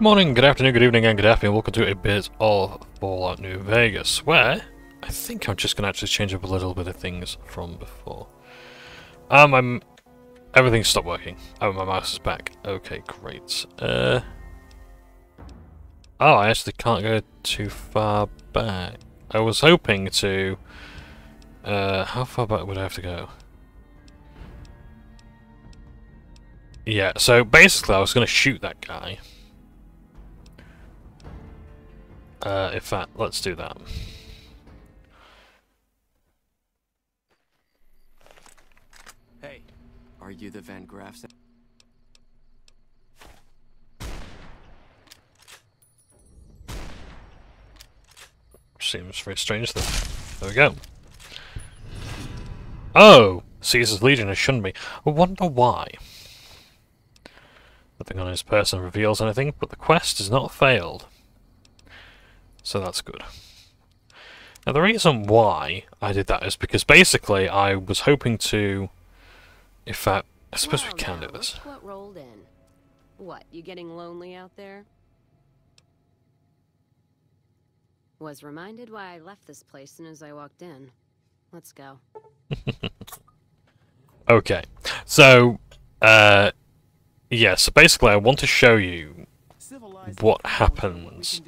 Good morning, good afternoon, good evening, and good afternoon. Welcome to a bit of Fallout New Vegas, where I think I'm just going to actually change up a little bit of things from before. Everything stopped working. Oh, my mouse is back. Okay, great. Oh, I actually can't go too far back. I was hoping to... how far back would I have to go? Yeah, so basically I was going to shoot that guy. In fact, let's do that. Hey, are you the Van Graffs? Seems very strange then. There we go. Oh! Caesar's Legion has shunned me. I wonder why. Nothing on his person reveals anything, but the quest has not failed. So that's good. Now the reason why I did that is because basically I was hoping to... In fact, I suppose we can do this. What rolled in? What, you getting lonely out there? Was reminded why I left this place as soon as I walked in. Let's go. Okay, so, yeah, so basically I want to show you what happens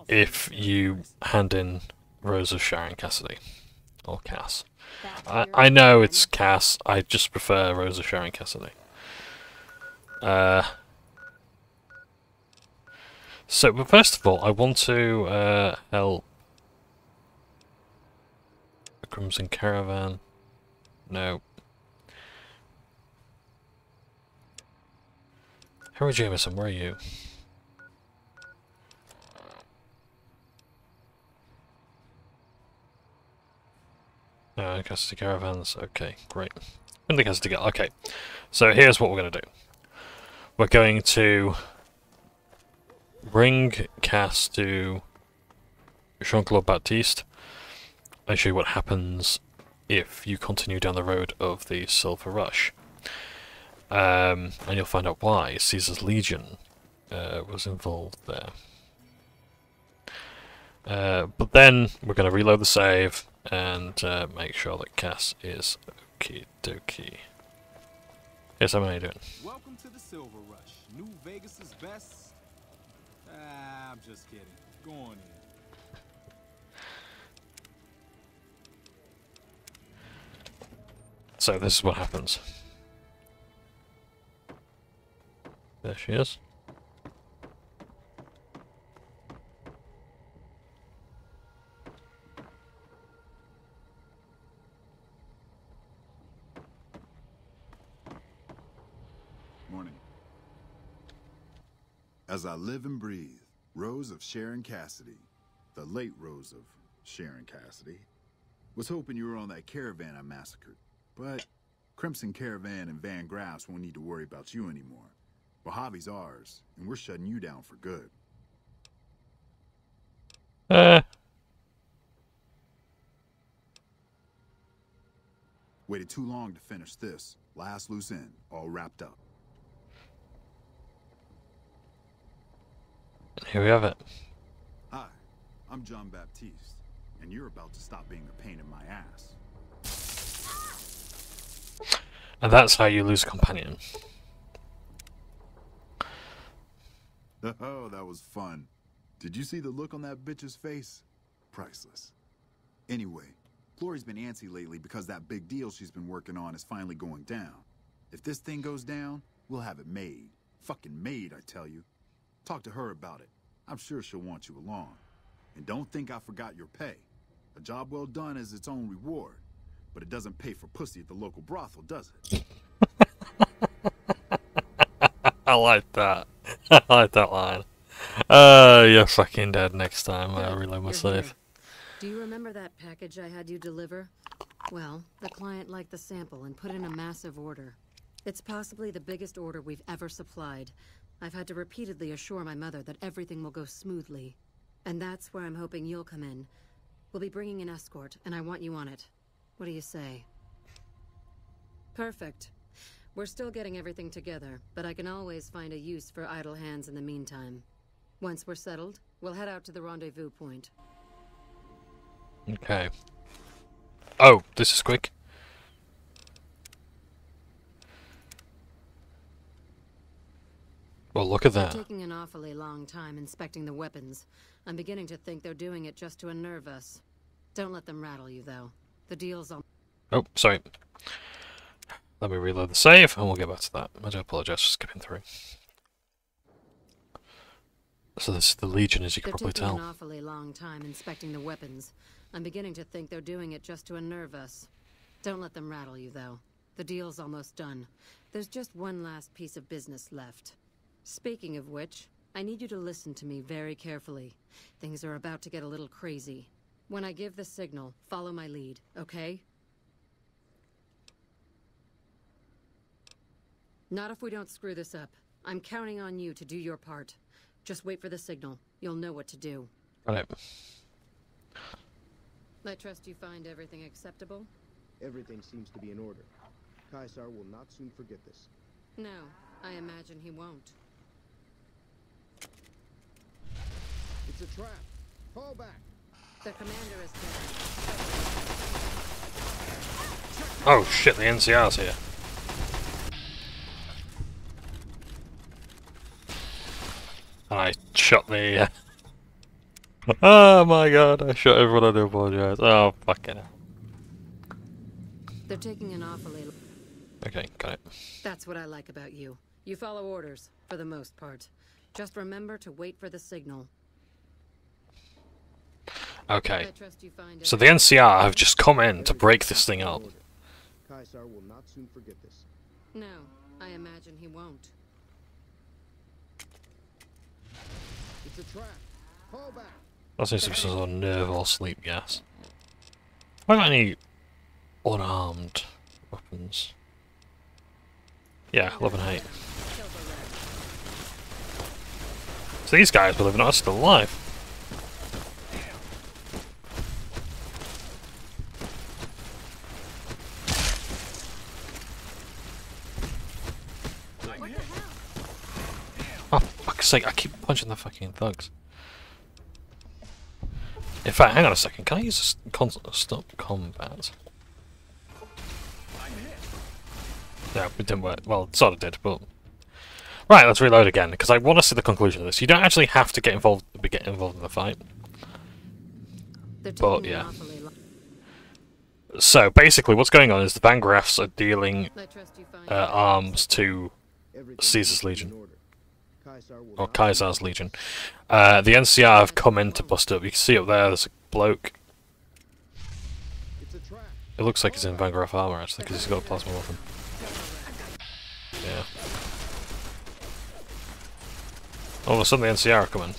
if you hand in Rose of Sharon Cassidy. Or Cass. I know it's Cass, I just prefer Rose of Sharon Cassidy. So, but first of all, I want to help the Crimson Caravan. No. Harry Jameson, where are you? Cassidy Caravans, okay, great. When the Cassidy get okay. So here's what we're gonna do. We're going to bring Cass to Jean-Claude Baptiste and show you what happens if you continue down the road of the Silver Rush. And you'll find out why Caesar's Legion was involved there. But then we're going to reload the save and make sure that Cass is okie dokie. Yes, how are you doing? Welcome to the Silver Rush, New Vegas's best. I'm just kidding. Go on in. So this is what happens. There she is. Morning. As I live and breathe, Rose of Sharon Cassidy, the late Rose of Sharon Cassidy, was hoping you were on that caravan I massacred. But Crimson Caravan and Van Graffs won't need to worry about you anymore. Mojave's ours, and we're shutting you down for good. Waited too long to finish this. Last loose end, all wrapped up. Here we have it. Hi, I'm John Baptiste, and you're about to stop being a pain in my ass. And that's how you lose a companion. Oh, that was fun. Did you see the look on that bitch's face? Priceless. Anyway, Glory's been antsy lately because that big deal she's been working on is finally going down. If this thing goes down, we'll have it made. Fucking made, I tell you. Talk to her about it. I'm sure she'll want you along. And don't think I forgot your pay. A job well done is its own reward. But it doesn't pay for pussy at the local brothel, does it? I like that. I like that line. You're fucking dead next time. I reload my save. Do you remember that package I had you deliver? Well, the client liked the sample and put in a massive order. It's possibly the biggest order we've ever supplied. I've had to repeatedly assure my mother that everything will go smoothly. And that's where I'm hoping you'll come in. We'll be bringing an escort, and I want you on it. What do you say? Perfect. We're still getting everything together, but I can always find a use for idle hands in the meantime. Once we're settled, we'll head out to the rendezvous point. Okay. Oh, this is quick. Well, look at that. They're taking an awfully long time inspecting the weapons. I'm beginning to think they're doing it just to unnerve us. Don't let them rattle you, though. The deal's on... Oh, sorry. Let me reload the save, and we'll get back to that. I do apologise for skipping through. So this is the Legion, as you can probably They're taking tell. an awfully long time inspecting the weapons. I'm beginning to think they're doing it just to unnerve us. Don't let them rattle you, though. The deal's almost done. There's just one last piece of business left. Speaking of which, I need you to listen to me very carefully. Things are about to get a little crazy. When I give the signal, follow my lead, okay? Not if we don't screw this up. I'm counting on you to do your part. Just wait for the signal. You'll know what to do. Right. I trust you find everything acceptable? Everything seems to be in order. Caesar will not soon forget this. No, I imagine he won't. It's a trap. Fall back. The commander is dead. Oh shit, the NCR's here. And I shot the... Oh my god, I shot everyone, I do apologise. Oh, fucking hell. They're taking an awfully... Okay, got it. That's what I like about you. You follow orders, for the most part. Just remember to wait for the signal. Okay. I trust you find So the NCR have just come in to break this thing up. Caesar will not soon forget this. No, I imagine he won't. It's a trap. Fall back. That seems to be some sort of nerve or sleep gas. Have I got any unarmed weapons? Yeah, 11-8. So these guys, believe it or not, are still alive. Oh, fuck's sake, I keep punching the fucking thugs. In fact, hang on a second, can I use a stop combat? No, it didn't work. Well, it sort of did, but... Right, let's reload again, because I want to see the conclusion of this. You don't actually have to get involved in the fight. But, yeah. So, basically, what's going on is the Van Graffs are dealing arms to Caesar's Legion. Or Caesar's Legion. The NCR have come in to bust up. You can see up there, there's a bloke. It looks like he's in Van Graff armor, actually, because he's got a plasma weapon. Yeah. All of a sudden the NCR are coming.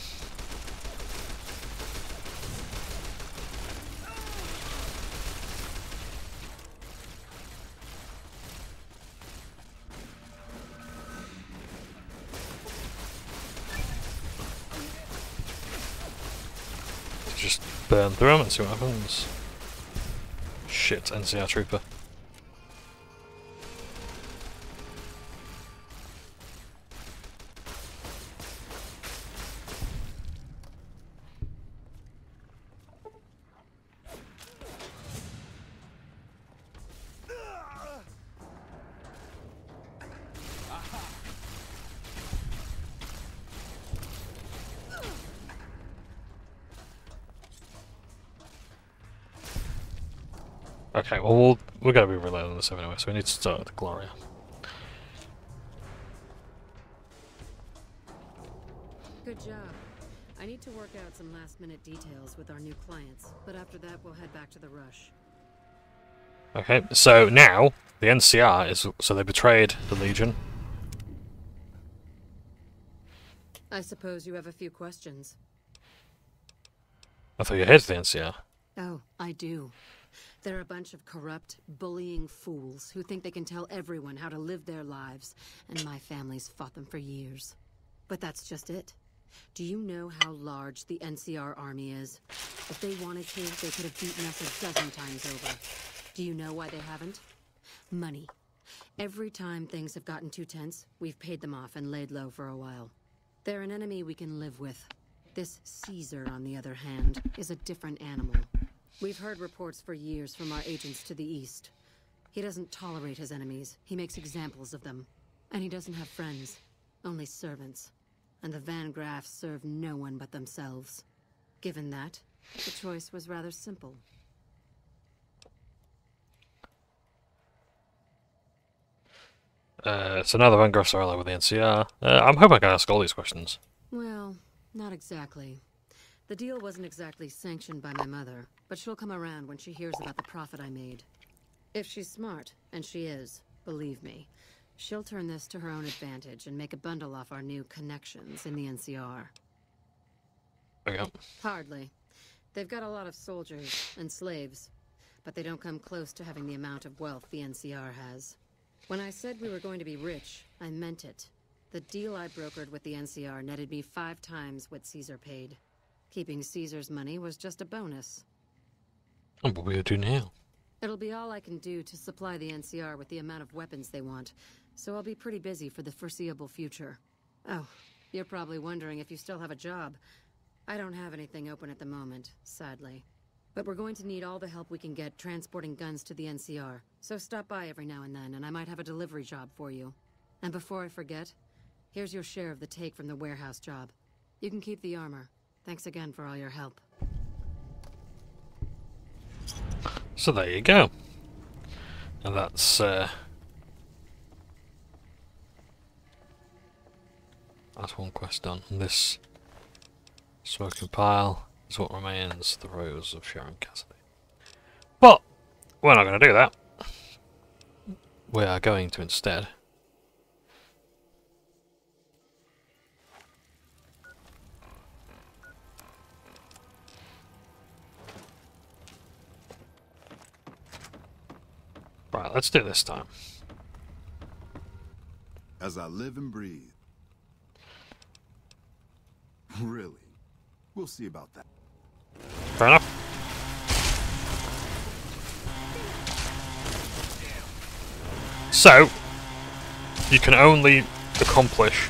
Just burn through them and see what happens. Shit, NCR trooper. Okay, well, we're going to be reloading this anyway, so we need to start with the Gloria. Good job. I need to work out some last-minute details with our new clients, but after that we'll head back to the rush. Okay, so now, the NCR is... So they betrayed the Legion. I suppose you have a few questions. I thought you hated the NCR. Oh, I do. They're a bunch of corrupt, bullying fools who think they can tell everyone how to live their lives, and my family's fought them for years. But that's just it. Do you know how large the NCR army is? If they wanted to, they could have beaten us a dozen times over. Do you know why they haven't? Money. Every time things have gotten too tense, we've paid them off and laid low for a while. They're an enemy we can live with. This Caesar, on the other hand, is a different animal. We've heard reports for years from our agents to the east. He doesn't tolerate his enemies. He makes examples of them. And he doesn't have friends, only servants. And the Van Graffs serve no one but themselves. Given that, the choice was rather simple. So now the Van Graffs are allied with the NCR. I'm hoping I can ask all these questions. Well, not exactly. The deal wasn't exactly sanctioned by my mother, but she'll come around when she hears about the profit I made. If she's smart, and she is, believe me, she'll turn this to her own advantage and make a bundle off our new connections in the NCR. Okay. Hardly. They've got a lot of soldiers and slaves, but they don't come close to having the amount of wealth the NCR has. When I said we were going to be rich, I meant it. The deal I brokered with the NCR netted me 5 times what Caesar paid. Keeping Caesar's money was just a bonus. And what will you do now? It'll be all I can do to supply the NCR with the amount of weapons they want, so I'll be pretty busy for the foreseeable future. Oh, you're probably wondering if you still have a job. I don't have anything open at the moment, sadly. But we're going to need all the help we can get transporting guns to the NCR, so stop by every now and then, and I might have a delivery job for you. And before I forget, here's your share of the take from the warehouse job. You can keep the armor. Thanks again for all your help. So there you go. And that's one quest done. And this smoking pile is what remains, the Rose of Sharon Cassidy. But we're not going to do that. We are going to instead right, let's do it this time. As I live and breathe. Really? We'll see about that. Fair enough. So, you can only accomplish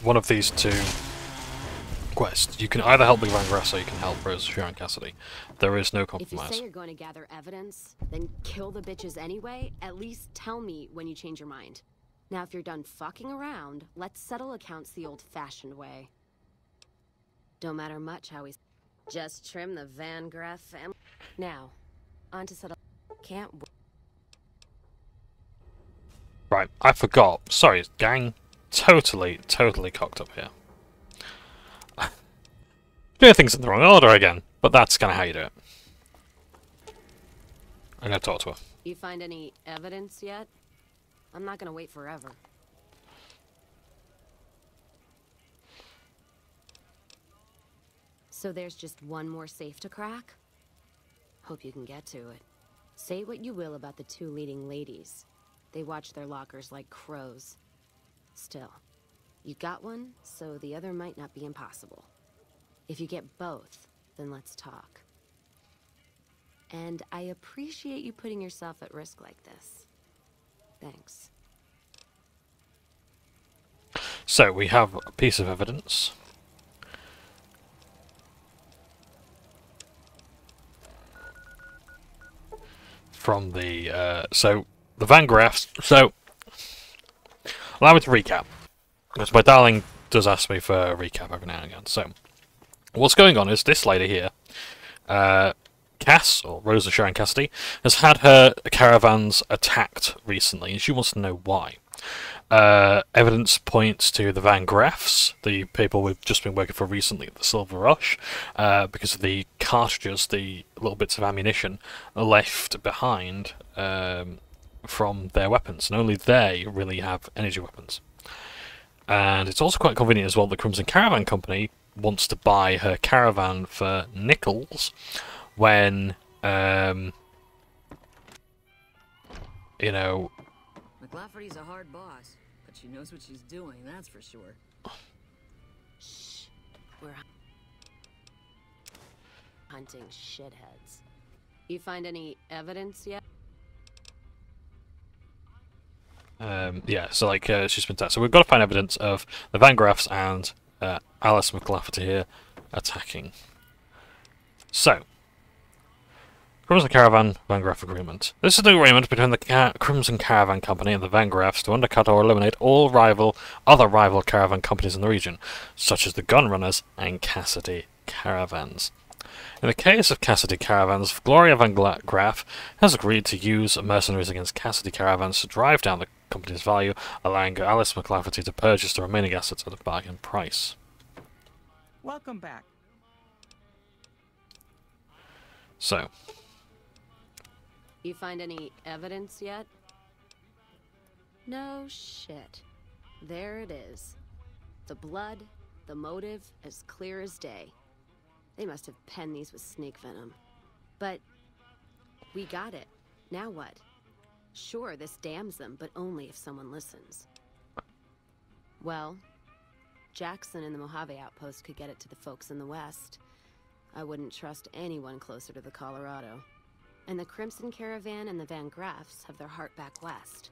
one of these 2 quests. You can either help the Van Graffs or you can help Rose of Sharon Cassidy. There is no If you compromise. say you're going to gather evidence, then kill the bitches anyway, at least tell me when you change your mind. Now if you're done fucking around, let's settle accounts the old-fashioned way. Don't matter much how we... Just trim the Van Graff family. Now, on to settle... Can't... Right, I forgot. Sorry, gang. Totally cocked up here. Doing things in the wrong order again, but that's kind of how you do it. I'm going to talk to her. You find any evidence yet? I'm not gonna wait forever. So there's just one more safe to crack? Hope you can get to it. Say what you will about the 2 leading ladies. They watch their lockers like crows. Still, you got one, so the other might not be impossible. If you get both, then let's talk. And I appreciate you putting yourself at risk like this. Thanks. So, we have a piece of evidence. From the, so, the Van Graffs. So, allow me to recap. Because my darling does ask me for a recap every now and again. So, what's going on is this lady here, Cass, or Rose of Sharon Cassidy, has had her caravans attacked recently, and she wants to know why. Evidence points to the Van Graffs, the people we've just been working for recently at the Silver Rush, because of the cartridges, the little bits of ammunition left behind from their weapons, and only they really have energy weapons. And it's also quite convenient as well that Crimson Caravan Company wants to buy her caravan for nickels when, you know... McLafferty's a hard boss, but she knows what she's doing, that's for sure. Shh. We're hunting shitheads. You find any evidence yet? Yeah, so like she's been attacked. So we've got to find evidence of the Van Graffs and Alice McLafferty here attacking. So, Crimson Caravan Van Graff Agreement. This is the agreement between the Crimson Caravan Company and the Van Graffs to undercut or eliminate all other rival caravan companies in the region, such as the Gunrunners and Cassidy Caravans. In the case of Cassidy Caravans, Gloria Van Graff has agreed to use mercenaries against Cassidy Caravans to drive down the company's value, allowing Alice McLafferty to purchase the remaining assets at a bargain price. Welcome back. So, You find any evidence yet? No shit. There it is. The blood, the motive, as clear as day. They must have penned these with snake venom. But we got it. Now what? Sure, this damns them, but only if someone listens. Well, Jackson and the Mojave outpost could get it to the folks in the west. I wouldn't trust anyone closer to the Colorado. And the Crimson Caravan and the Van Graffs have their heart back west.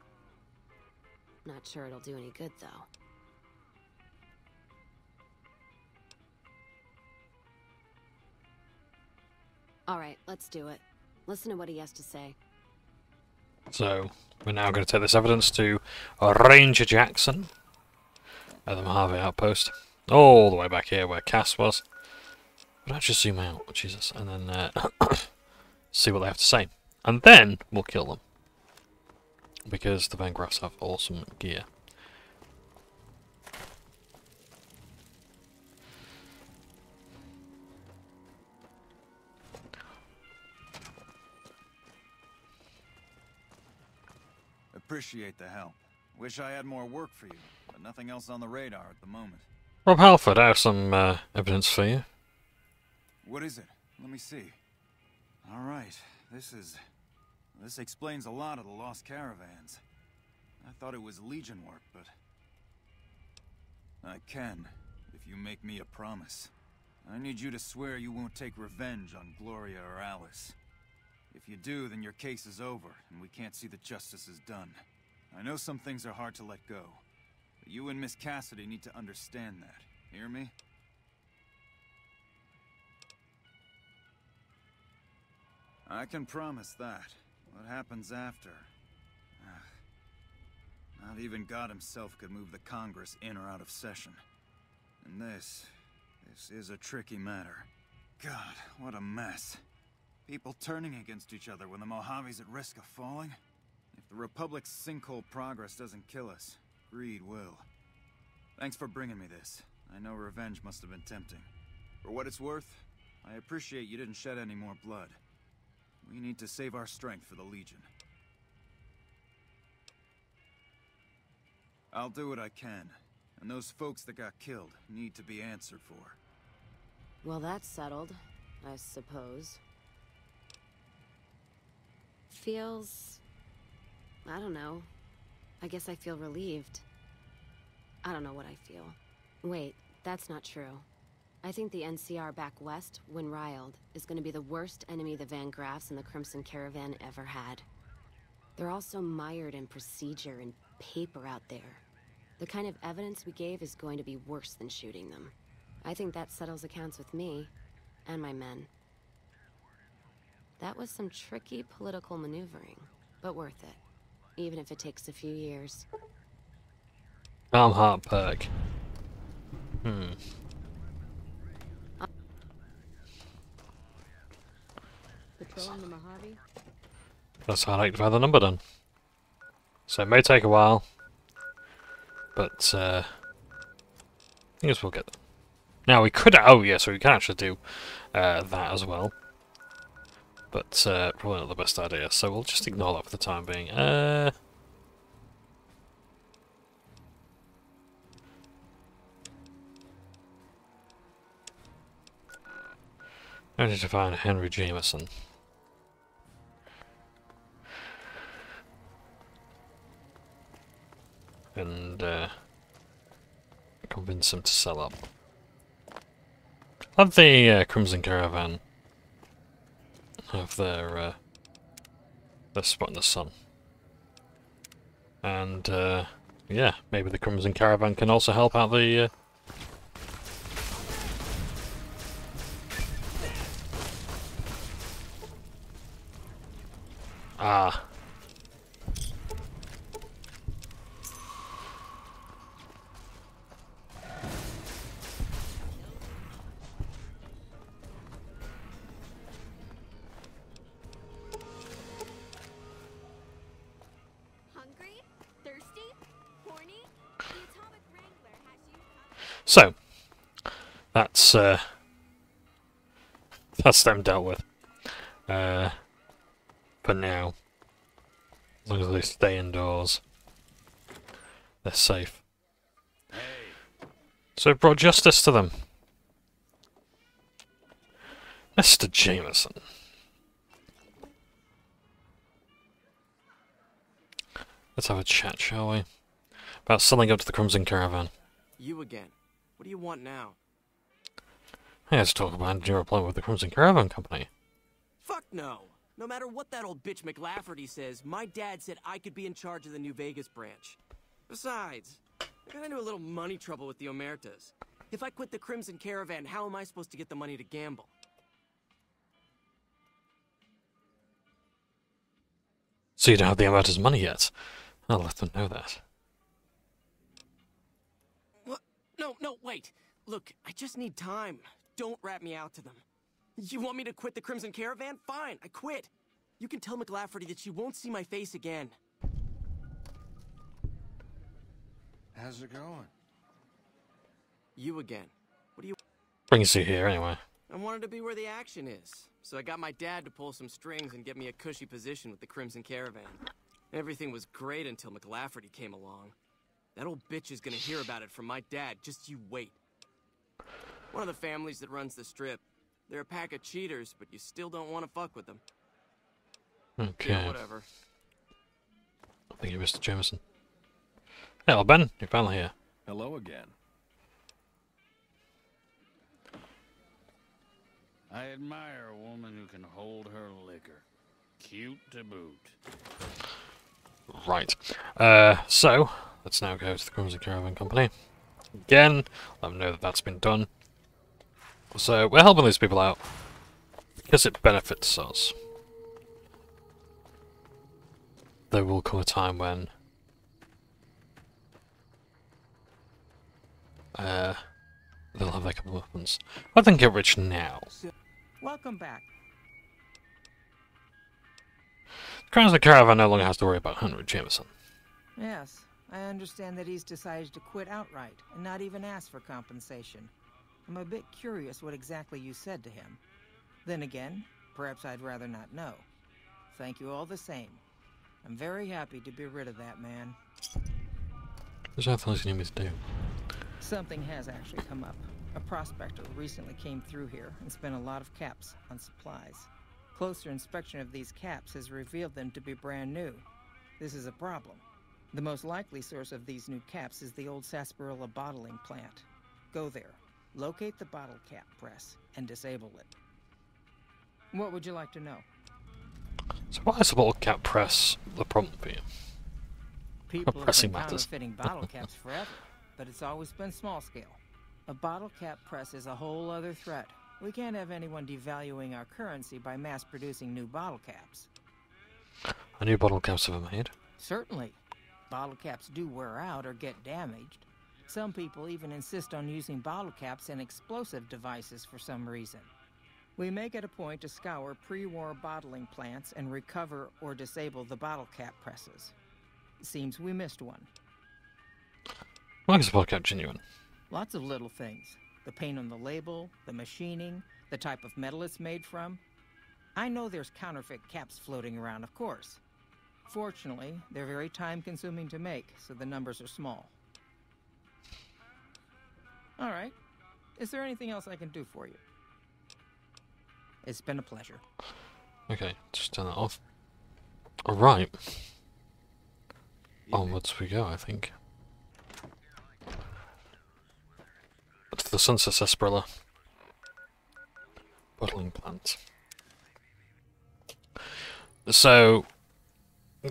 Not sure it'll do any good, though. Alright, let's do it. Listen to what he has to say. So, we're now going to take this evidence to Ranger Jackson at the Mojave outpost. All the way back here where Cass was. But I'll just zoom out, Jesus, and then see what they have to say. And then we'll kill them. Because the Van Graffs have awesome gear. Appreciate the help. Wish I had more work for you, but nothing else on the radar at the moment. Rob Halford, I have some evidence for you. What is it? Let me see. Alright, this explains a lot of the lost caravans. I thought it was Legion work, but I can, if you make me a promise. I need you to swear you won't take revenge on Gloria or Alice. If you do, then your case is over, and we can't see that justice is done. I know some things are hard to let go, but you and Miss Cassidy need to understand that. Hear me? I can promise that. What happens after? Not even God himself could move the Congress in or out of session. And this is a tricky matter. God, what a mess. People turning against each other when the Mojave's at risk of falling? If the Republic's sinkhole progress doesn't kill us, greed will. Thanks for bringing me this. I know revenge must have been tempting. For what it's worth, I appreciate you didn't shed any more blood. We need to save our strength for the Legion. I'll do what I can, and those folks that got killed need to be answered for. Well, that's settled, I suppose. Feels... I don't know. I guess I feel relieved. I don't know what I feel. Wait, that's not true. I think the NCR back west, when riled, is going to be the worst enemy the Van Graffs and the Crimson Caravan ever had. They're all so mired in procedure and paper out there. The kind of evidence we gave is going to be worse than shooting them. I think that settles accounts with me, and my men. That was some tricky political maneuvering, but worth it, even if it takes a few years. Calm heart perk. Patrolling the Mojave? That's how I like to have the number done. So it may take a while, but I guess we'll get them. Now we could, oh yeah, so we can actually do that as well. But probably not the best idea, so we'll just ignore that for the time being. I need to find Henry Jameson. And convince him to sell up. Have the Crimson Caravan have their spot in the sun. And, yeah, maybe the Crimson Caravan can also help out the, Ah. Hungry? Thirsty? Horny? The Atomic Wrangler has you covered. So, that's them dealt with. For now. As long as they stay indoors, they're safe. So we brought justice to them. Mr. Jameson. Let's have a chat, shall we? About selling up to the Crimson Caravan. You again. What do you want now? Hey, let's talk about your employment with the Crimson Caravan Company. Fuck no. No matter what that old bitch McLafferty says, my dad said I could be in charge of the New Vegas branch. Besides, I got into a little money trouble with the Omertas. If I quit the Crimson Caravan, how am I supposed to get the money to gamble? So you don't have the Omerta's money yet? I'll let them know that. What? No, wait. Look, I just need time. Don't rat me out to them. You want me to quit the Crimson Caravan? Fine, I quit. You can tell McLafferty that she won't see my face again. How's it going? You again. What do you... Brings you here anyway. I wanted to be where the action is, so I got my dad to pull some strings and get me a cushy position with the Crimson Caravan. Everything was great until McLafferty came along. That old bitch is gonna hear about it from my dad, just you wait. One of the families that runs the strip. They're a pack of cheaters, but you still don't want to fuck with them. Okay. Yeah, whatever. Thank you, Mr. Jameson. Hello, Ben. You're finally here. Hello again. I admire a woman who can hold her liquor. Cute to boot. Right. So, let's now go to the Crimson Caravan Company. Again, let them know that that's been done. So, we're helping these people out because it benefits us. There will come a time when they'll have their couple of weapons. I think get rich now. Welcome back. The Crimson Caravan no longer has to worry about Henry Jameson. Yes, I understand that he's decided to quit outright and not even ask for compensation. I'm a bit curious what exactly you said to him. Then again, perhaps I'd rather not know. Thank you all the same. I'm very happy to be rid of that man. There's nothing else you need me to do. Something has actually come up. A prospector recently came through here and spent a lot of caps on supplies. Closer inspection of these caps has revealed them to be brand new. This is a problem. The most likely source of these new caps is the old sarsaparilla bottling plant. Go there, locate the bottle cap press, and disable it. What would you like to know? So why is the bottle cap press the problem for you? People have Pressing been matters. counterfeiting bottle caps forever, but it's always been small scale. A bottle cap press is a whole other threat. We can't have anyone devaluing our currency by mass-producing new bottle caps. Are new bottle caps ever made? Certainly. Bottle caps do wear out or get damaged. Some people even insist on using bottle caps in explosive devices for some reason. We make it a point to scour pre-war bottling plants and recover or disable the bottle cap presses. It seems we missed one. Why is the bottle cap genuine? Lots of little things. The paint on the label, the machining, the type of metal it's made from. I know there's counterfeit caps floating around, of course. Fortunately, they're very time-consuming to make, so the numbers are small. All right. Is there anything else I can do for you? It's been a pleasure. Okay, just turn that off. Alright. Onwards we go, I think. To the Sunset Sarsaparilla bottling plant. So,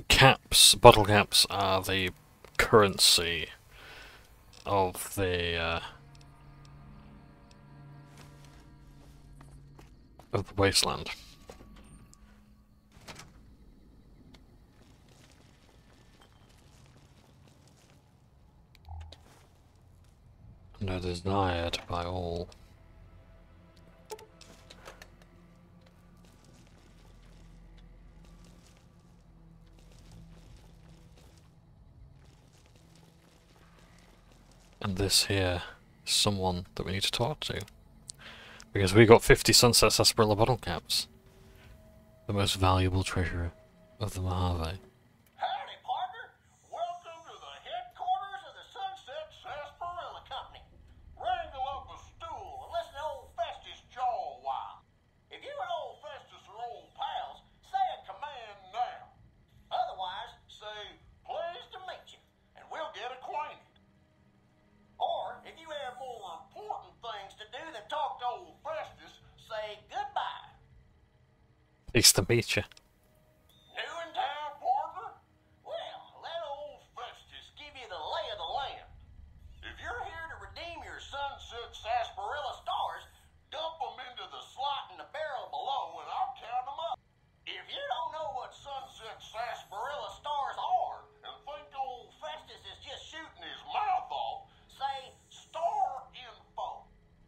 caps, bottle caps, are the currency of the wasteland. And are desired by all. And this here is someone that we need to talk to. Because we got 50 Sunset Sarsaparilla bottle caps. The most valuable treasure of the Mojave. Howdy, partner. Welcome to the headquarters of the Sunset Sarsaparilla Company. Wrangle up a stool and listen to old Festus jaw a while. If you and old Festus are old pals, say a command now. Otherwise, say, pleased to meet you, and we'll get acquainted. Or, if you have more important things to do than talk to old Festus, say goodbye. Pleased to meet you. New in town, partner? Well, let old Festus give you the lay of the land. If you're here to redeem your Sunset Sarsaparilla stars, dump them into the slot in the barrel below and I'll count them up. If you don't know what Sunset Sarsaparilla stars are and think old Festus is just shooting his mouth off, say star info.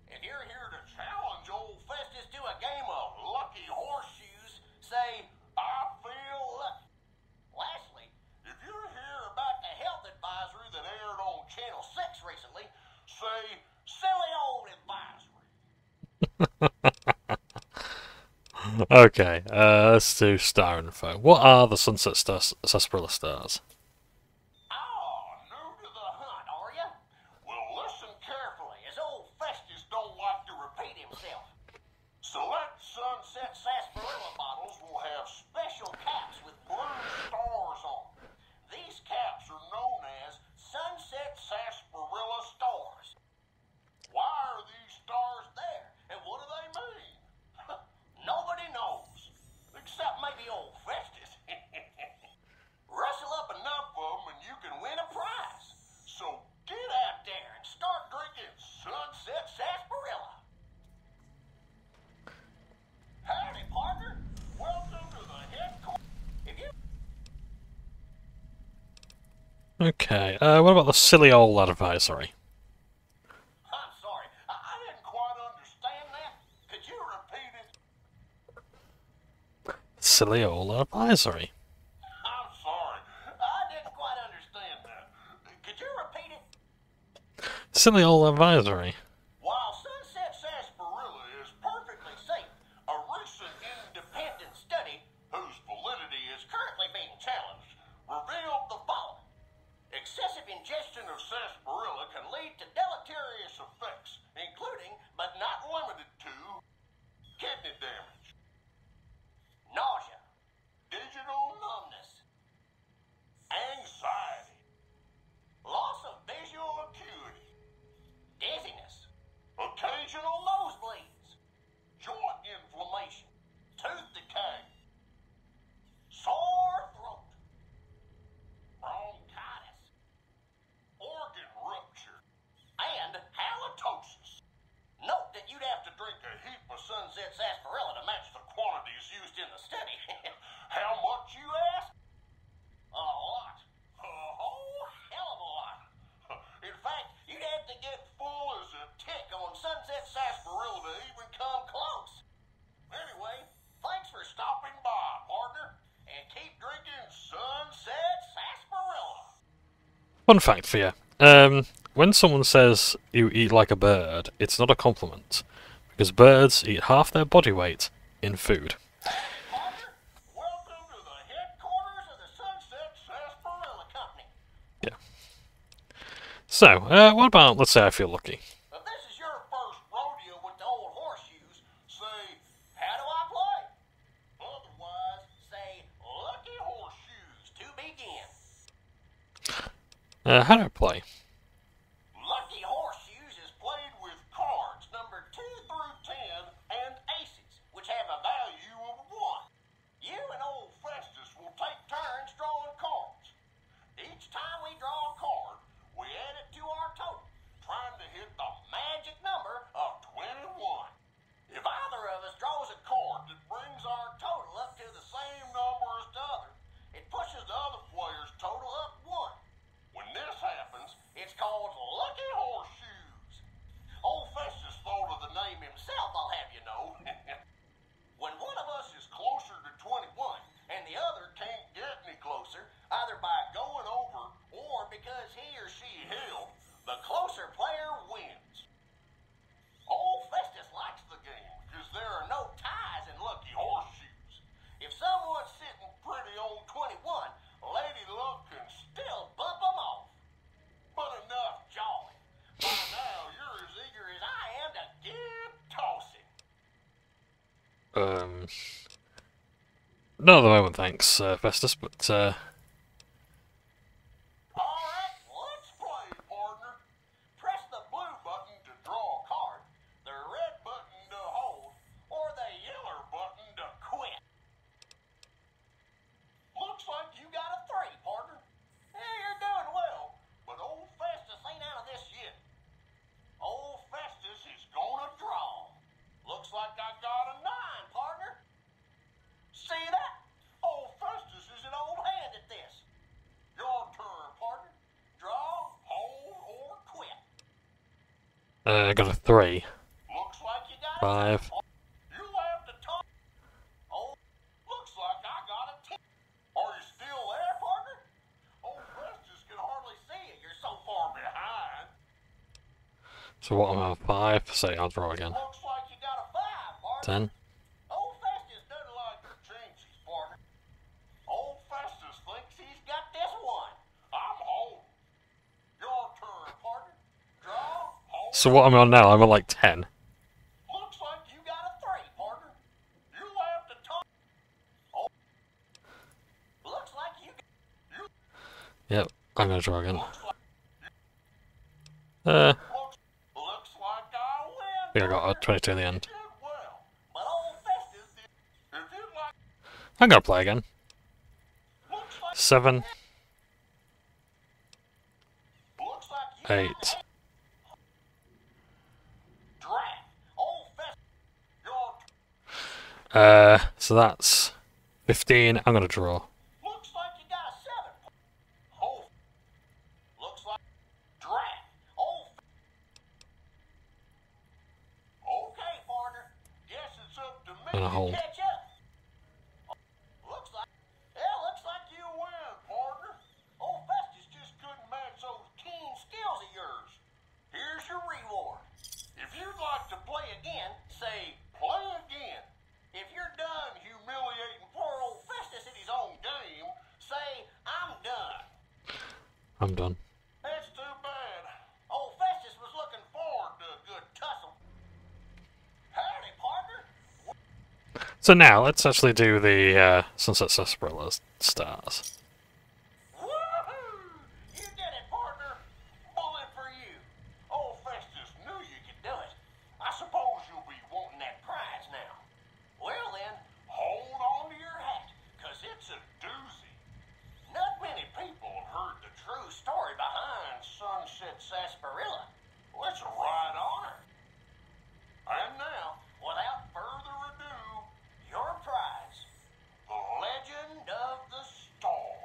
If you're here to challenge old Festus to a game of lucky horseshoes, say I feel lucky. Lastly, if you're here about the health advisory that aired on Channel 6 recently, say silly old advisory. Okay, let's do star info. What are the Sunset Sarsaparilla stars? Oh, new to the hunt, are ya? Well, listen carefully, as old Festus don't like to repeat himself. Select Sunset Sarsaparilla bottles will have special caps with blue stars on them. These caps are known as Sunset Sarsaparilla stars. Why are these stars there, and what do they mean? Nobody knows, except maybe old Festus. Rustle up enough of them and you can win a prize. So get out there and start drinking Sunset Sarsaparilla. Howdy, partner. Welcome to the headquarters. If you... Okay, what about the silly old advisory? I'm sorry, I didn't quite understand that. Could you repeat it? Silly old advisory. I'm sorry, I didn't quite understand that. Could you repeat it? Silly old advisory. While Sunset Sarsaparilla is perfectly safe, a recent independent study, whose validity is currently being challenged, revealed the following. Excessive ingestion of sarsaparilla can lead to deleterious effects, including, but not limited to, kidney damage, nausea, digital numbness, anxiety, loss of visual acuity, dizziness, occasional nosebleeds, joint inflammation, tooth decay, sore throat, bronchitis, organ rupture, and halitosis. Note that you'd have to drink a heap of Sunset Sarsaparilla to match the quantities used in the study. How much, you ask? A lot. A whole hell of a lot. In fact, you'd have to get full as a tick on Sunset Sarsaparilla to even come close. Anyway, thanks for stopping by, partner, and keep drinking Sunset Sarsaparilla. Fun fact for you. When someone says you eat like a bird, it's not a compliment. Because birds eat half their body weight in food. Partner, welcome to the headquarters of the Sunset Sarsaparilla Company. Yeah. So, what about, let's say I feel lucky. If this is your first rodeo with the old horseshoes, say, how do I play? Otherwise, say, lucky horseshoes to begin. How do I play? Lucky horseshoes is played with cards numbered 2 through 10 and aces, which have a value of 1. You and old Festus will take turns drawing Not at the moment, thanks, Festus, but Alright, let's play, partner. Press the blue button to draw a card, the red button to hold, or the yellow button to quit. Looks like you got a 3, partner. Yeah, you're doing well, but old Festus ain't out of this yet. Old Festus is gonna draw. Looks like I got a 9, partner. See that? Old Festus is an old hand at this. Your turn, partner. Draw, hold, or quit. I got a 3. Looks like you got a 5. You have to talk. Oh, looks like I got a 10. Are you still there, partner? Old Festus can hardly see you. You're so far behind. So what am I, 5? So I'll draw again. Looks like you got a 5, partner. 10. Old Festus doesn't like your changes, partner. Old Festus thinks he's got this one. I'm holding. Your turn, partner. Draw, hold. So what am I on now? I'm on like 10. Looks like you got a 3, partner. You have to talk. Oh. Looks like you. Yep, I'm gonna draw again. Looks like I I win. think I got a 22 in the end. Did well, but old Festus did. If you'd like, I'm gonna play again. looks like 7, looks like you 8. draft. Old Festus. Your So that's 15. I'm gonna draw. looks like you got a 7. Oh. Looks like draft. Old. Okay, partner. Guess it's up to me And a to hold. catch up. Looks like you win, partner. Old Festus just couldn't match those keen skills of yours. Here's your reward. If you'd like to play again, say play again. If you're done humiliating poor old Festus in his own game, say I'm done. I'm done. That's too bad. Old Festus was looking forward to a good tussle. Howdy, partner. So now let's actually do the Sunset Sarsaparilla stars. Woohoo! You did it, partner. Bullet for you. Old Festus knew you could do it. I suppose you'll be wanting that prize now. Well then, hold on to your hat, 'cause it's a doozy. Not many people have heard the true story behind Sunset Sarsaparilla. Well, it's a right honor. And now, without further ado, your prize, the Legend of the Star.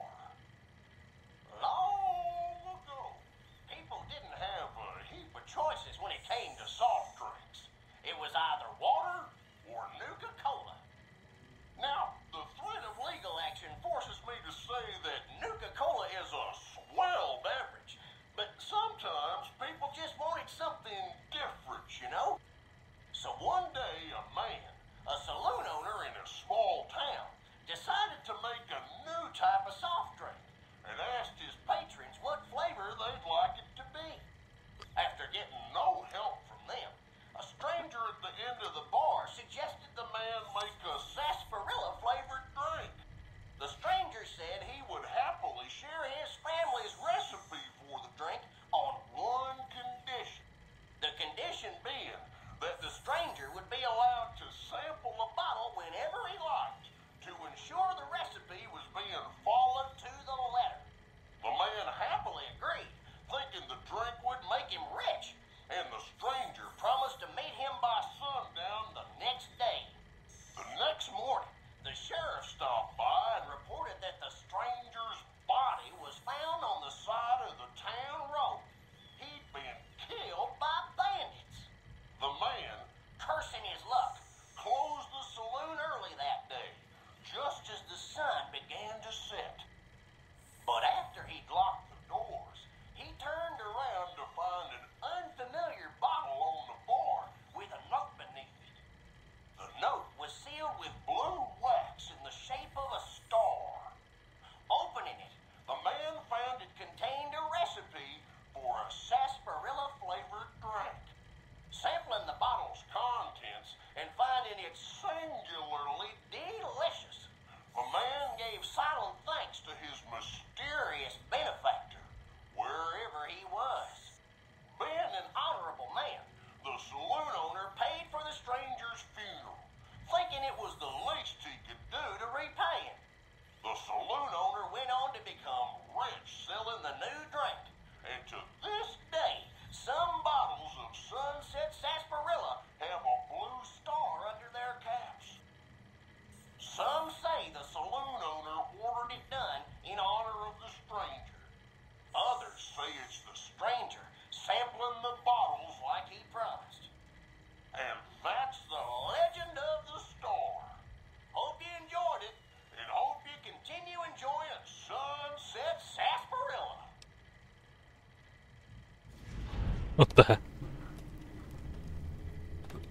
What the heck?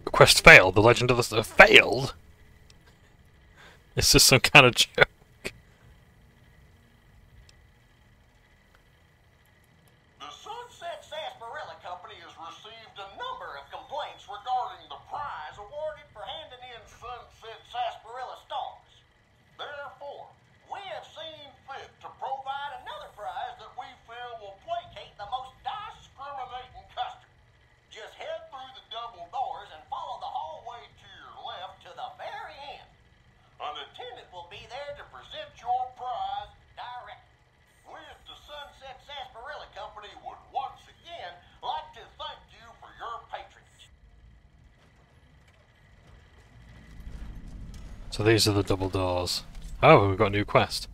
Quest failed. The legend of the failed. Is this some kind of joke? The Sunset Sarsaparilla Company has received a number of complaints regarding the prize awarded for handing in Sunset Sarsaparilla stars. Therefore, we have seen fit to provide another prize that we feel will placate the most discriminating customer. Just head through the double doors and follow the hallway to your left to the very end. An attendant will be there to present your prize directly. We at the Sunset Sarsaparilla Company would once again like to thank you for your patronage. So these are the double doors. Oh, we've got a new quest.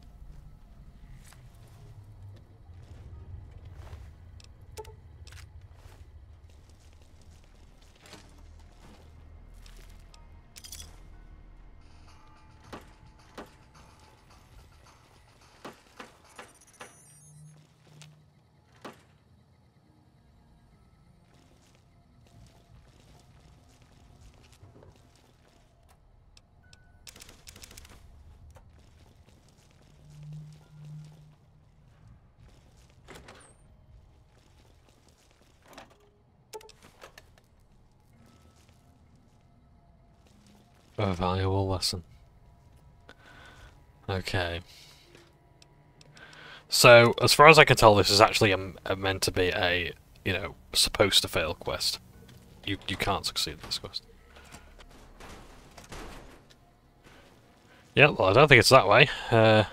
A valuable lesson. Okay. So, as far as I can tell, this is actually meant to be a, you know, supposed to fail quest. You can't succeed in this quest. Yeah, well, I don't think it's that way. Through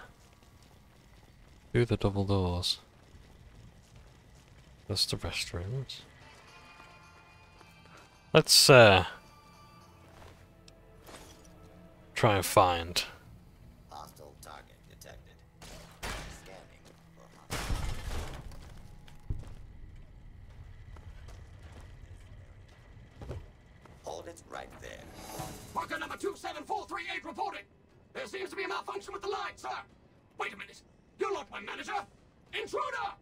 the double doors. That's the restrooms. Let's, try and find. Hostile target detected. Scanning for hostile. Hold it right there. Worker number 27438 reporting. There seems to be a malfunction with the line, sir. Wait a minute. You're not my manager. Intruder!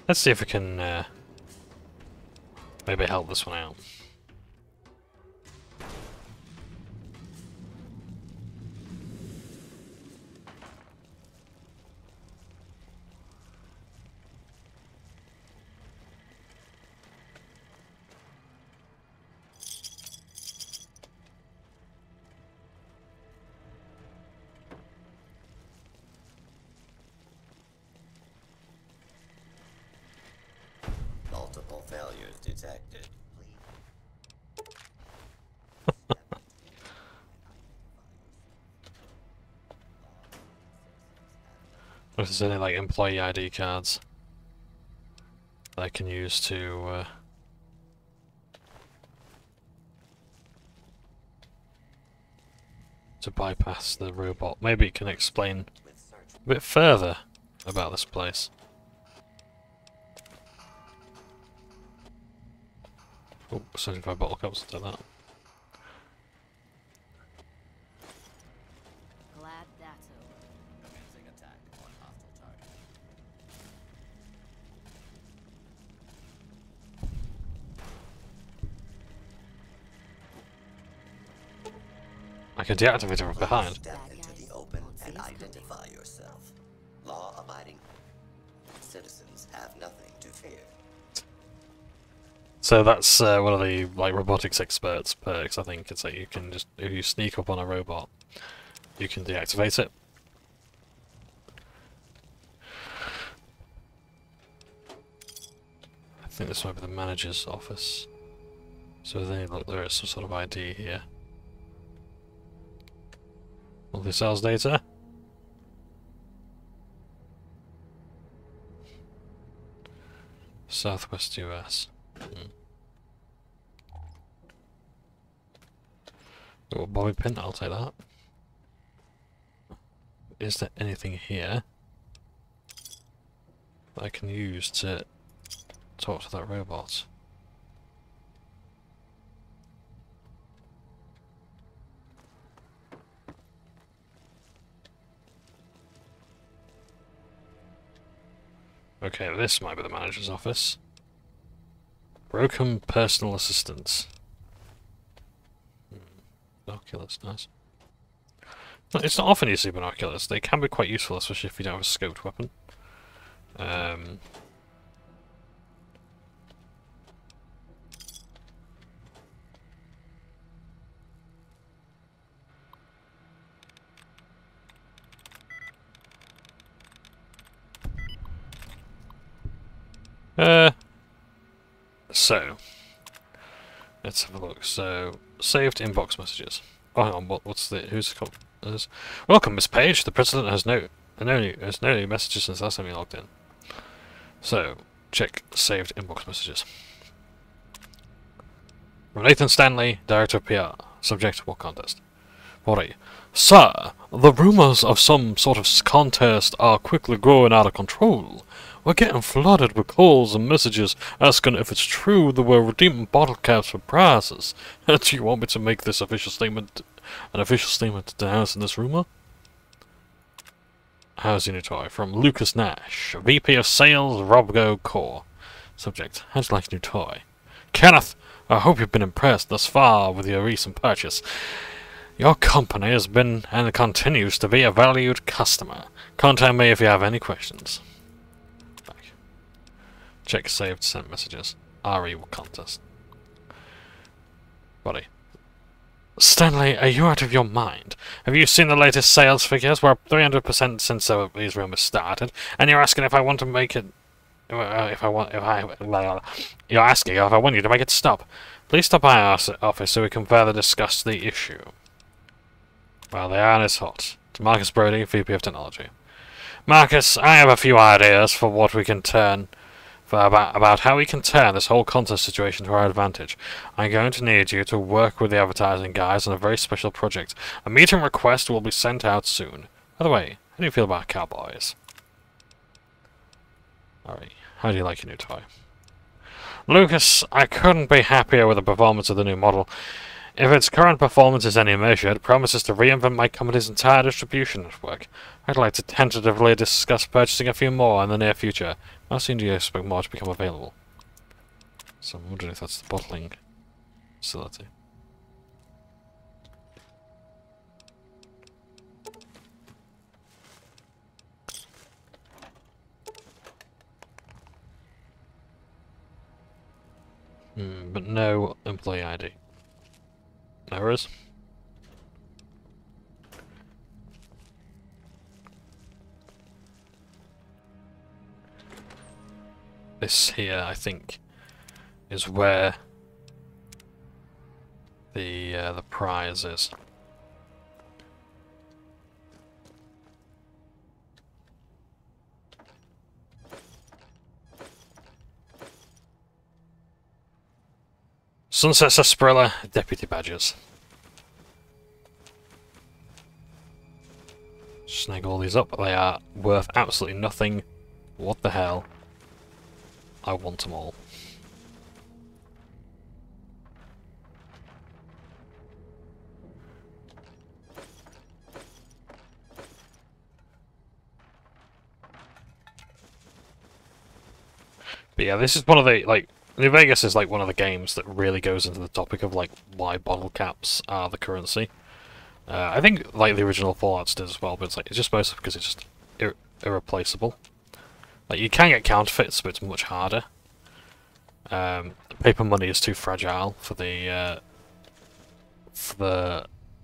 Let's see if we can maybe help this one out. Multiple failures detected. If there's any like employee ID cards that I can use to bypass the robot. Maybe it can explain a bit further about this place. Oh, 75 bottle caps, take that. Glad that's over. Commencing attack on hostile target. I can deactivate it from behind. Step into the open and identify yourself. Law-abiding citizens have nothing to fear. So that's one of the like robotics experts perks. I think it's like you can just, if you sneak up on a robot, you can deactivate it. I think this might be the manager's office. So then look, there is some sort of ID here. Monthly sales data. Southwest US. Oh, bobby pin, I'll take that. Is there anything here that I can use to talk to that robot? Okay, this might be the manager's office. Broken personal assistance. Binoculars, nice. No, it's not often you see binoculars. They can be quite useful, especially if you don't have a scoped weapon. So, let's have a look. So, saved inbox messages. Oh, hang on, what's the, who's the welcome, Miss Page. The president has no new messages since last time you logged in. So, check saved inbox messages. From Nathan Stanley, Director of PR. Subject, what contest? 40. Sir, the rumors of some sort of contest are quickly growing out of control. We're getting flooded with calls and messages asking if it's true that we're redeeming bottle caps for prizes. Do you want me to make this official statement, denouncing this rumor? How's your new toy? From Lucas Nash, VP of Sales, Robgo Core. Subject, how'd you like your new toy? Kenneth, I hope you've been impressed thus far with your recent purchase. Your company has been and continues to be a valued customer. Contact me if you have any questions. Check saved sent messages. RE contest. Body. Stanley, are you out of your mind? Have you seen the latest sales figures? We're up 300% since these rumors started, and you're asking if I want to make it. You're asking if I want you to make it stop. Please stop by our office so we can further discuss the issue. Well, the iron is hot. To Marcus Brody, VP of Technology. Marcus, I have a few ideas for what we can turn. About how we can turn this whole contest situation to our advantage. I'm going to need you to work with the advertising guys on a very special project. A meeting request will be sent out soon. By the way, how do you feel about cowboys? Alright, how do you like your new toy? Lucas, I couldn't be happier with the performance of the new model. If its current performance is any measure, it promises to reinvent my company's entire distribution network. I'd like to tentatively discuss purchasing a few more in the near future. How soon do you expect more to become available? So I'm wondering if that's the bottling facility. But no employee ID. Errors? This here, I think, is where the prize is. Sunset Sarsaparilla, Deputy Badges. Snag all these up, they are worth absolutely nothing. What the hell? I want them all. But yeah, this is one of the, like, New Vegas is like one of the games that really goes into the topic of like why bottle caps are the currency. I think like the original Fallouts did as well, but it's just mostly because it's just irreplaceable. Like you can get counterfeits, but it's much harder. Paper money is too fragile for the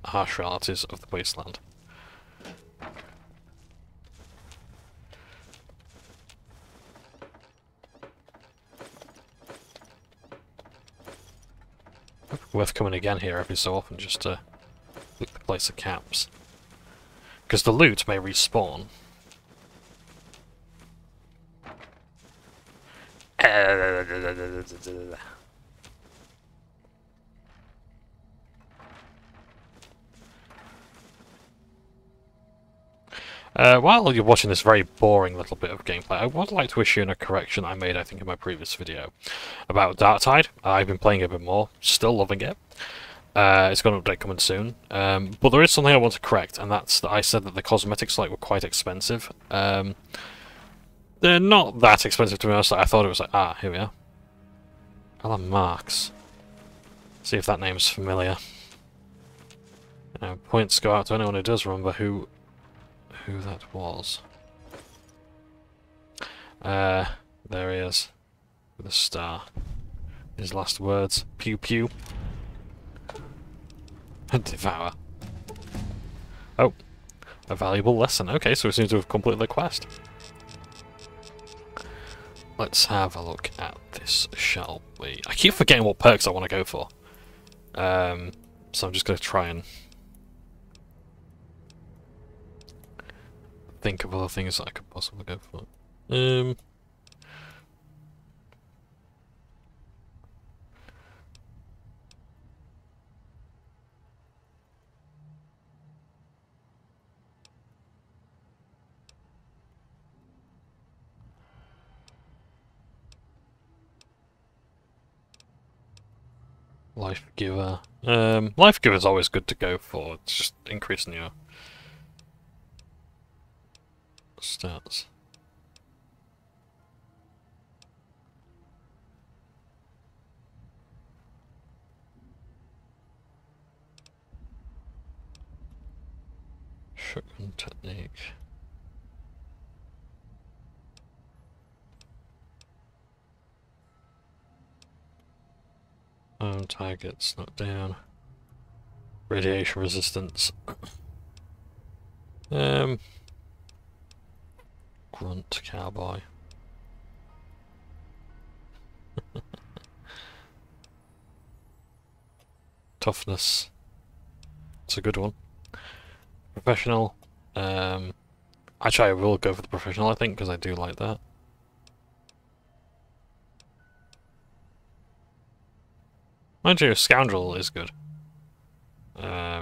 harsh realities of the Wasteland. Worth coming again here every so often just to look the place of caps. Because the loot may respawn. While you're watching this very boring little bit of gameplay, I would like to issue a correction I made, I think, in my previous video about Darktide. I've been playing it a bit more, still loving it. It's got an update coming soon. But there is something I want to correct, and that's that I said that the cosmetics were quite expensive. They're not that expensive to be honest. I thought it was like, ah, here we are. Alan Marks. See if that name's familiar. Points go out to anyone who does remember who that was. There he is. With a star. His last words. Pew pew. Devour. Oh. A valuable lesson. Okay, so we seem to have completed the quest. Let's have a look at this, shall we? I keep forgetting what perks I want to go for. So I'm just going to try and think of other things that I could possibly go for. Life Giver. Life Giver is always good to go for. It's just increasing your stats. Shotgun technique. Targets knocked down. Radiation resistance. Grunt cowboy. Toughness. It's a good one. Professional. Actually, I will go for the professional, I think, because I do like that. Mind you, Scoundrel is good. Yeah,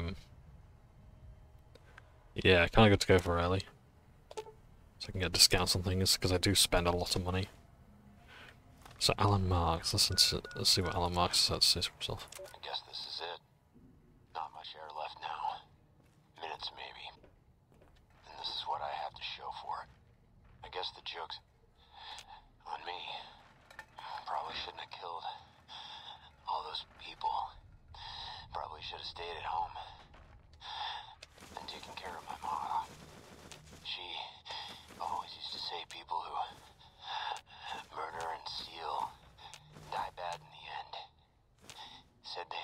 kind of good to go for early. So I can get discounts on things, because I do spend a lot of money. So Alan Marks, let's see what Alan Marks has to say for himself. I guess this is it. Not much air left now. Minutes maybe. And this is what I have to show for it. I guess the joke's on me. Probably shouldn't have killed all those people. Probably should have stayed at home and taken care of my mom. She always used to say people who murder and steal die bad in the end. Said they...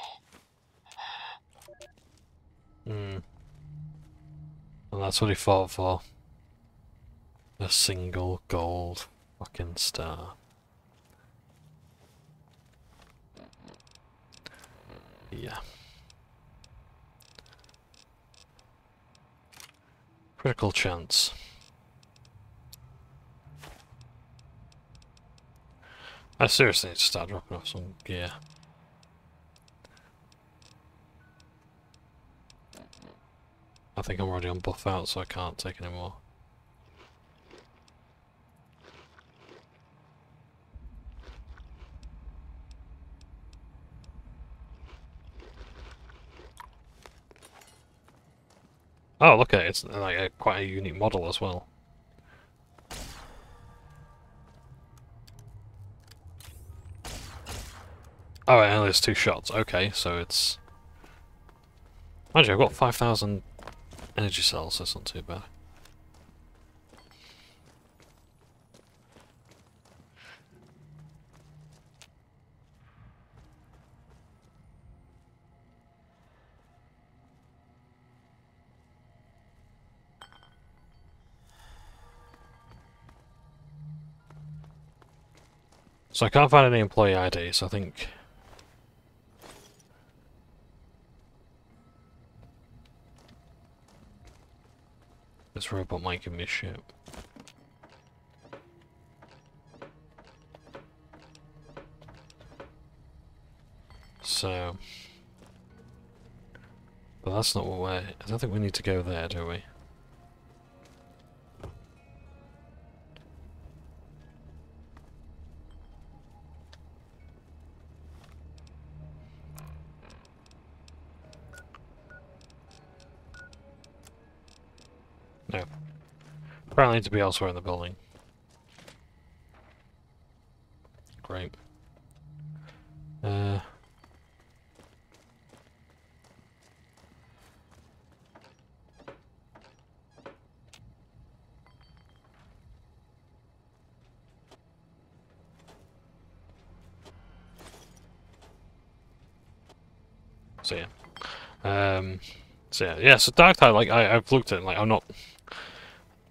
And that's what he fought for. A single gold fucking star. Yeah. Critical chance. I seriously need to start dropping off some gear. I think I'm already on buff out, so I can't take any more. Oh, look at it, it's like quite a unique model as well. Oh, it only has 2 shots. Okay, so it's... Mind you, I've got 5,000 energy cells, so it's not too bad. So I can't find any employee ID, so I think... this robot might give me a ship. So... but that's not what we're... I don't think we need to go there, do we? No. Apparently need to be elsewhere in the building. So yeah. So Dark Tide, like I've looked at it, like I'm not.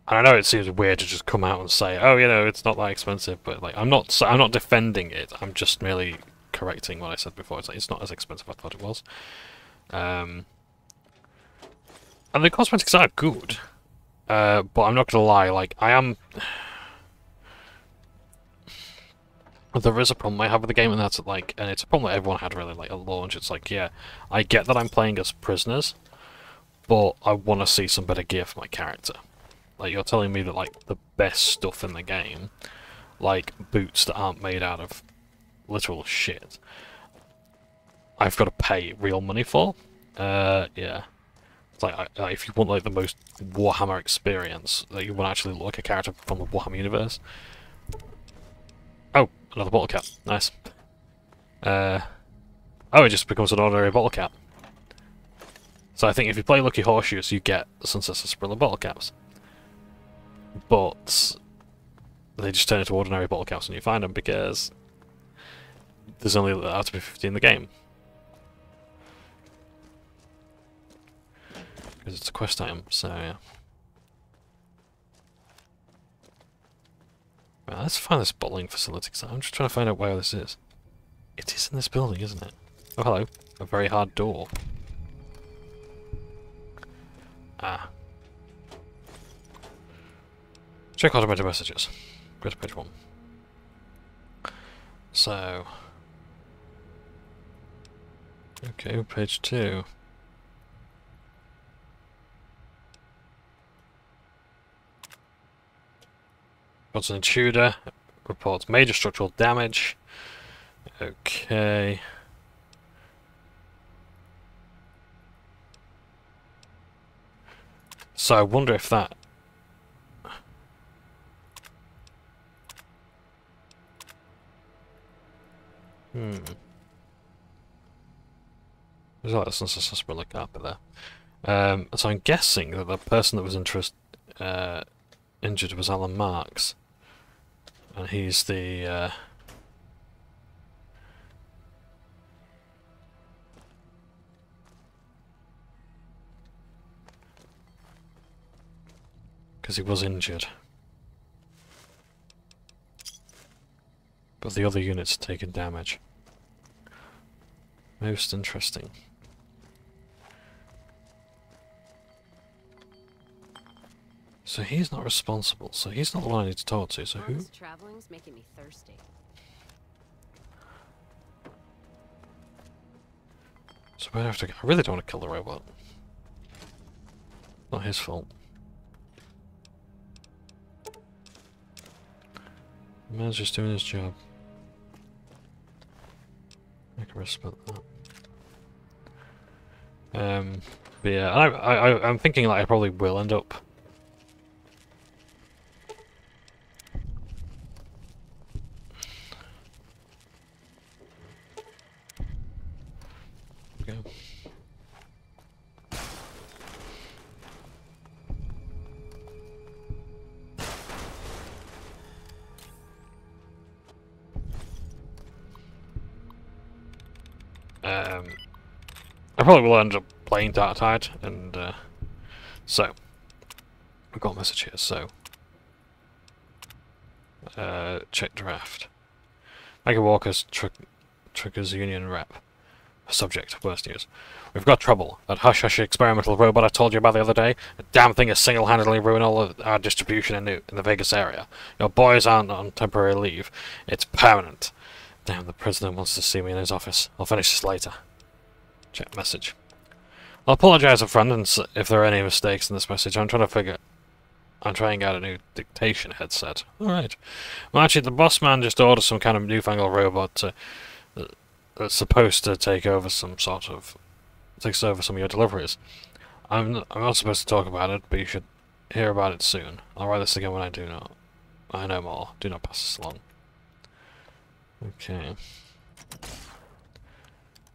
And I know it seems weird to just come out and say, oh, it's not that expensive, but like I'm not defending it. I'm just merely correcting what I said before. It's like it's not as expensive as I thought it was. And the cosmetics are good, but I'm not gonna lie. Like I am. There is a problem I have with the game, and that's like, and it's a problem that everyone had really like at launch. It's like, yeah, I get that I'm playing as prisoners, but I want to see some better gear for my character. Like, you're telling me that, like, the best stuff in the game, like boots that aren't made out of literal shit, I've got to pay real money for? Yeah. It's like, if you want, like, the most Warhammer experience, that you want to actually look like a character from the Warhammer universe. Oh, another bottle cap. Nice. Oh, it just becomes an ordinary bottle cap. So I think if you play Lucky Horseshoes, you get the Sunset Sarsaparilla bottle caps. But they just turn into ordinary bottle caps when you find them because there's only out to be 50 in the game. Because it's a quest item, so yeah. Well, let's find this bottling facility, because I'm just trying to find out where this is. It is in this building, isn't it? Oh, hello. A very hard door. Ah. Check automated messages. Go to page 1. So... okay, page 2. What's an intruder? Reports major structural damage. Okay. So I wonder if that... There's a lot of suspicious carpet there. So I'm guessing that the person that was injured was Alan Marks. And he's the... because he was injured. But the other unit's taken damage. Most interesting. So he's not responsible, so he's not the one I need to talk to, so who? Traveling's making me thirsty. So I have to... I really don't want to kill the robot. Not his fault. The man's just doing his job. I can respect that. But yeah, I'm thinking like I probably will end up. Okay. I probably will end up playing Dark Tide, and so we've got a message here. So check draft. Mega Walker's Truckers Union rep. Subject: worst news. We've got trouble. That hush-hush experimental robot I told you about the other day. The damn thing has single-handedly ruined all of our distribution in the Vegas area. Your boys aren't on temporary leave. It's permanent. Damn, the president wants to see me in his office. I'll finish this later. Check message. I'll apologize up front and if there are any mistakes in this message. I'm trying out a new dictation headset. Alright. Well, actually, the boss man just ordered some kind of newfangled robot that's supposed to take over some of your deliveries. I'm not supposed to talk about it, but you should hear about it soon. I'll write this again when I know more. Do not pass this along. Okay.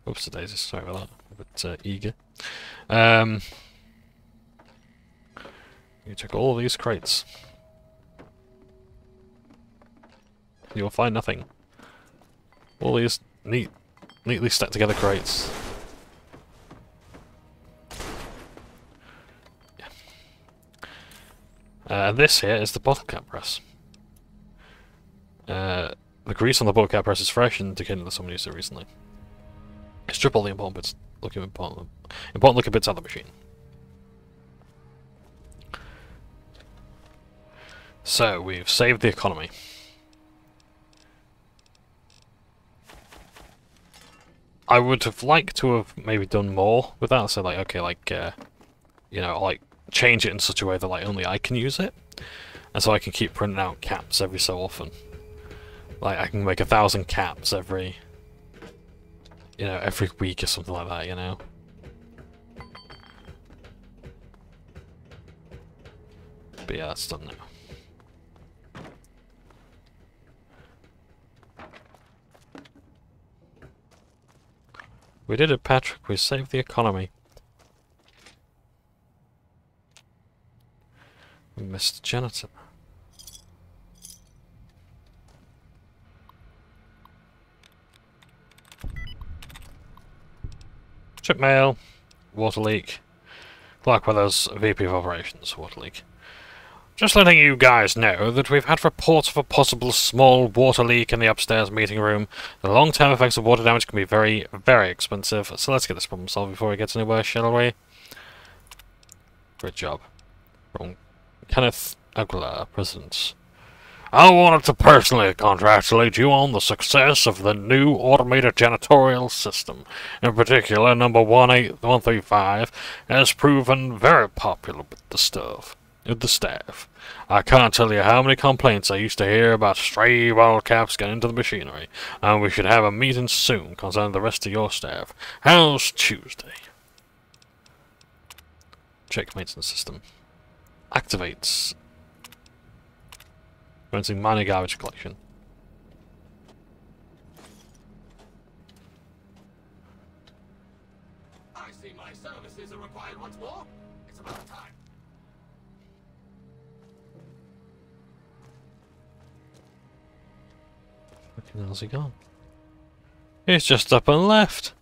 Oops, daisies. Sorry about that. A bit eager. You check all these crates. You'll find nothing. All these neatly stacked together crates. This here is the bottle cap press. The grease on the bottle cap press is fresh, indicating that someone used it recently. Strip all the important bits, important looking bits out of the machine. So we've saved the economy. I would have liked to have maybe done more with that. So like, okay, like you know, like change it in such a way that like only I can use it, and so I can keep printing out caps every so often. Like I can make 1,000 caps every, you know, every week or something like that. You know. But yeah, that's done now. We did it, Patrick. We saved the economy. We missed the janitor. Check mail. Water leak. Clark Weathers, VP of Operations. Water leak. Just letting you guys know that we've had reports of a possible small water leak in the upstairs meeting room. The long-term effects of water damage can be very, very expensive, so let's get this problem solved before it gets any worse, shall we? Great job. Wrong. Kenneth Aguilar, President. I wanted to personally congratulate you on the success of the new automated janitorial system. In particular, number 18135 has proven very popular with the staff. I can't tell you how many complaints I used to hear about stray bottle caps getting into the machinery, and we should have a meeting soon concerning the rest of your staff. How's Tuesday? Check maintenance system. Activates. Commencing minor garbage collection. I see my services are required once more. It's about time. Fucking hell's he gone? He's just up and left.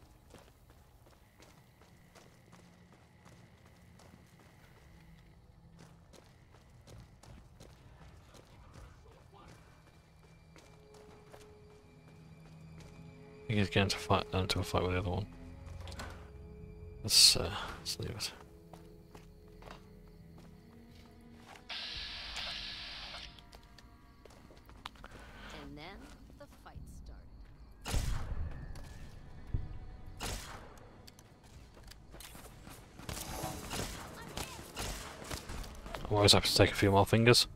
I think he's getting into a fight with the other one. Let's leave it. And then the fight started. I always have to take a few more fingers.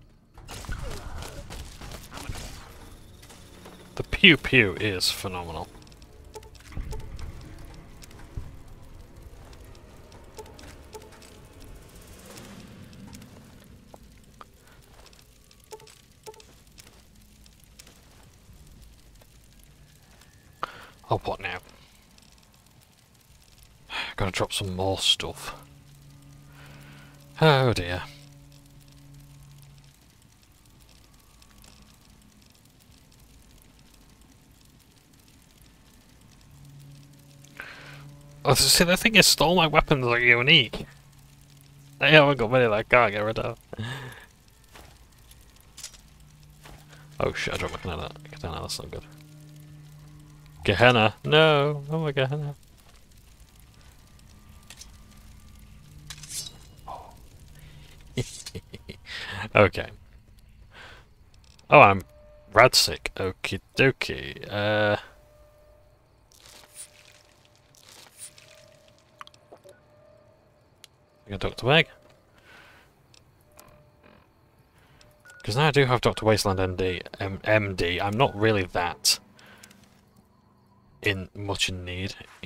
The pew pew is phenomenal. Oh, what now? Gotta drop some more stuff. Oh dear. Oh, see, the thing is, all my weapons are unique. I haven't got many that I can't get rid of. Oh shit, I dropped my katana. Katana, that's not good. Gehenna! No! Oh my Gehenna. Oh. Okay. Oh, I'm rad sick. Okie dokie. I got Dr. Meg. Because now I do have Dr. Wasteland MD. I'm not really that in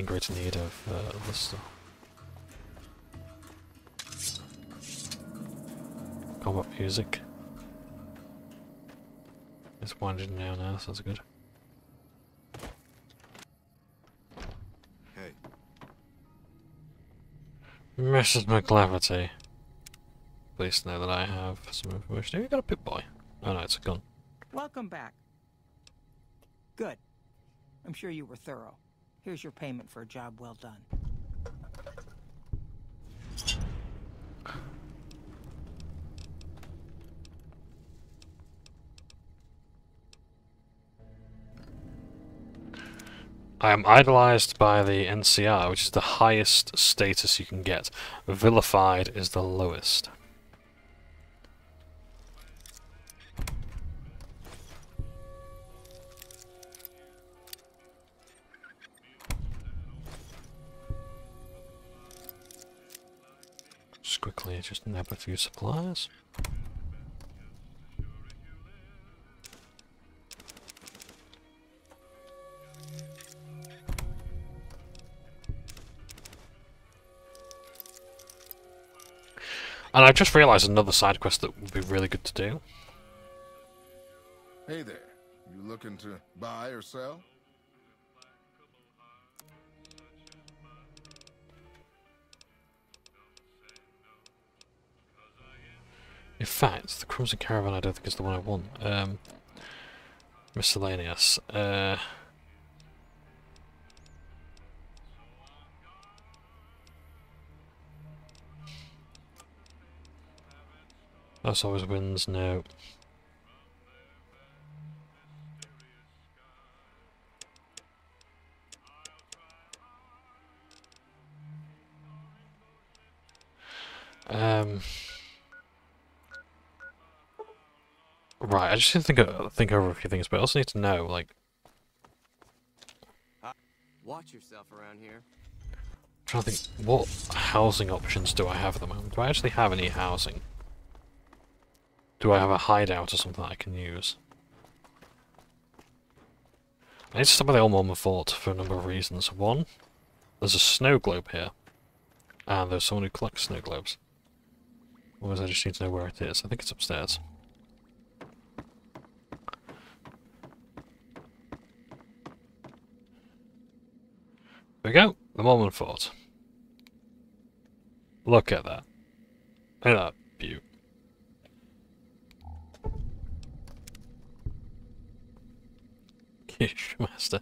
greater need of this stuff. Combat music. It's winding down now, so that's good. Hey. Mrs. McLafferty. Please know that I have some information. Have you got a Pip-Boy? Oh no, it's a gun. Welcome back. Good. I'm sure you were thorough. Here's your payment for a job well done. I am idolized by the NCR, which is the highest status you can get. Vilified is the lowest. Just quickly, just nab a few supplies. And I've just realised another side quest that would be really good to do. Hey there. You looking to buy or sell? In fact, the Crimson Caravan I don't think is the one I want. Miscellaneous. That's always wins, no. Right, I just need to think over a few things, but I also need to know, like... Watch yourself around here. I'm trying to think, what housing options do I have at the moment? Do I actually have any housing? Do I have a hideout or something that I can use? I need to stop by the Old Mormon Fort for a number of reasons. One, there's a snow globe here, and there's someone who collects snow globes. Otherwise I just need to know where it is. I think it's upstairs. There we go, the Mormon Fort. Look at that. Look at that view. Kish Master.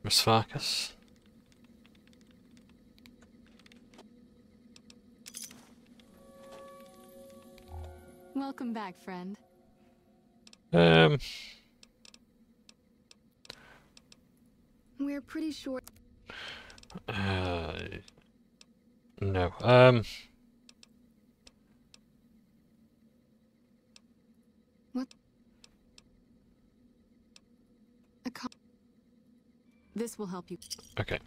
Miss Farkas. Welcome back, friend. We're pretty sure. No. What? This will help you. Okay.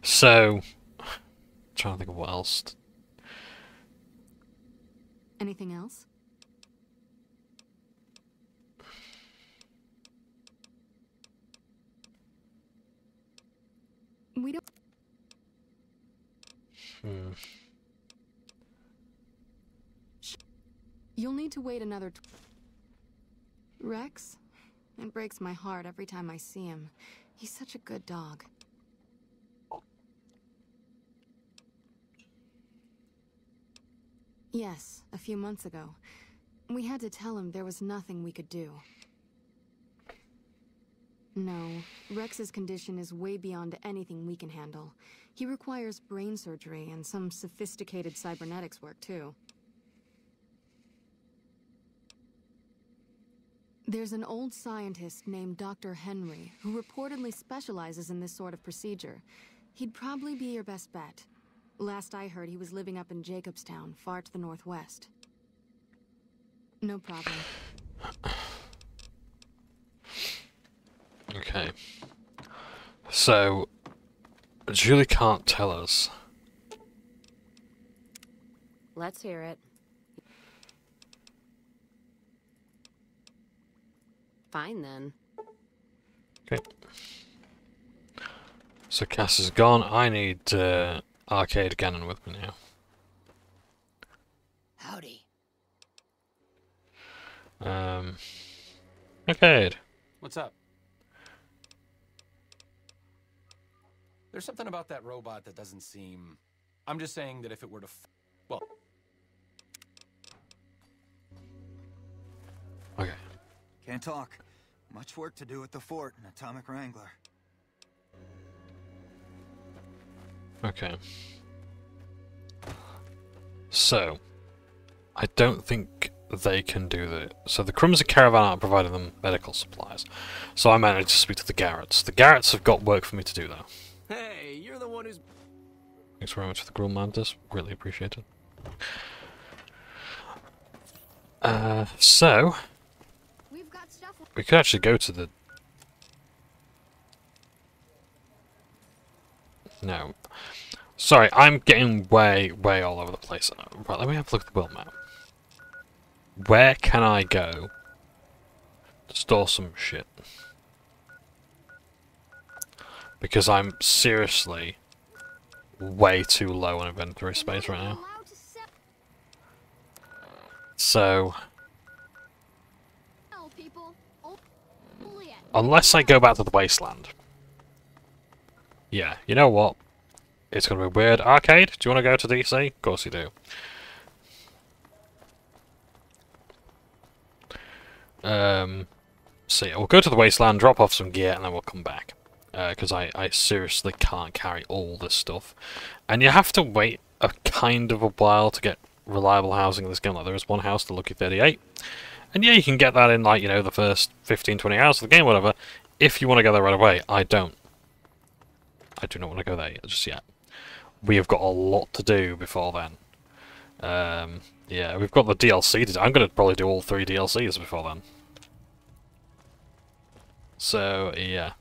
So, trying to think of what else. Anything else? We don't. You'll need to wait another. Rex? It breaks my heart every time I see him. He's such a good dog. Yes, a few months ago. We had to tell him there was nothing we could do. No, Rex's condition is way beyond anything we can handle. He requires brain surgery and some sophisticated cybernetics work, too. There's an old scientist named Dr. Henry who reportedly specializes in this sort of procedure. He'd probably be your best bet. Last I heard, he was living up in Jacobstown, far to the northwest. No problem. Okay. So, Julie can't tell us. Let's hear it. Fine, then. Okay. So Cass is gone. I need Arcade Gannon with me now. Howdy. Arcade. What's up? There's something about that robot that doesn't seem... I'm just saying that if it were to... well... Okay. Can't talk. Much work to do at the fort, an atomic wrangler. Okay. So, I don't think they can do that. So the Crimson Caravan aren't providing them medical supplies. So I managed to speak to the Garretts. The Garretts have got work for me to do, though. Hey, you're the one who's... Thanks very much for the grill mantis. Really appreciate it. So... we could actually go to the... No. Sorry, I'm getting way all over the place. Right, let me have a look at the world map. Where can I go to store some shit? Because I'm seriously way too low on inventory space right now. So... unless I go back to the Wasteland. Yeah, you know what? It's gonna be weird. Arcade, do you want to go to DC? Of course you do. So yeah, we'll go to the Wasteland, drop off some gear, and then we'll come back. Because I seriously can't carry all this stuff. And you have to wait a kind of a while to get reliable housing in this game. Like, there is one house, the Lucky 38. And yeah, you can get that in, like, you know, the first 15-20 hours of the game, whatever. If you want to go there right away, I don't. I do not want to go there just yet. We have got a lot to do before then. Yeah, we've got the DLC to do. I'm going to probably do all 3 DLCs before then. So, yeah.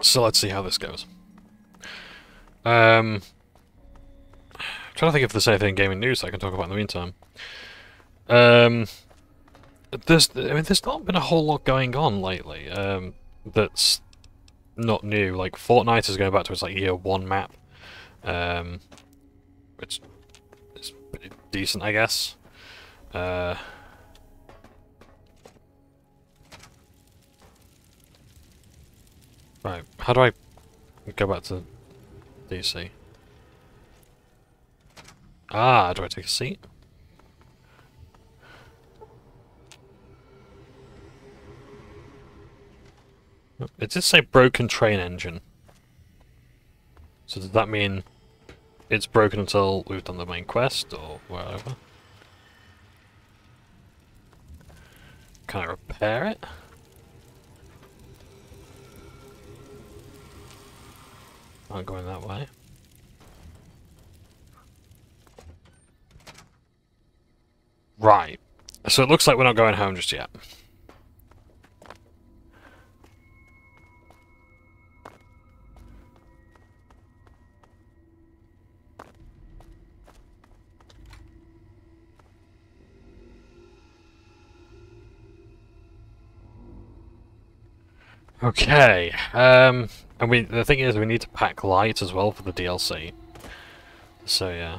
So let's see how this goes. Trying to think if there's anything in gaming news I can talk about in the meantime. There's not been a whole lot going on lately. That's not new. Like, Fortnite is going back to its, like, year 1 map. Which is pretty decent, I guess. Right, how do I go back to DC? Ah, do I take a seat? It did say broken train engine. So does that mean it's broken until we've done the main quest, or whatever? Can I repair it? I'm going that way. Right. So it looks like we're not going home just yet. Okay, and the thing is, we need to pack light as well for the DLC. So yeah,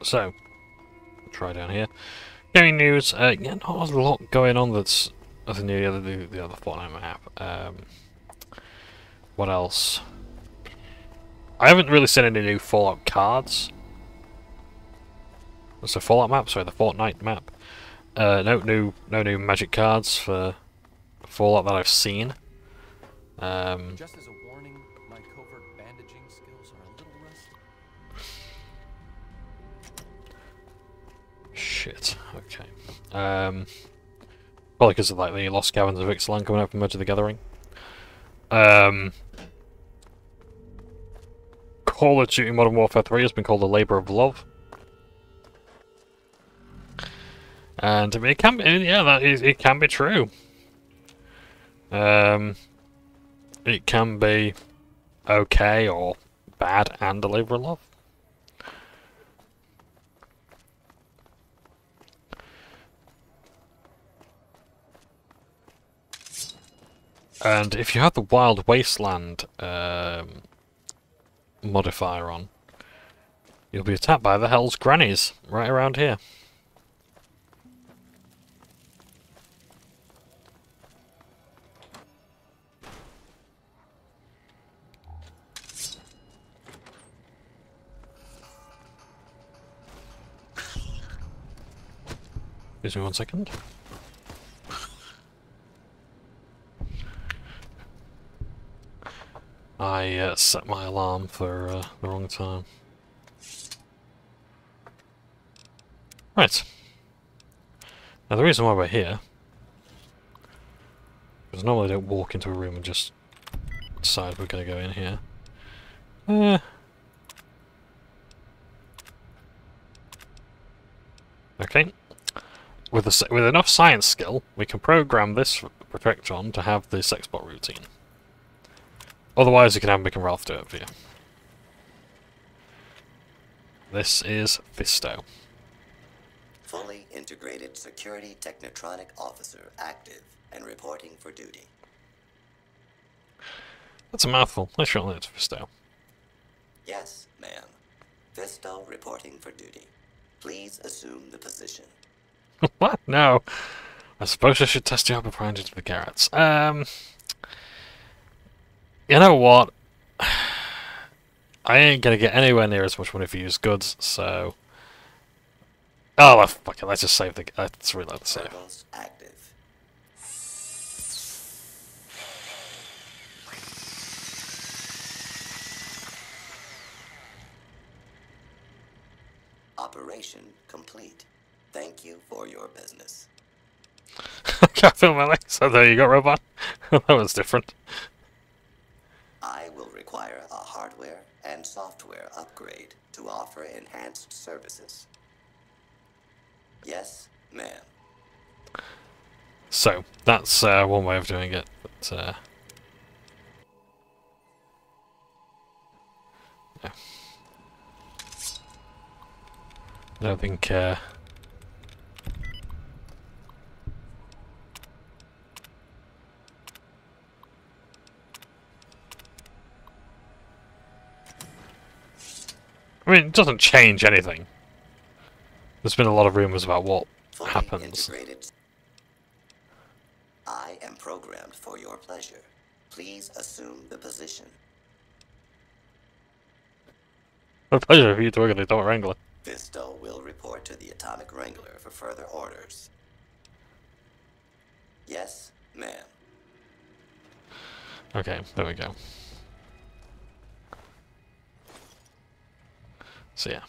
so try down here. Gaming news. Yeah, not a lot going on that's other than the other Fortnite map. What else? I haven't really seen any new Fallout cards. What's the Fallout map? Sorry, the Fortnite map. No new magic cards for Fallout that I've seen. Just as a warning, my covert bandaging skills are a little rusty. Shit. Okay. Probably because of like the Lost Caverns of Ixalan coming up from Magic the Gathering. Call of Duty Modern Warfare 3 has been called a labour of love. And I mean, it can be, yeah, it can be true. It can be okay or bad and a labour of love. And if you have the Wild Wasteland modifier on, you'll be attacked by the Hell's Grannies right around here. Excuse me 1 second. I set my alarm for the wrong time. Right. Now the reason why we're here, because normally I don't walk into a room and just decide we're going to go in here. Okay. With enough science skill, we can program this Perfectron to have the sexbot routine. Otherwise, you can have Mick and Ralph do it for you. This is Fisto. Fully integrated security technotronic officer active and reporting for duty. That's a mouthful. Let's shorten it to Fisto. Yes, ma'am. Fisto reporting for duty. Please assume the position. What? No. I suppose I should test you out before I enter the garrets. You know what? I ain't gonna get anywhere near as much money for used goods, so... Oh, well, fuck it, let's just save the... let's reload the save. Active. Operation complete. Thank you for your business. I can't feel my legs. So there you go, robot. That was different. I will require a hardware and software upgrade to offer enhanced services. Yes, ma'am. So, that's one way of doing it, but yeah. I don't think I mean, it doesn't change anything. There's been a lot of rumours about what happens. Integrated. I am programmed for your pleasure. Please assume the position. My pleasure for you to work at the Atomic Wrangler. Fisto will report to the Atomic Wrangler for further orders. Yes, ma'am. Okay, there we go. So yeah.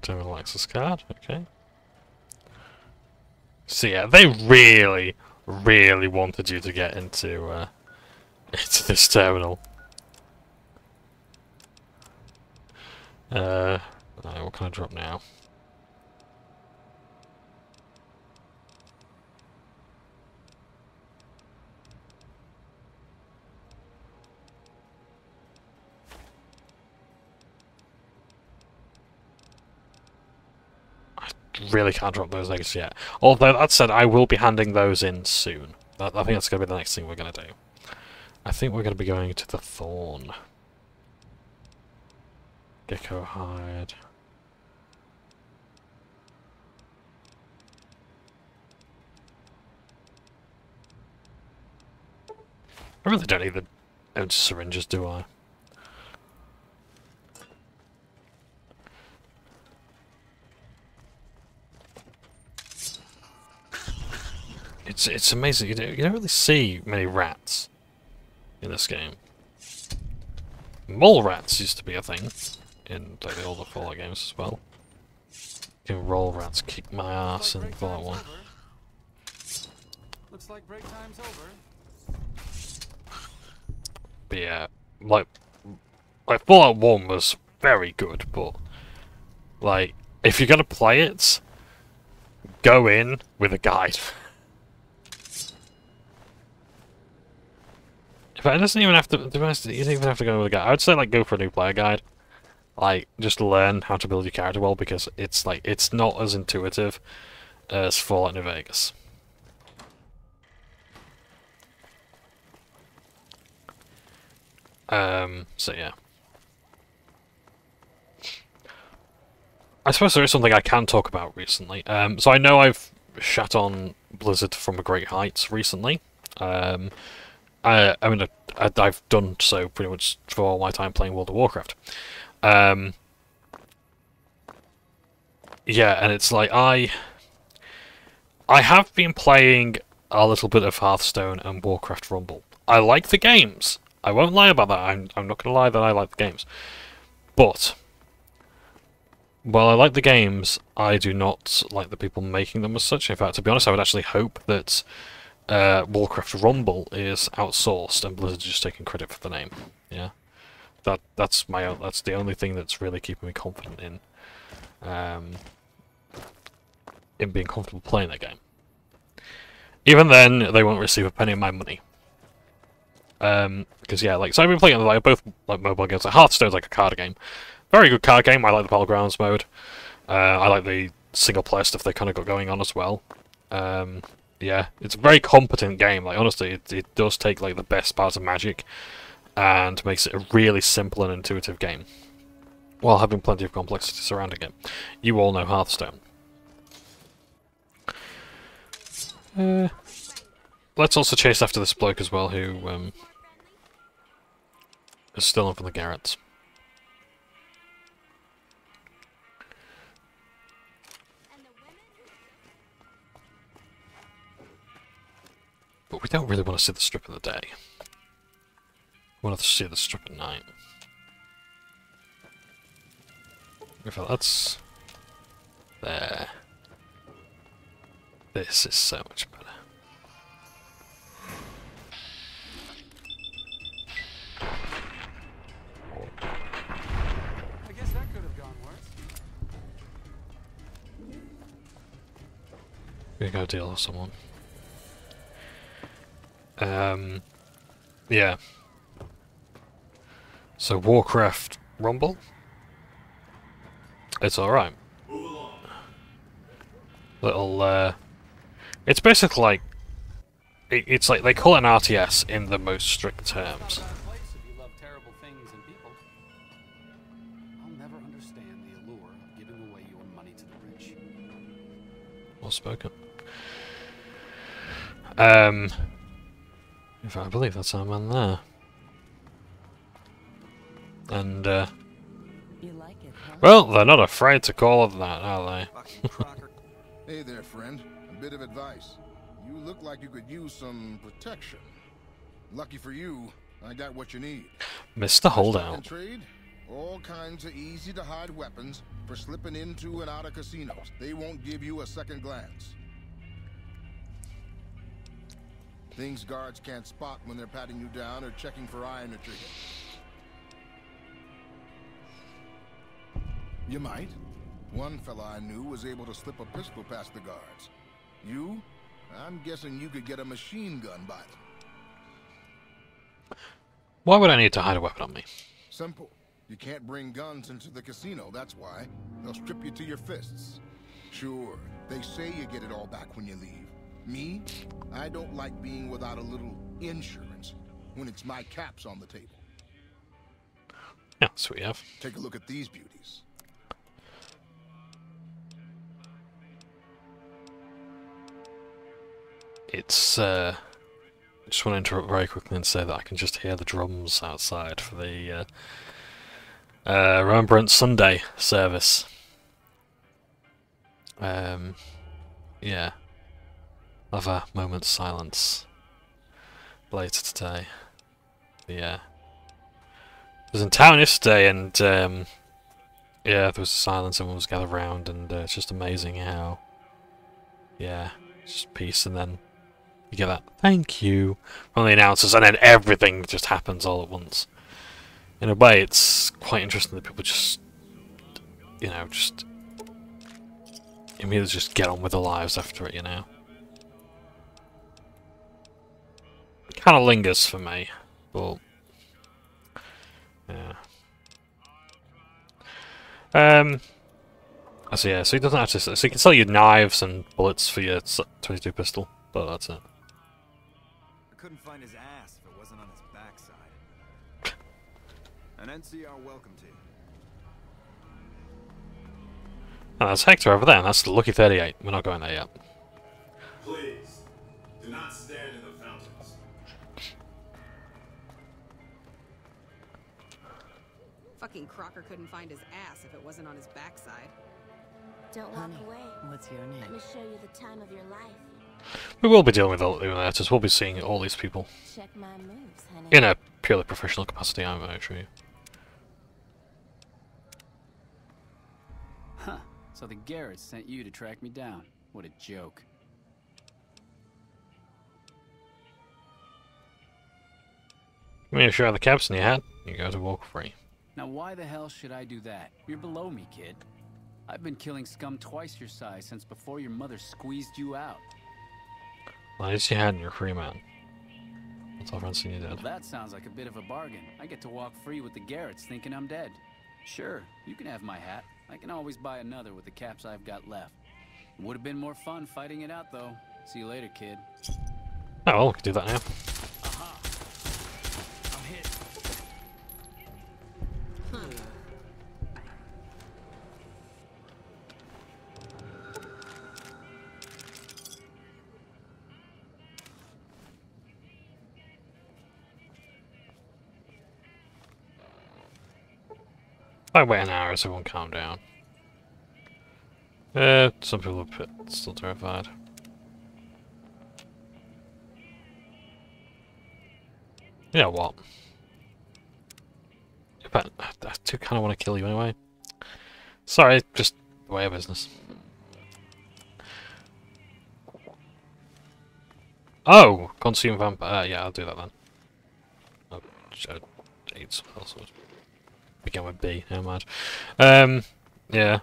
Terminal access card, okay. So yeah, they really wanted you to get into this terminal. Right, what can I drop now? Really can't drop those eggs yet. Although that said, I will be handing those in soon. I think that's going to be the next thing we're going to do. I think we're going to be going to the Thorn. Gecko hide. I really don't need the empty syringes, do I? It's amazing. You don't really see many rats in this game. Mole rats used to be a thing in like the older Fallout games as well. You can roll rats kick my ass in Fallout 1. Looks like break time's over. But yeah, like Fallout 1 was very good, but like if you're gonna play it, go in with a guide. In fact, it doesn't even have to. You don't even have to go with a guide. I would say like go for a new player guide. Like just learn how to build your character well, because it's like it's not as intuitive as Fallout New Vegas. So yeah. I suppose there is something I can talk about recently. So I know I've shat on Blizzard from a great height recently. I mean, I've done so pretty much for all my time playing World of Warcraft. Yeah, and it's like I have been playing a little bit of Hearthstone and Warcraft Rumble. I like the games. I won't lie about that. I'm not going to lie that I like the games. But while I like the games, I do not like the people making them as such. In fact, to be honest, I would actually hope that Warcraft Rumble is outsourced and Blizzard's just taking credit for the name. Yeah, that's the only thing that's really keeping me confident in being comfortable playing that game. Even then, they won't receive a penny of my money. Because yeah, like, so I've been playing like both like mobile games. Like Hearthstone's like a card game, very good card game. I like the Battlegrounds mode. I like the single player stuff they kind of got going on as well. Yeah, it's a very competent game. Like honestly, it does take like the best parts of Magic and makes it a really simple and intuitive game, while having plenty of complexity surrounding it. You all know Hearthstone. Let's also chase after this bloke as well, who is stolen from the Garrets. But we don't really want to see the strip in the day. We want to see the strip at night. In fact, that's... there. This is so much better. I guess that could have gone worse. We're gonna go deal with someone. Yeah. So Warcraft Rumble? It's alright. Little, it's basically like... It's like, they call it an RTS in the most strict terms. Well spoken. In fact, I believe that's our man there. And, You like it, huh? well, they're not afraid to call it that, are they? Hey there, friend. A bit of advice. You look like you could use some protection. Lucky for you, I got what you need. Mr. Holdout. Trade all kinds of easy-to-hide weapons for slipping into and out of casinos. They won't give you a second glance. Things guards can't spot when they're patting you down or checking for eye in the trigger. You might. One fella I knew was able to slip a pistol past the guards. You? I'm guessing you could get a machine gun by them. Why would I need to hide a weapon on me? Simple. You can't bring guns into the casino, that's why. They'll strip you to your fists. Sure, they say you get it all back when you leave. Me? I don't like being without a little insurance when it's my caps on the table. Yeah, that's what we have. Take a look at these beauties. It's, I just want to interrupt very quickly and say that I can just hear the drums outside for the Remembrance Sunday service. Yeah. Have a moment's silence later today. But yeah. I was in town yesterday and, yeah, there was silence, everyone was gathered around, and it's just amazing how, yeah, it's just peace, and then you get that thank you from the announcers, and then everything just happens all at once. In a way, it's quite interesting that people just, you know, just immediately just get on with their lives after it, you know. It kind of lingers for me, but yeah. So yeah, so he doesn't have to. So you can sell you knives and bullets for your 22 pistol, but that's it. I couldn't find his ass if it wasn't on his backside. An NCR welcome to you. And that's Hector over there, and that's the Lucky 38. We're not going there yet. Please, do not stand in the fountains. Fucking Crocker couldn't find his ass if it wasn't on his backside. Don't Honey, walk away. what's your name? Let me show you the time of your life. We will be dealing with all the letters. We'll be seeing all these people Check my moves, honey. in a purely professional capacity, I'm actually. Huh. So the Garretts sent you to track me down. What a joke. Give me a share of the caps in your hat. You guys will walk free. Now why the hell should I do that? You're below me, kid. I've been killing scum twice your size since before your mother squeezed you out. Well, at least you had in your free man. That's all Francine you did. Well, that sounds like a bit of a bargain. I get to walk free with the Garretts thinking I'm dead. Sure, you can have my hat. I can always buy another with the caps I've got left. Would have been more fun fighting it out, though. See you later, kid. Oh, well, we can do that now. Aha! I'm hit. I wait an hour so everyone calm down. Some people are still terrified. You know what? But I do kind of want to kill you anyway. Sorry, just the way of business. Oh! Consume vampire. Yeah, I'll do that then. Oh, AIDS. Begin with B, never mind. Yeah.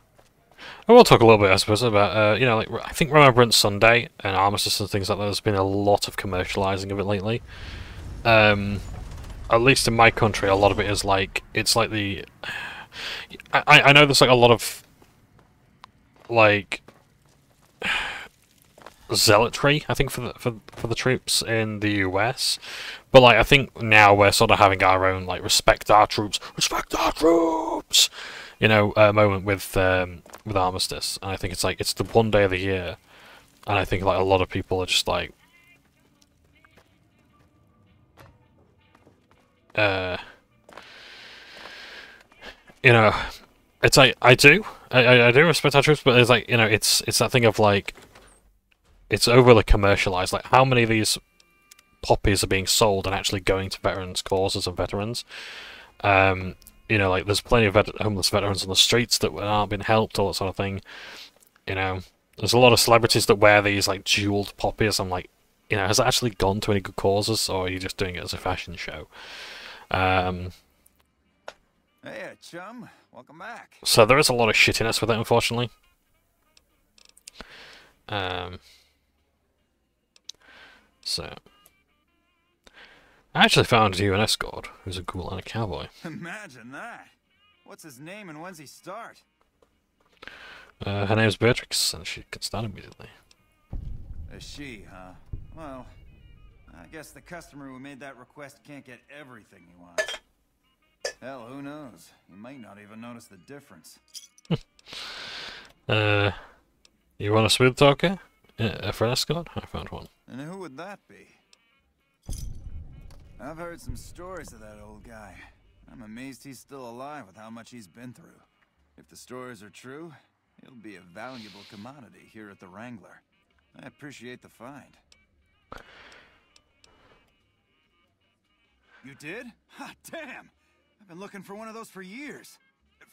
I will talk a little bit, I suppose, about, you know, like, I think Remembrance Sunday and Armistice and things like that, there's been a lot of commercialising of it lately. At least in my country, a lot of it is like, it's like the... I know there's like a lot of, like, zealotry, I think, for the troops in the US. But, like, I think now we're sort of having our own, like, respect our troops, you know, moment with Armistice. And I think it's like, it's the one day of the year. And I think, like, a lot of people are just like, you know, it's like, I do respect our troops, but it's like, you know, it's that thing of like, it's overly commercialized. Like, how many of these poppies are being sold and actually going to veterans' causes and veterans? You know, like, there's plenty of homeless veterans on the streets that aren't being helped, all that sort of thing. You know, there's a lot of celebrities that wear these, like, jeweled poppies. I'm like, you know, has it actually gone to any good causes, or are you just doing it as a fashion show? Hey, chum. Welcome back. So there is a lot of shittiness with it, unfortunately. So... I actually found you an escort, who's a ghoul and a cowboy. Imagine that. What's his name and when's he start? Her name's Beatrix, and she can start immediately. A she, huh? Well, I guess the customer who made that request can't get everything he wants. Hell, who knows? You might not even notice the difference. You want a smooth talker? For an escort? I found one. And who would that be? I've heard some stories of that old guy. I'm amazed he's still alive with how much he's been through. If the stories are true, he'll be a valuable commodity here at the Wrangler. I appreciate the find. You did? Ha, damn! I've been looking for one of those for years.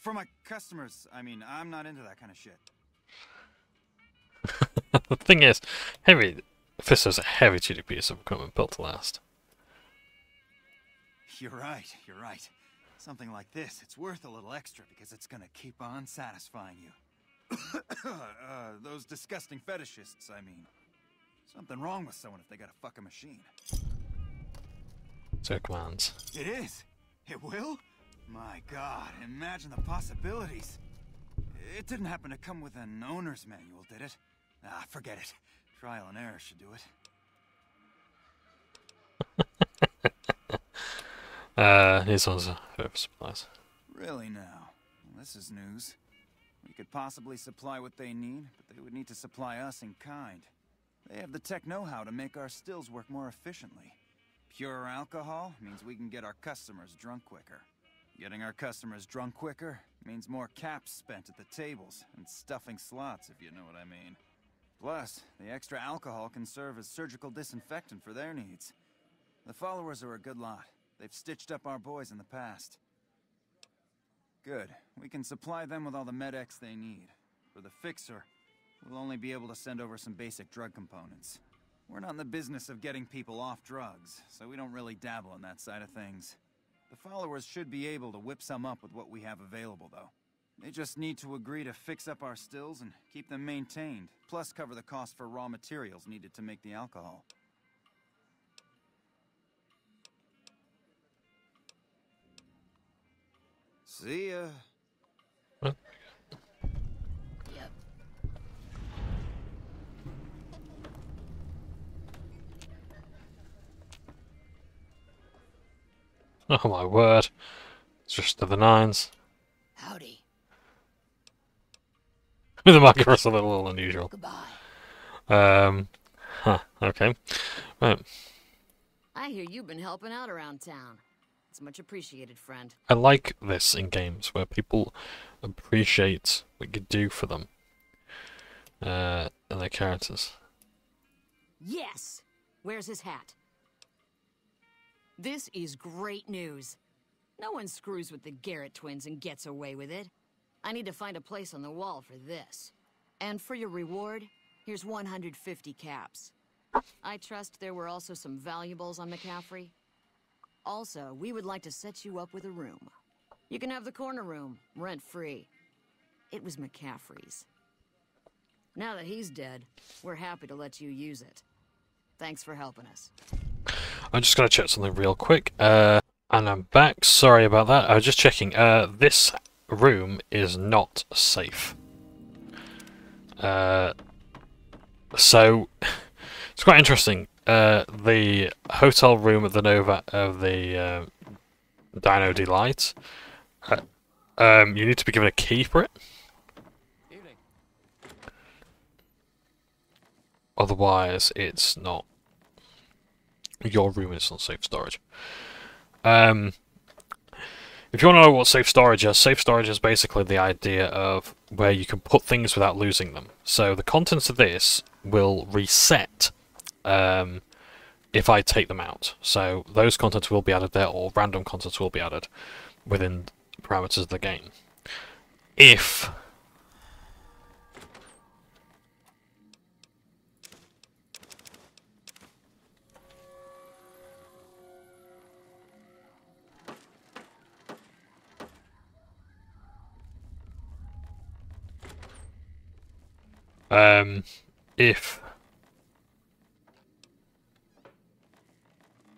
For my customers, I mean, I'm not into that kind of shit. The thing is, Bethesda's a heavy-duty piece of equipment built to last. You're right, you're right. Something like this, it's worth a little extra because it's gonna keep on satisfying you. Those disgusting fetishists, I mean. Something wrong with someone if they got a fucking machine. So commands. It is? It will? My god, imagine the possibilities. It didn't happen to come with an owner's manual, did it? Ah, forget it. Trial and error should do it. These ones are for supplies. Really now? Well, this is news. We could possibly supply what they need, but they would need to supply us in kind. They have the tech know-how to make our stills work more efficiently. Pure alcohol means we can get our customers drunk quicker. Getting our customers drunk quicker means more caps spent at the tables and stuffing slots, if you know what I mean. Plus, the extra alcohol can serve as surgical disinfectant for their needs. The followers are a good lot. They've stitched up our boys in the past. Good. We can supply them with all the med-X they need. For the fixer, we'll only be able to send over some basic drug components. We're not in the business of getting people off drugs, so we don't really dabble in that side of things. The followers should be able to whip some up with what we have available, though. They just need to agree to fix up our stills and keep them maintained, plus cover the cost for raw materials needed to make the alcohol. See ya. What? Yep. Oh my word. It's just to the nines. Howdy. The microphone's a little unusual. Goodbye. Huh, okay. Right. I hear you've been helping out around town. It's much appreciated, friend. I like this in games where people appreciate what you do for them. And their characters. Yes! Where's his hat? This is great news. No one screws with the Garrett twins and gets away with it. I need to find a place on the wall for this. And for your reward, here's 150 caps. I trust there were also some valuables on McCaffrey. Also, we would like to set you up with a room. You can have the corner room, rent-free. It was McCaffrey's. Now that he's dead, we're happy to let you use it. Thanks for helping us. I'm just going to check something real quick. And I'm back. Sorry about that. I was just checking. This room is not safe. So, it's quite interesting. The hotel room at the Nova of the Dino Delight. You need to be given a key for it. Evening. Otherwise, it's not. Your room is not safe storage. If you want to know what safe storage is basically the idea of where you can put things without losing them. So the contents of this will reset if I take them out. So those contents will be added there, or random contents will be added within the parameters of the game. If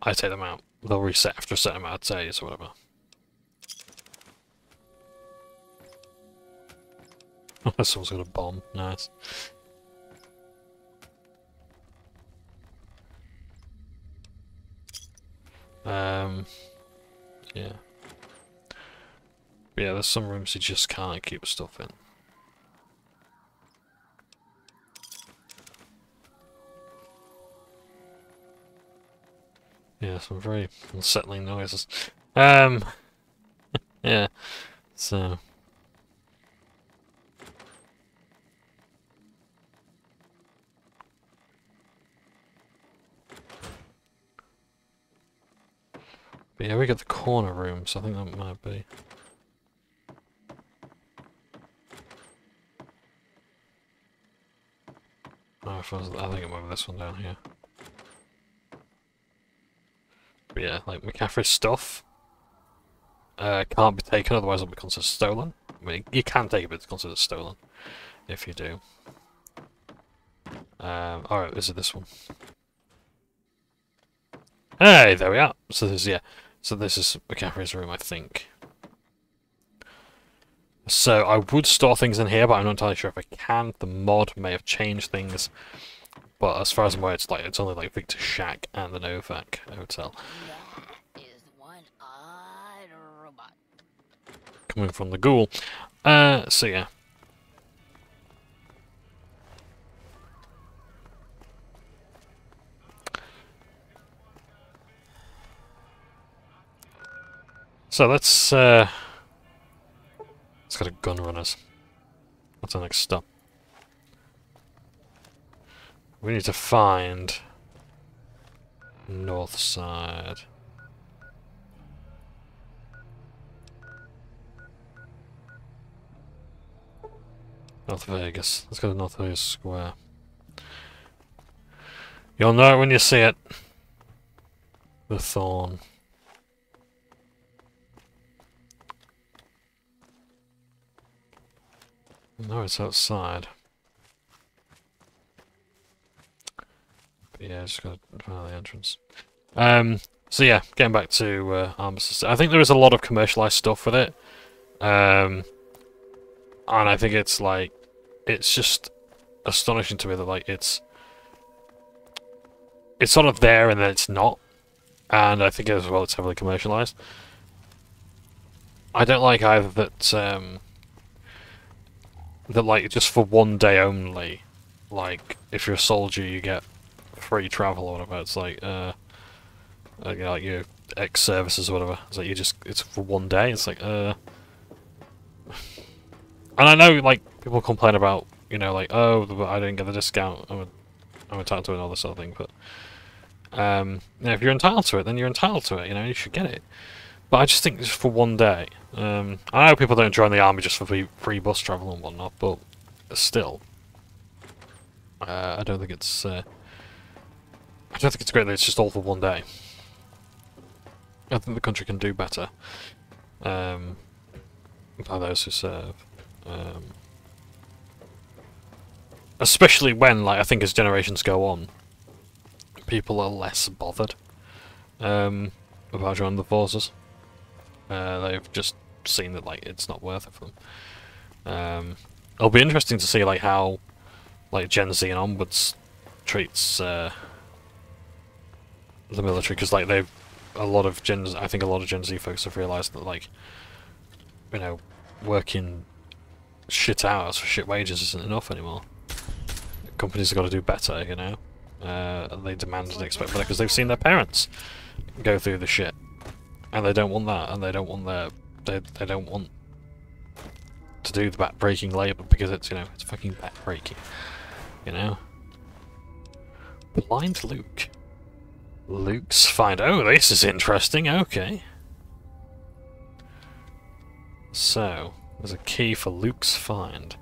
I take them out, they'll reset after a certain amount of days or whatever. Someone's got a bomb, nice. Yeah. But yeah, there's some rooms you just can't keep stuff in. Yeah, some very unsettling noises. Yeah, so... But yeah, we got the corner room, so I think that might be... Oh, I think it might be this one down here. But yeah, like McCaffrey's stuff can't be taken, otherwise it'll be considered stolen. I mean, you can take it, but it's considered stolen if you do. Alright, is it this one? Hey, there we are. So this, yeah, so this is McCaffrey's room, I think. So I would store things in here, but I'm not entirely sure if I can. The mod may have changed things, but as far as I'm aware, it's only like Victor's Shack and the Novak Hotel. Coming from the ghoul. So yeah. So let's go to gun runners. What's the next stop? We need to find north side. North Vegas. Let's go to North Vegas Square. You'll know it when you see it. The Thorn. No, it's outside. But yeah, just gotta find the entrance. So yeah, getting back to Armistice. I think there is a lot of commercialized stuff with it. And I think it's like, it's just astonishing to me that like it's sort of there and then it's not. And I think as well it's heavily commercialized. I don't like either that that like just for one day only, like if you're a soldier you get free travel or whatever. It's like you know, like your ex-services or whatever. It's like it's for one day. It's like and I know like people complain about, you know, like, oh, I didn't get the discount, I'm entitled to it and all this sort of thing, but you know, if you're entitled to it, then you're entitled to it, you know, you should get it. But I just think just for one day. I know people don't join the army just for free bus travel and whatnot, but still, I don't think it's great that it's just all for one day. I think the country can do better by those who serve. Especially when, like, I think as generations go on, people are less bothered about joining the forces. They've just seen that like it's not worth it for them. It'll be interesting to see like how like Gen Z and onwards treats the military, because like I think a lot of Gen Z folks have realised that, like, you know, working shit hours for shit wages isn't enough anymore. Companies have got to do better, you know. They demand and expect better because they've seen their parents go through the shit, and they don't want that, and they don't want they don't want to do the back-breaking labour because it's, you know, it's fucking back-breaking, you know. Blind Luke. Luke's find. Oh, this is interesting. Okay. So, there's a key for Luke's find.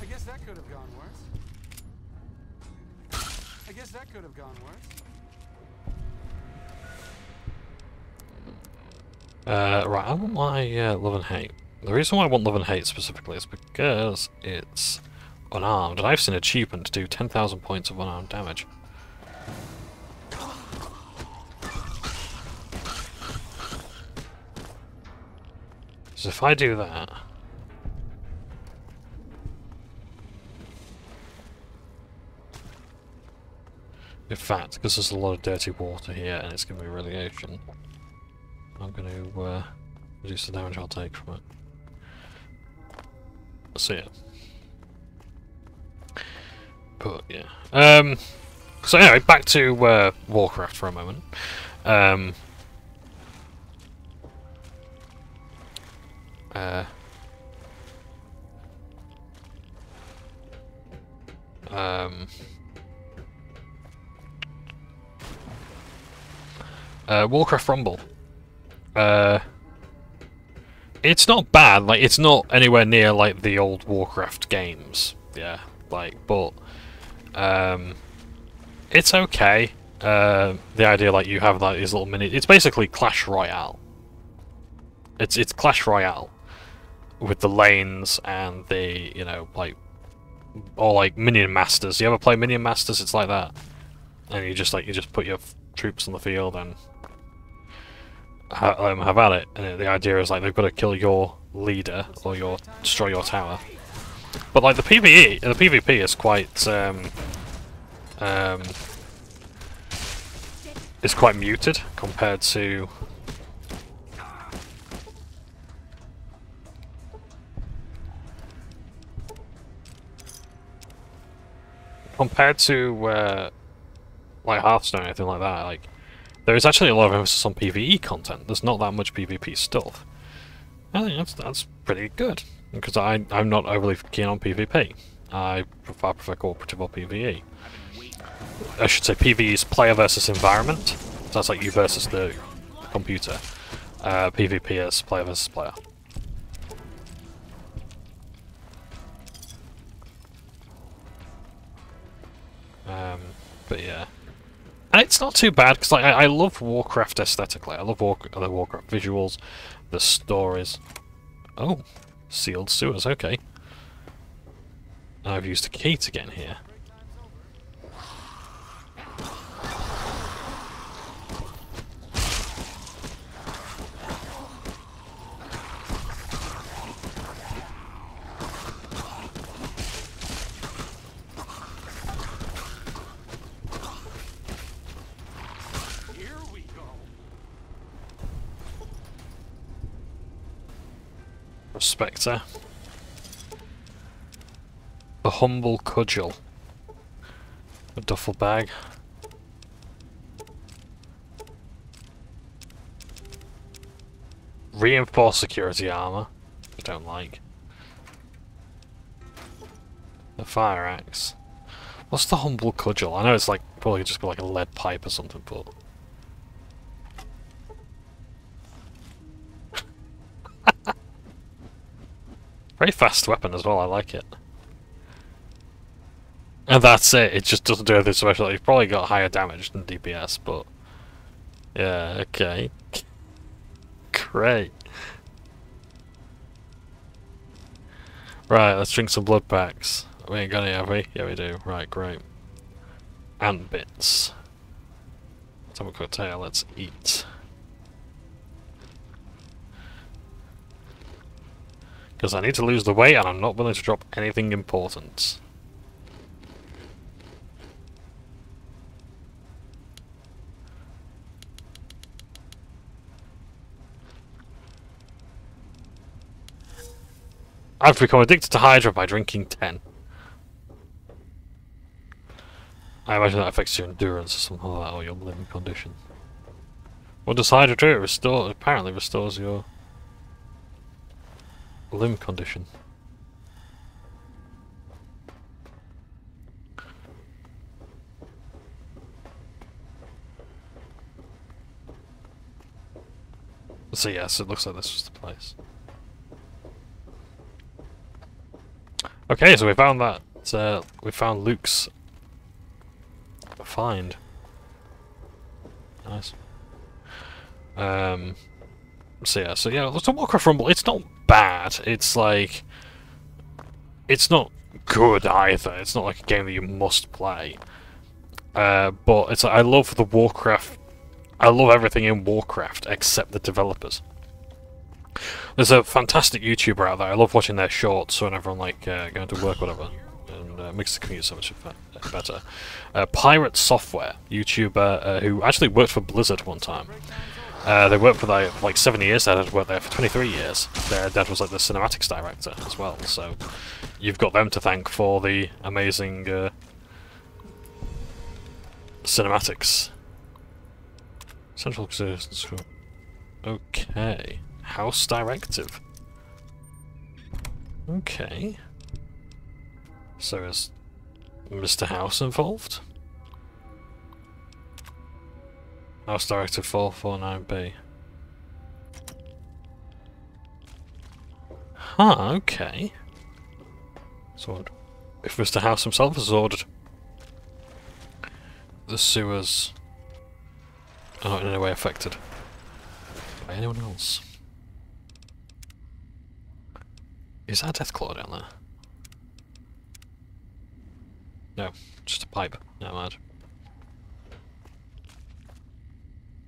I guess that could have gone worse. I guess that could have gone worse. Right, I want my love and hate. The reason why I want love and hate specifically is because it's unarmed, and I've seen an achievement to do 10,000 points of unarmed damage. So if I do that... In fact, because there's a lot of dirty water here and it's going to be radiation, I'm going to reduce the damage I'll take from it. So yeah. But yeah. So anyway, back to Warcraft for a moment. Warcraft Rumble. It's not bad, like, it's not anywhere near like the old Warcraft games, yeah, like, but it's okay. The idea, like, you have like these little mini, it's basically Clash Royale. It's Clash Royale with the lanes and the, you know, like, or like Minion Masters. You ever play Minion Masters? It's like that, and you just put your troops on the field and have at it, and the idea is like they've got to kill your leader or destroy your tower. But like the PvP is quite muted compared to compared to like Hearthstone or anything like that, like there is actually a lot of emphasis on PvE content. There's not that much PvP stuff. I think that's pretty good because I'm not overly keen on PvP. I prefer cooperative or PvE. I should say PvE is player versus environment. So that's like you versus the computer. PvP is player versus player. But yeah, and it's not too bad because like I love Warcraft aesthetically. I love the Warcraft visuals, the stories. Oh, sealed sewers. Okay, I've used a key to get in here. Spectre. The humble cudgel. A duffel bag. Reinforced security armor. I don't like. The fire axe. What's the humble cudgel? I know it's like probably just like a lead pipe or something, but very fast weapon as well, I like it. And that's it, it just doesn't do anything special. You've probably got higher damage than DPS, but yeah, okay. Great. Right, let's drink some blood packs. We ain't got any, have we? Yeah, we do. Right, great. Ant bits. Let's have a cocktail, let's eat. Because I need to lose the weight and I'm not willing to drop anything important. I've become addicted to Hydra by drinking 10. I imagine that affects your endurance or something like that, or your living condition. What does Hydra do? It apparently restores your limb condition. So yes, it looks like this was the place. Okay, so we found that. We found Luke's find. Nice. So yeah, let's talk Warcraft Rumble. It's not bad. It's like, it's not good either. It's not like a game that you must play. But it's like, I love the Warcraft. I love everything in Warcraft except the developers. There's a fantastic YouTuber out there. I love watching their shorts whenever I'm like going to work, or whatever, and it makes the commute so much better. Pirate Software YouTuber who actually worked for Blizzard one time. They worked for like 7 years. They had worked there for 23 years. Their dad was like the cinematics director as well. So you've got them to thank for the amazing cinematics. Central existence. Okay. House directive. Okay. So is Mr. House involved? House directive 449B. Huh, okay. So if Mr. House himself has ordered the sewers are not in any way affected by anyone else. Is that a Deathclaw down there? No, just a pipe. Never mind.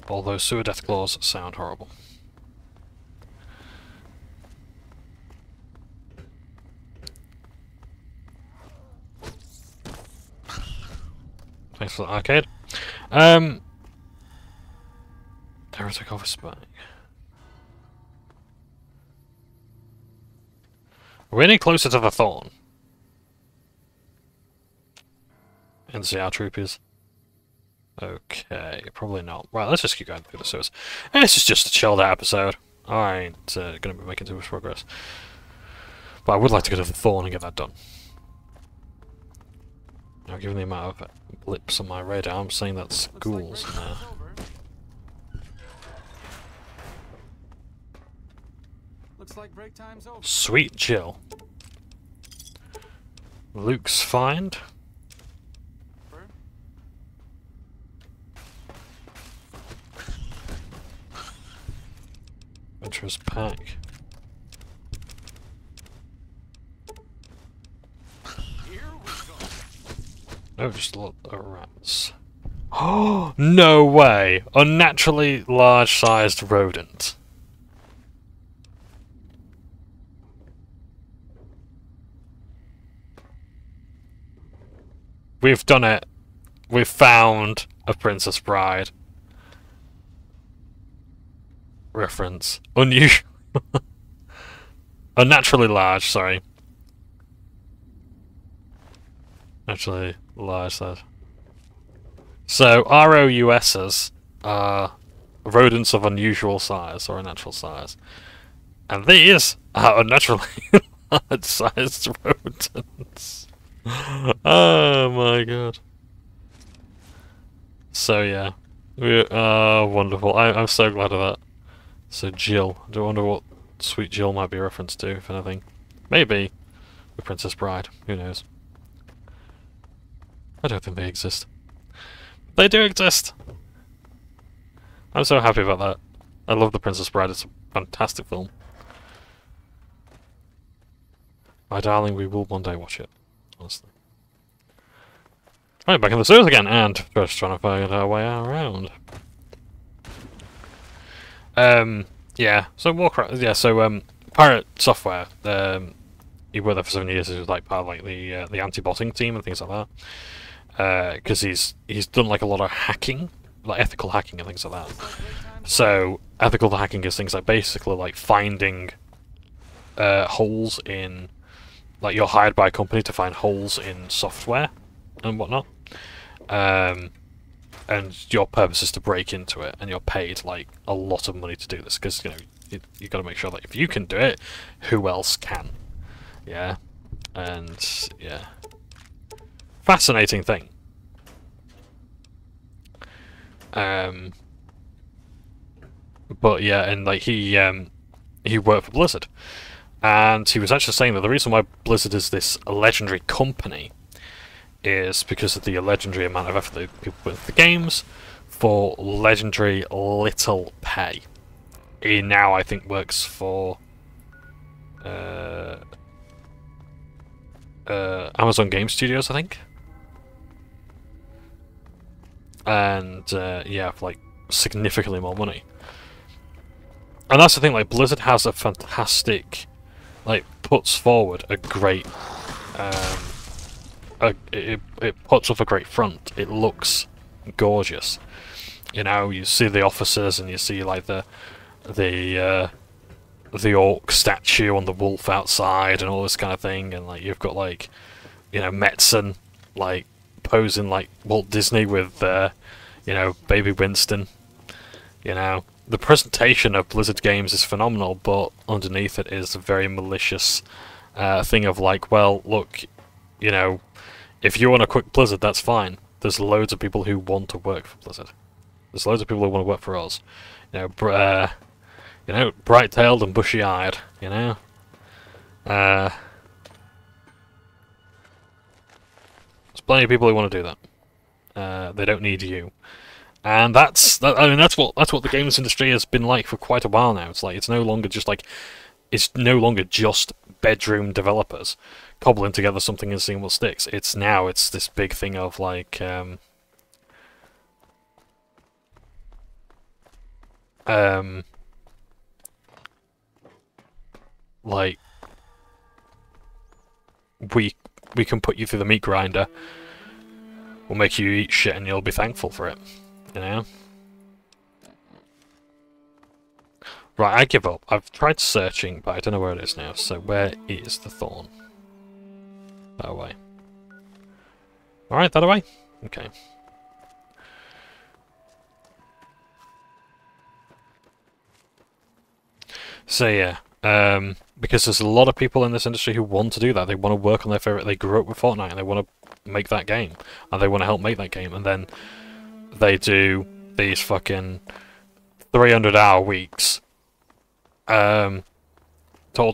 Although sewer Deathclaws sound horrible. Thanks for the arcade. Heretic office bag. Are we any closer to the thorn? NCR troopers. Okay, probably not. Right, let's just keep going through the sewers. This is just a chilled out episode. I ain't going to be making too much progress. But I would like to go to the Thorn and get that done. Now, given the amount of blips on my radar, I'm saying that's ghouls in there. Looks like break time's over. Sweet Jill. Luke's find. Adventurous pack. Oh, just a lot of rats. Oh, no way! Unnaturally large-sized rodent. We've done it. We've found a Princess Bride. Reference. Unusual. Unnaturally large, sorry. Naturally large size. So, ROUSs are rodents of unusual size, or unnatural size. And these are unnaturally large-sized rodents. Oh my god. So yeah. Wonderful. I'm so glad of that. So Jill. I wonder what Sweet Jill might be a reference to, if anything. Maybe the Princess Bride. Who knows? I don't think they exist. They do exist! I'm so happy about that. I love The Princess Bride. It's a fantastic film. My darling, we will one day watch it. Honestly. Right, back in the sewers again, and just trying to find our way around. Yeah, so Warcraft, yeah, so, Pirate Software, he worked there for 7 years, he was like part of like the anti-botting team and things like that. Because he's done like a lot of hacking, like ethical hacking and things like that. So, ethical hacking is things like basically like finding holes in, like you're hired by a company to find holes in software and whatnot. And your purpose is to break into it, and you're paid like a lot of money to do this, because you know you got to make sure that if you can do it, who else can? Yeah, and yeah, fascinating thing. But yeah, and like he worked for Blizzard, and he was actually saying that the reason why Blizzard is this legendary company is because of the legendary amount of effort they people put into the games for legendary little pay. He now, I think, works for Amazon Game Studios, I think. And yeah, for like significantly more money. And that's the thing, like Blizzard has a fantastic, like puts forward a great it puts up a great front. It looks gorgeous. You know, you see the officers and you see like the orc statue on the wolf outside and all this kind of thing, and like you've got like, you know, Metzen like posing like Walt Disney with you know, baby Winston. You know, the presentation of Blizzard games is phenomenal, but underneath it is a very malicious thing of like, well, look, you know, if you want to quit Blizzard, that's fine. There's loads of people who want to work for Blizzard. There's loads of people who want to work for us. You know, bright-tailed and bushy-eyed. You know, there's plenty of people who want to do that. They don't need you, and that's what the games industry has been like for quite a while now. It's like it's no longer just bedroom developers cobbling together something and seeing what sticks. It's this big thing of like like we can put you through the meat grinder. We'll make you eat shit and you'll be thankful for it. You know? Right, I give up. I've tried searching, but I don't know where it is now. So where is the Thorn? That way. Alright, that away? Okay. So yeah, because there's a lot of people in this industry who want to do that. They want to work on their favorite. They grew up with Fortnite and they want to make that game, and they want to help make that game. And then they do these fucking 300-hour weeks, told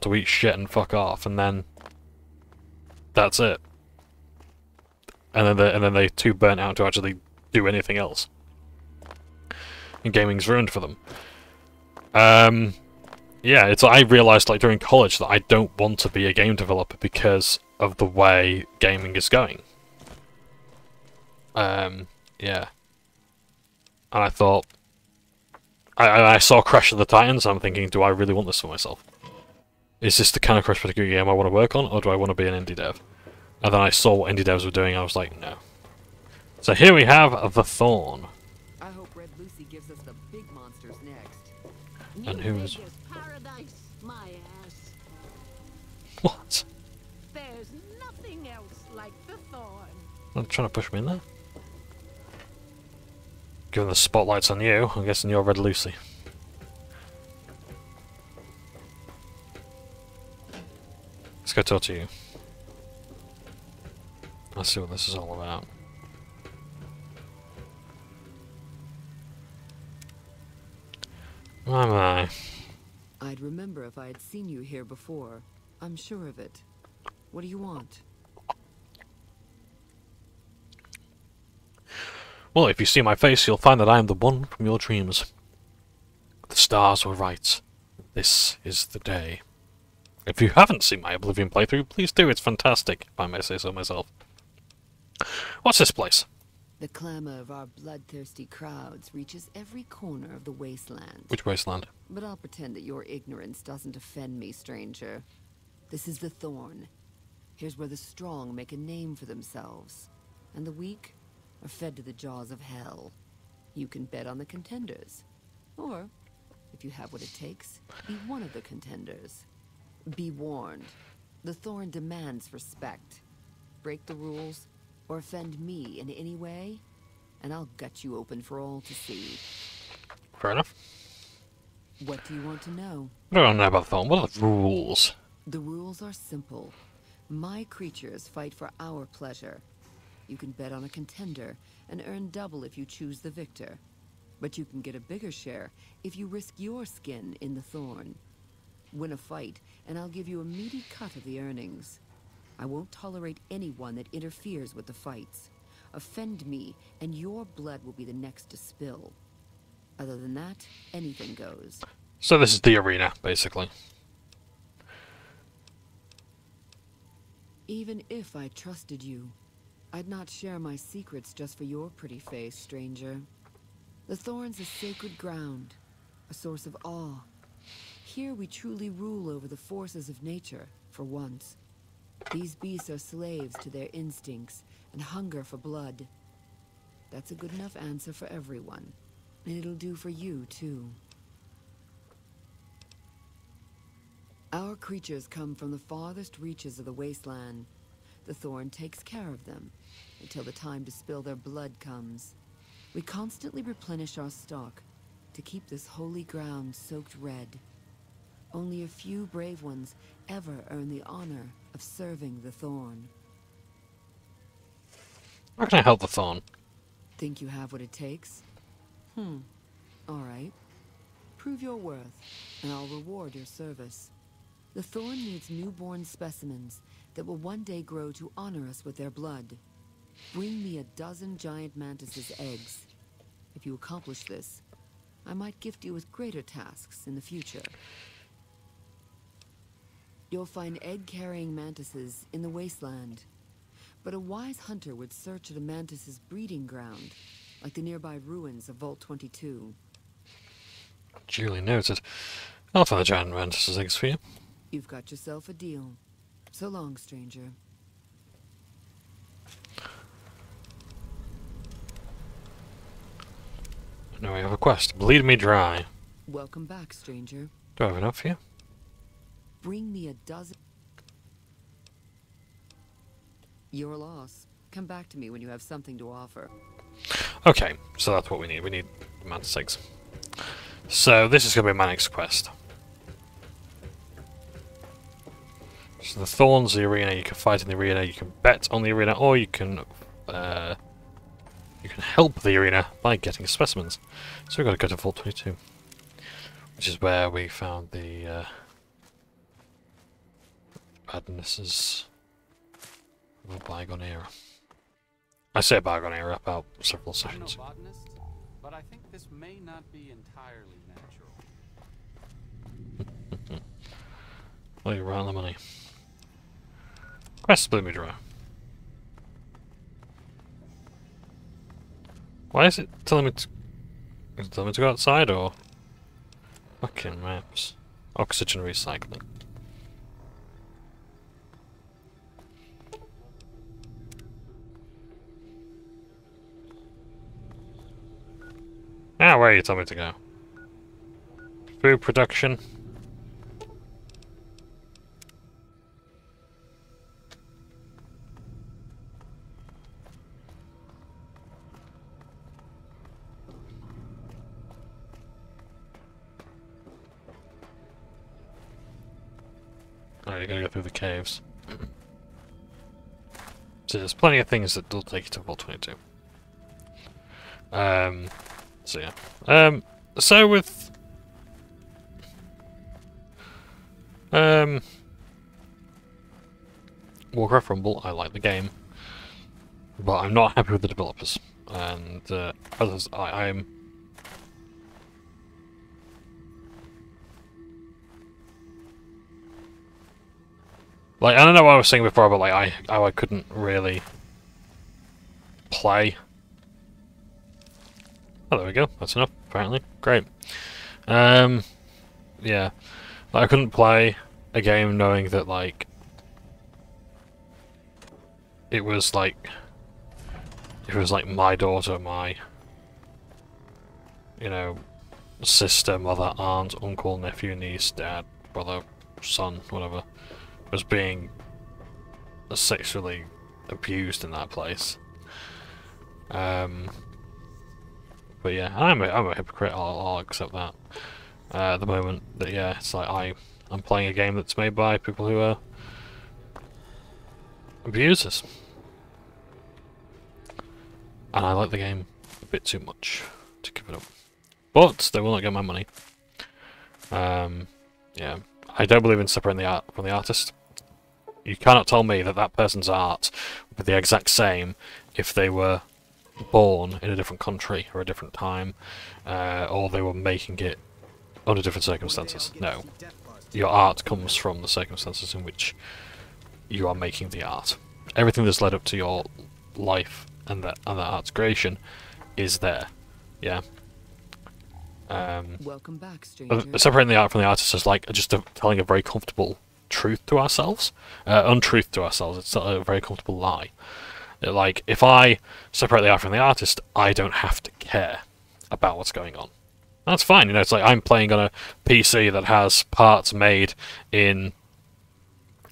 to eat shit and fuck off, and then that's it. And then they're too burnt out to actually do anything else. And gaming's ruined for them. Yeah, I realised like during college that I don't want to be a game developer because of the way gaming is going. Yeah. And I thought, I saw Crash of the Titans, and I'm thinking, do I really want this for myself? Is this the kind of Crash Bandicoot game I want to work on, or do I want to be an indie dev? And then I saw what indie devs were doing, and I was like, no. So here we have the Thorn. I hope Red Lucy gives us the big monsters next. And who is... Paradise, my ass. What? There's nothing else like the Thorn. I'm trying to push me in there. Given the spotlight's on you, I'm guessing you're Red Lucy. Let's go talk to you. Let's see what this is all about. My, my. I'd remember if I had seen you here before. I'm sure of it. What do you want? Well, if you see my face, you'll find that I am the one from your dreams. The stars were right. This is the day. If you haven't seen my Oblivion playthrough, please do. It's fantastic, if I may say so myself. What's this place? The clamor of our bloodthirsty crowds reaches every corner of the wasteland. Which wasteland? But I'll pretend that your ignorance doesn't offend me, stranger. This is the Thorn. Here's where the strong make a name for themselves, and the weak are fed to the jaws of hell. You can bet on the contenders. Or, if you have what it takes, be one of the contenders. Be warned. The Thorn demands respect. Break the rules, or offend me in any way, and I'll gut you open for all to see. Fair enough. What do you want to know? I don't know about Thorn. What are the rules? The rules are simple. My creatures fight for our pleasure. You can bet on a contender and earn double if you choose the victor. But you can get a bigger share if you risk your skin in the Thorn. Win a fight, and I'll give you a meaty cut of the earnings. I won't tolerate anyone that interferes with the fights. Offend me, and your blood will be the next to spill. Other than that, anything goes. So this is the arena, basically. Even if I trusted you, I'd not share my secrets just for your pretty face, stranger. The Thorn's a sacred ground, a source of awe. Here we truly rule over the forces of nature, for once. These beasts are slaves to their instincts and hunger for blood. That's a good enough answer for everyone, and it'll do for you, too. Our creatures come from the farthest reaches of the wasteland. The Thorn takes care of them, until the time to spill their blood comes. We constantly replenish our stock, to keep this holy ground soaked red. Only a few brave ones ever earn the honor of serving the Thorn. How can I help the Thorn? Think you have what it takes? Alright. Prove your worth, and I'll reward your service. The Thorn needs newborn specimens that will one day grow to honor us with their blood. Bring me 12 giant mantises' eggs. If you accomplish this, I might gift you with greater tasks in the future. You'll find egg-carrying mantises in the wasteland, but a wise hunter would search at a mantis's breeding ground, like the nearby ruins of Vault-22. Duly noted. I'll find the giant mantis' eggs for you. You've got yourself a deal. So long, stranger. Now we have a quest. Bleed me dry. Welcome back, stranger. Do I have enough for you? Bring me 12. Your loss. Come back to me when you have something to offer. Okay, so that's what we need. We need Mantis eggs. So this is going to be my next quest. So the Thorns, the arena, you can fight in the arena, you can bet on the arena, or you can help the arena by getting specimens. So we've got to go to Vault-22, which is where we found the badnesses of a bygone era. I say bygone era about several sessions. I'm no botanist, but I think this may not be entirely natural. Well, you're right on the money. Quest Bloomy Draw. Why is it telling me to... Is it telling me to go outside, or... Fucking maps. Oxygen recycling. Ah, where are you telling me to go? Food production. Oh, you gotta go through the caves. So there's plenty of things that will take you to Vault-22. So yeah. So with... Warcraft Rumble, I like the game. But I'm not happy with the developers. And, others, I'm... Like, I don't know what I was saying before, but like, I couldn't really play. Oh, there we go. That's enough, apparently. Great. Yeah. Like, I couldn't play a game knowing that, like, it was like my daughter, my, you know, sister, mother, aunt, uncle, nephew, niece, dad, brother, son, whatever, was being sexually abused in that place. But yeah, I'm a hypocrite. I'll accept that at the moment. But yeah, it's like I'm playing a game that's made by people who are abusers, and I like the game a bit too much to give it up. But they will not get my money. Yeah, I don't believe in separating the art from the artist. You cannot tell me that that person's art would be the exact same if they were born in a different country or a different time, or they were making it under different circumstances. No. Your art comes from the circumstances in which you are making the art. Everything that's led up to your life and that art's creation is there. Yeah. Welcome back, stranger. Separating the art from the artist is like just telling a very comfortable truth to ourselves. Untruth to ourselves. It's a very comfortable lie. Like, if I separate the art from the artist, I don't have to care about what's going on. That's fine, you know, it's like I'm playing on a PC that has parts made in,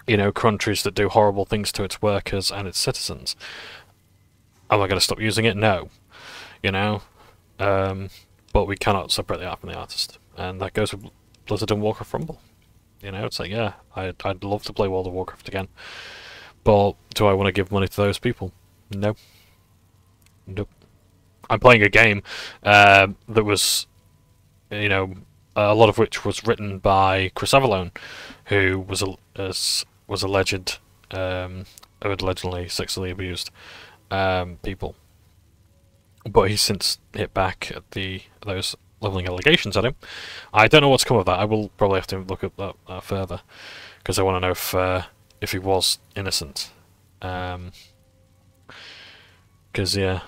you know, countries that do horrible things to its workers and its citizens. Am I going to stop using it? No. You know? But we cannot separate the art from the artist. And that goes with Blizzard and Warcraft Rumble. You know, it's like, yeah, I'd love to play World of Warcraft again. But do I want to give money to those people? No. Nope. I'm playing a game that was, you know, a lot of which was written by Chris Avallone, who was alleged, allegedly sexually abused people. But he's since hit back at those levelling allegations at him. I don't know what's come of that. I will probably have to look at that further, because I want to know if he was innocent. Because, yeah.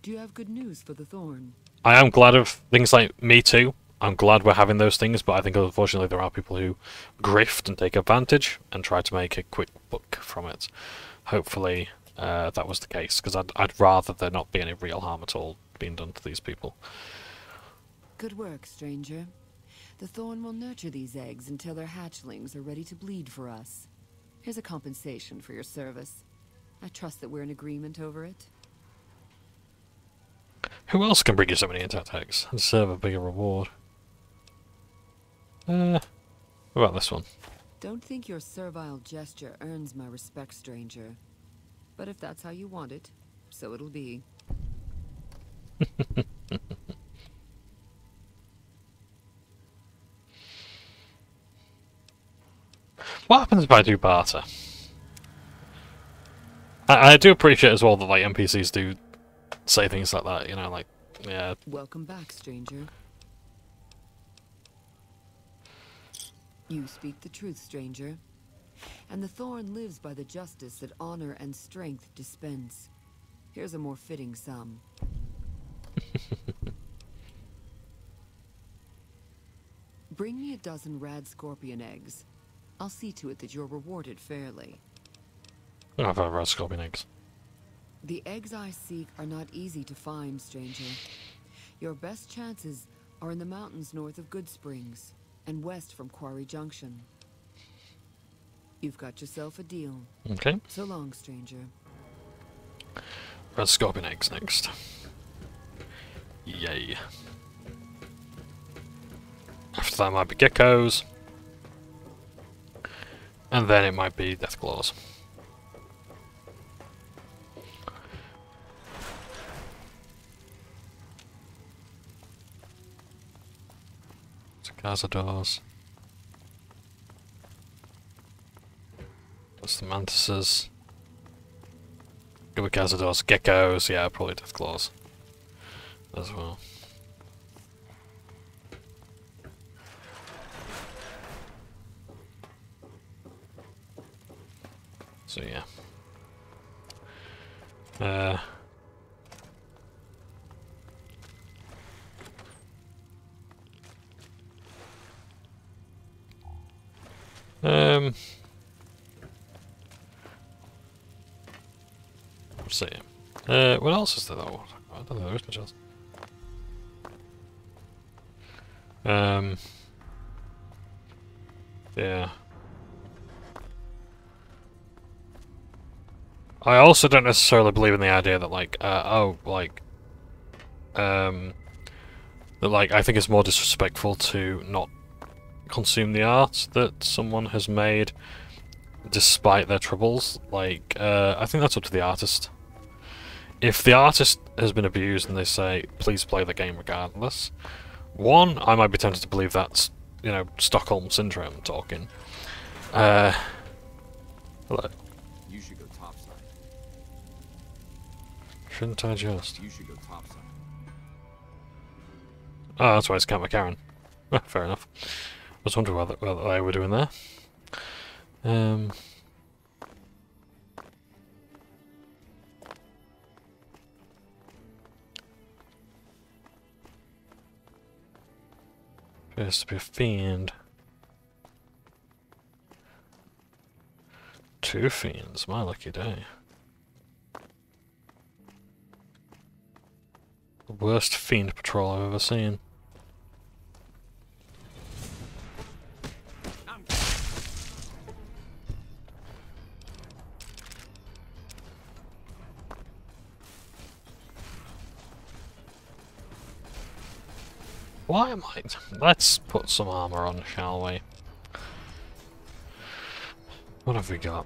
Do you have good news for the Thorn? I am glad of things like Me Too. I'm glad we're having those things, but I think unfortunately there are people who grift and take advantage and try to make a quick buck from it. Hopefully that was the case, because I'd rather there not be any real harm at all being done to these people. Good work, stranger. The Thorn will nurture these eggs until their hatchlings are ready to bleed for us. Here's a compensation for your service. I trust that we're in agreement over it. Who else can bring you so many intact eggs and deserve a bigger reward? What about this one? Don't think your servile gesture earns my respect, stranger. But if that's how you want it, so it'll be. What happens if I do barter? I do appreciate as well that like NPCs do say things like that, you know, like, yeah. Welcome back, stranger. You speak the truth, stranger. And the thorn lives by the justice that honor and strength dispense. Here's a more fitting sum. Bring me a dozen rad scorpion eggs. I'll see to it that you're rewarded fairly. I don't have rad scorpion eggs. The eggs I seek are not easy to find, stranger. Your best chances are in the mountains north of Good Springs and west from Quarry Junction. You've got yourself a deal. Okay. So long, stranger. Red scorpion eggs next. Yay. After that might be geckos. And then it might be death claws. Cazadors. That's the mantises. Go with Cazadors. Geckos, yeah, probably death claws as well. So yeah. Let's see. What else is there though? I don't know, there is much else. Yeah. I also don't necessarily believe in the idea that like, that like, I think it's more disrespectful to not consume the art that someone has made despite their troubles. Like, I think that's up to the artist. If the artist has been abused and they say, please play the game regardless, one, I might be tempted to believe that's, you know, Stockholm Syndrome talking. Hello. You should go topside. Shouldn't I just? You should go topside. Oh, that's why it's Camp McCarran. Fair enough. I was wondering what they were doing there. Appears to be a fiend. 2 fiends, my lucky day. The worst fiend patrol I've ever seen. Why am I? Let's put some armor on, shall we? What have we got?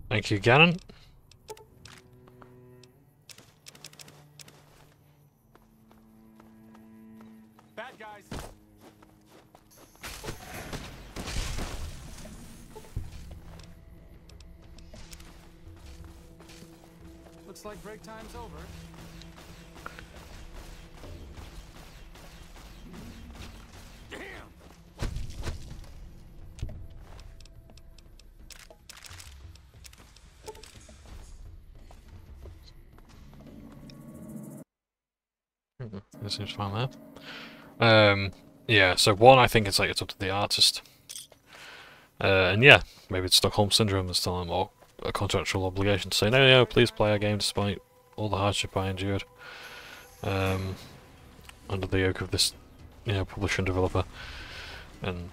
Thank you, Gannon. Bad guys. Looks like break time's over. It seems fine there. Yeah, so one, I think it's like it's up to the artist. And yeah, maybe it's Stockholm Syndrome this time, or a contractual obligation to say, no, please play our game despite all the hardship I endured. Under the yoke of this, publisher and developer. And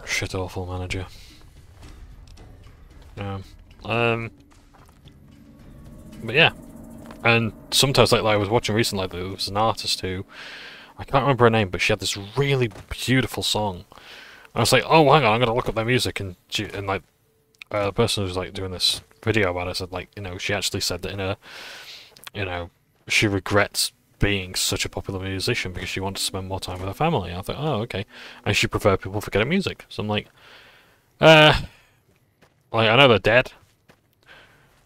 shit awful manager. But yeah. And sometimes, like I was watching recently, there was an artist who, I can't remember her name, but she had this really beautiful song. I was like, oh, hang on, I'm gonna look up their music, and the person who was like doing this video about it said, like, she actually said that in her, she regrets being such a popular musician because she wanted to spend more time with her family. I thought, oh, okay, and she preferred people forgetting music. So I'm like, I know they're dead,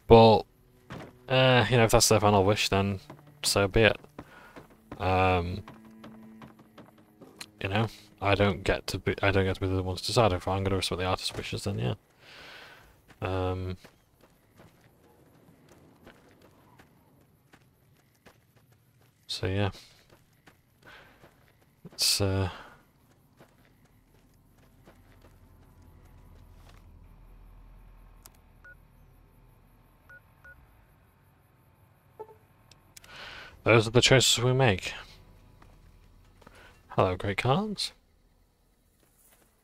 but if that's their final wish, then so be it. I don't get to be the one to decide. If I'm going to respect the artist's wishes, then yeah. So yeah, it's those are the choices we make. Hello, great cards.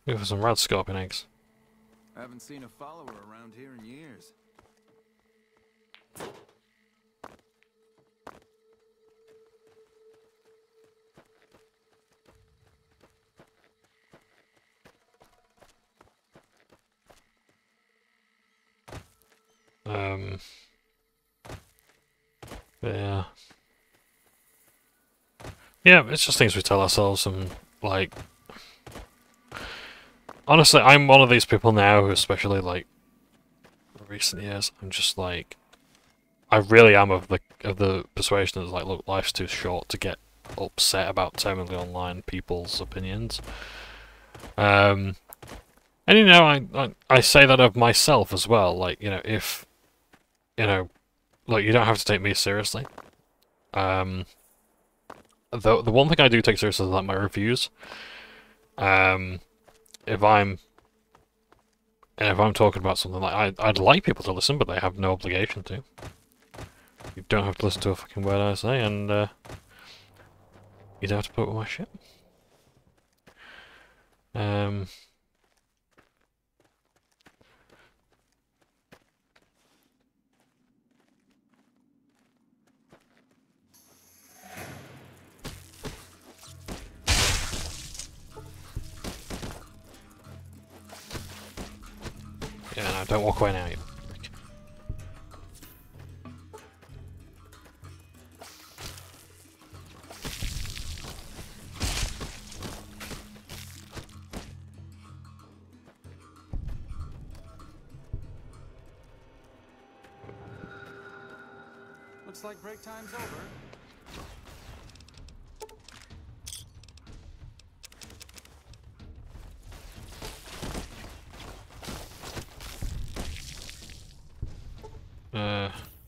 Look for some red scorpion eggs. I haven't seen a follower around here in years. Yeah. Yeah, it's just things we tell ourselves, and like, honestly, I'm one of these people now who, especially like recent years, I'm just like, I really am of the persuasion that, like, look, life's too short to get upset about terminally online people's opinions. And I say that of myself as well. Like, if like, you don't have to take me seriously. The one thing I do take seriously is like my reviews. If I'm talking about something, like, I'd like people to listen, but they have no obligation to. You don't have to listen to a fucking word I say, and you don't have to put up with my shit. Yeah, no, don't walk away now, you prick. Looks like break time's over.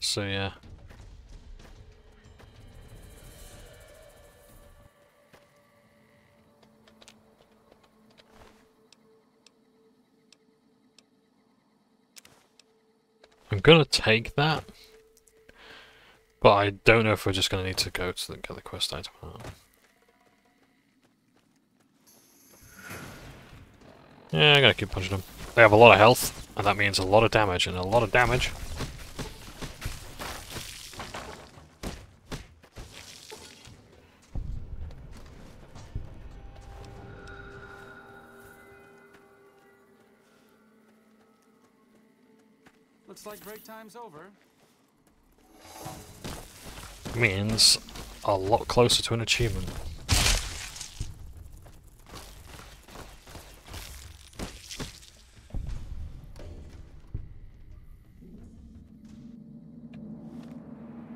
So yeah. I'm gonna take that, but I don't know if we're just gonna need to go to get the quest item out. Yeah, I gotta keep punching them. They have a lot of health, and that means a lot of damage, and a lot of damage. Looks like break time's over. Means a lot closer to an achievement.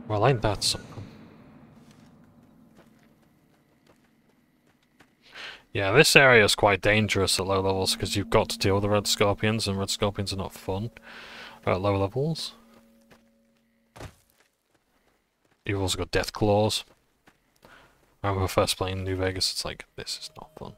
Well, ain't that something? Yeah, this area is quite dangerous at low levels because you've got to deal with the red scorpions, and red scorpions are not fun at low levels. You've also got death claws. I remember first playing New Vegas, it's like, this is not fun.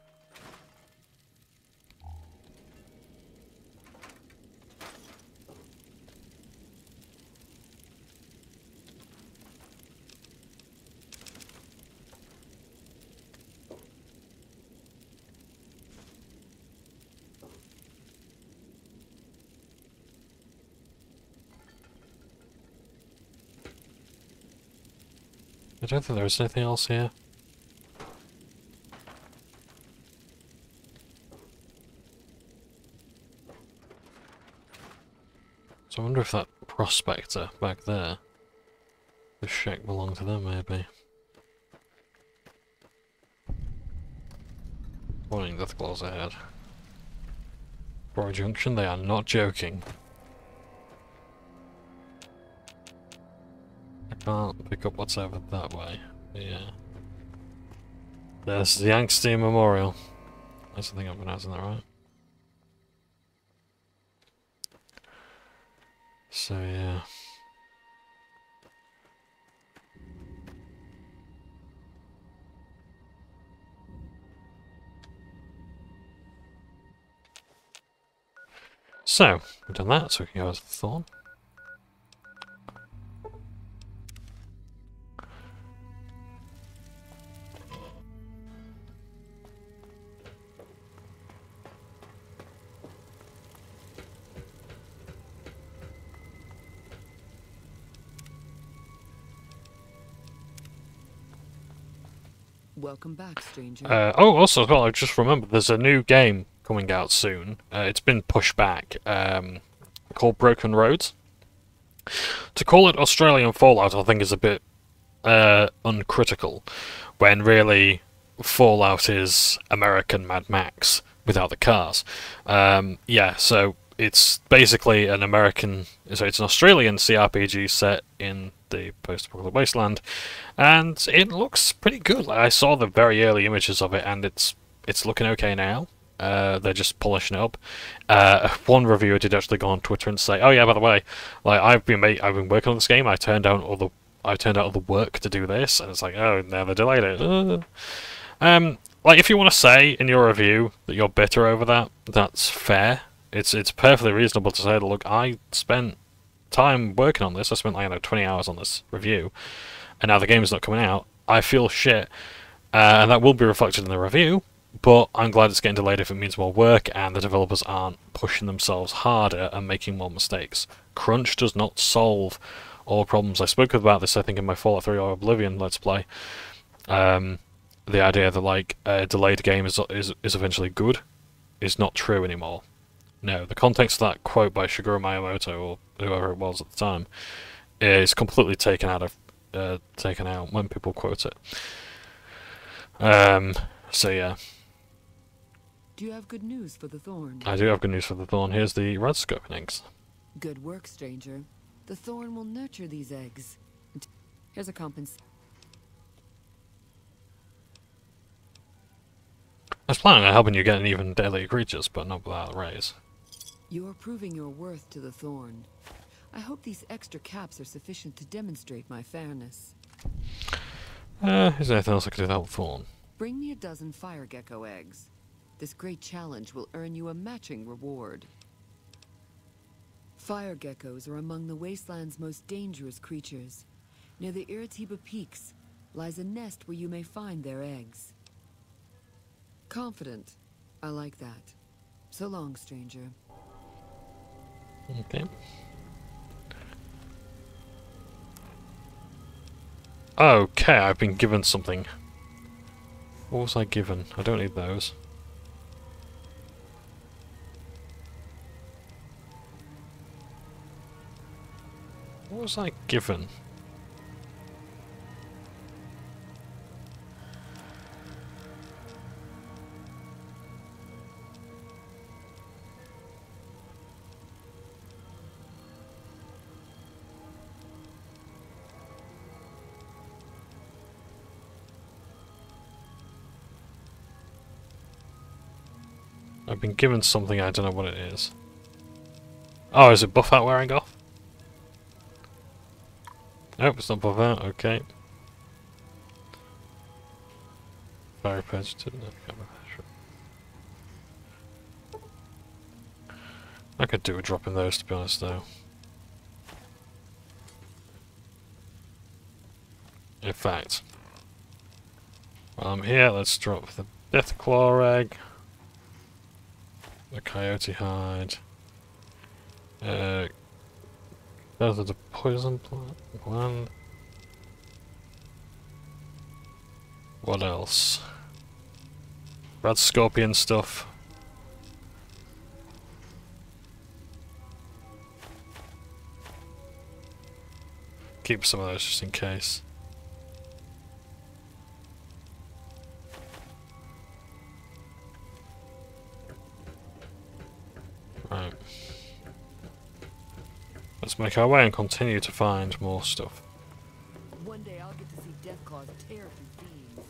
I don't think there's anything else here. So I wonder if that prospector back there, the shack belonged to them maybe. Warning, Deathclaws ahead. Quarry Junction, they are not joking. I can't pick up what's over that way. But yeah. There's the Angsty Memorial. That's the thing I'm pronouncing that right. So yeah. So, we've done that, so we can go to the Thorn. Welcome back, stranger. Oh, also as well, I just remembered there's a new game coming out soon. It's been pushed back. Called Broken Roads. To call it Australian Fallout, I think is a bit uncritical, when really Fallout is American Mad Max without the cars. Yeah, so it's basically an American, so it's an Australian CRPG set in the post-apocalyptic wasteland, and it looks pretty good. Like, I saw the very early images of it, and it's looking okay now. They're just polishing it up. One reviewer did actually go on Twitter and say, "Oh yeah, by the way, like I've been working on this game. I turned out all the work to do this," and it's like, oh, now they delayed it. Like if you want to say in your review that you're bitter over that, that's fair. It's perfectly reasonable to say, look, I spent time working on this. I spent, like, 20 hours on this review, and now the game's not coming out. I feel shit, and that will be reflected in the review, but I'm glad it's getting delayed if it means more work and the developers aren't pushing themselves harder and making more mistakes. Crunch does not solve all problems. I spoke about this, I think, in my Fallout 3 or Oblivion Let's Play. The idea that, like, a delayed game is eventually good is not true anymore. No, the context of that quote by Shigeru Miyamoto, or whoever it was at the time, is completely taken out when people quote it. So yeah. Do you have good news for the Thorn? I do have good news for the Thorn. Here's the red scope eggs. Good work, stranger. The Thorn will nurture these eggs. Here's a compensation. I was planning on helping you get an even deadlier creatures, but not without a raise. You're proving your worth to the Thorn. I hope these extra caps are sufficient to demonstrate my fairness. Is there anything else I could do without Thorn? Bring me a dozen fire gecko eggs. This great challenge will earn you a matching reward. Fire geckos are among the Wasteland's most dangerous creatures. Near the Iritiba Peaks lies a nest where you may find their eggs. Confident. I like that. So long, stranger. Okay. Okay, I've been given something. What was I given? I don't need those. What was I given? I've been given something, I don't know what it is. Oh, is it buff out wearing off? Nope, it's not buff out, okay. Fire page to the I could do a drop in those, to be honest, though. In fact, while I'm here, let's drop the Deathclaw egg, the Coyote hide, those are the poison plant one. What else? Red scorpion stuff. Keep some of those just in case. Right. Let's make our way and continue to find more stuff. One day I'll get to see Deathclaws tear through fiends.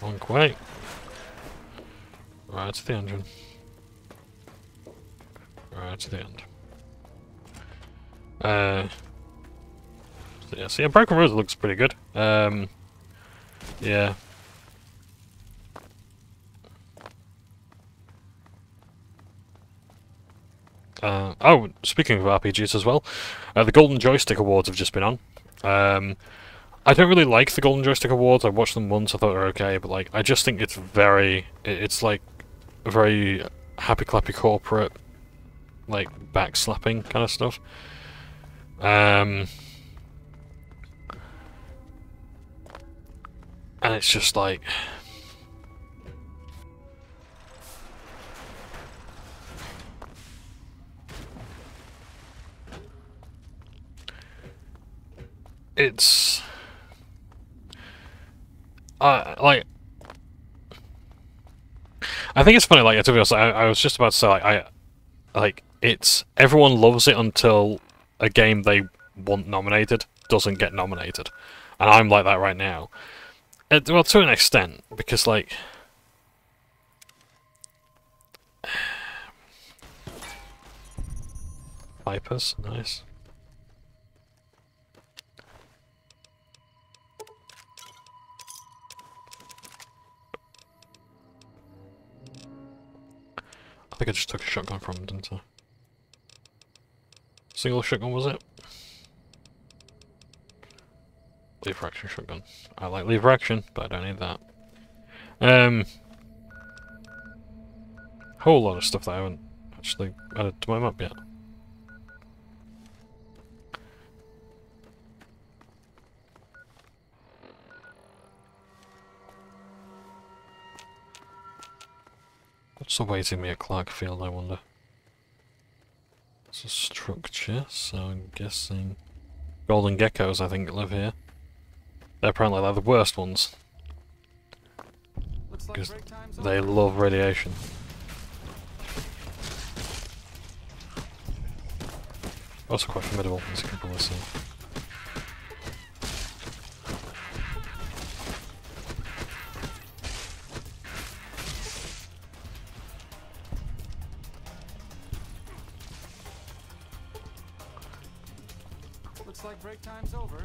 Long way. Right to the engine. Right to the end. So yeah, see, Broken Road looks pretty good. Yeah. Oh, speaking of RPGs as well, the Golden Joystick Awards have just been on. I don't really like the Golden Joystick Awards. I watched them once, I thought they were okay, but like, I just think it's it's like a very happy clappy corporate, like backslapping kind of stuff. And it's just like, it's like, I think it's funny, like, to be honest, I was just about to say, like, it's, everyone loves it until a game they want nominated doesn't get nominated. And I'm like that right now. Well, to an extent, because, like, Vipers, nice. I think I just took a shotgun from him, didn't I? Single shotgun, was it? Lever action shotgun. I like lever action, but I don't need that. Whole lot of stuff that I haven't actually added to my map yet. What's awaiting me at Clarkfield, I wonder? It's a structure, so I'm guessing golden geckos, I think, live here. They're apparently like the worst ones. Because they love radiation. Also quite formidable, as you can probably see. Looks like break time's over.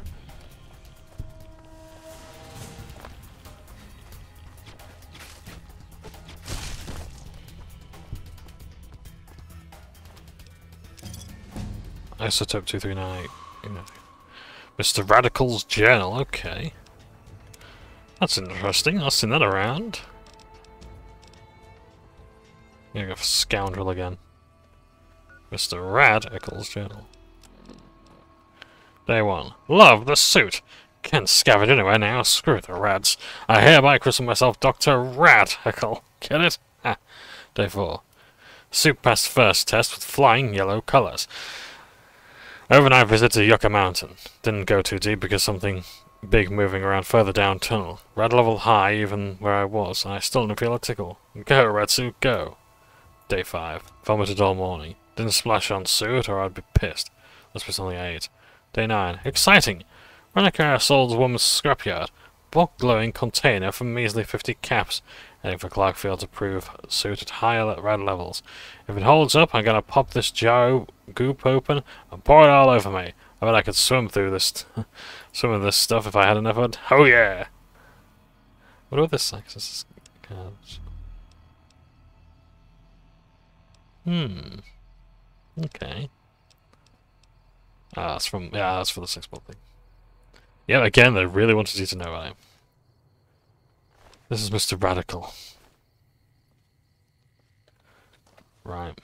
Isotope 2398. Mr. Radical's journal, okay. That's interesting, I've seen that around. Here we go for Scoundrel again. Mr. Radical's journal. Day 1. Love the suit! Can't scavenge anywhere now, screw the rads. I hereby christen myself Dr. Radical. Get it? Ha. Day 4. Suit passed first test with flying yellow colours. Overnight visit to Yucca Mountain. Didn't go too deep because something big moving around further down tunnel. Rad level high even where I was, and I still didn't feel a tickle. Go, Red Suit, go! Day 5. Vomited all morning. Didn't splash on suit or I'd be pissed. Must be something I ate. Day 9. Exciting! Rennecar sold woman's scrapyard. Bulk glowing container for measly 50 caps. Heading for Clarkfield to prove suit at higher rad levels. If it holds up, I'm gonna pop this jar goop open and pour it all over me. I bet I could swim through this, some of this stuff if I had enough of it. Oh yeah! What are this access cards? Okay. Ah, that's from that's for the 6-ball thing. Yeah, again, they really wanted you to know I am. This is Mr. Radical. Right.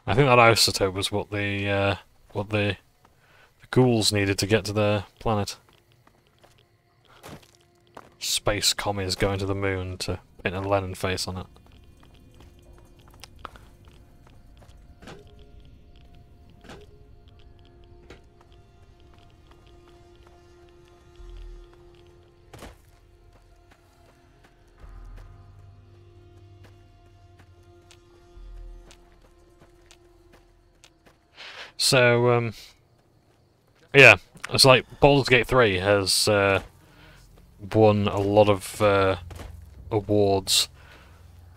I think that isotope was what the ghouls needed to get to their planet. Space commies going to the moon to paint a Lenin face on it. So, yeah, it's like Baldur's Gate 3 has won a lot of awards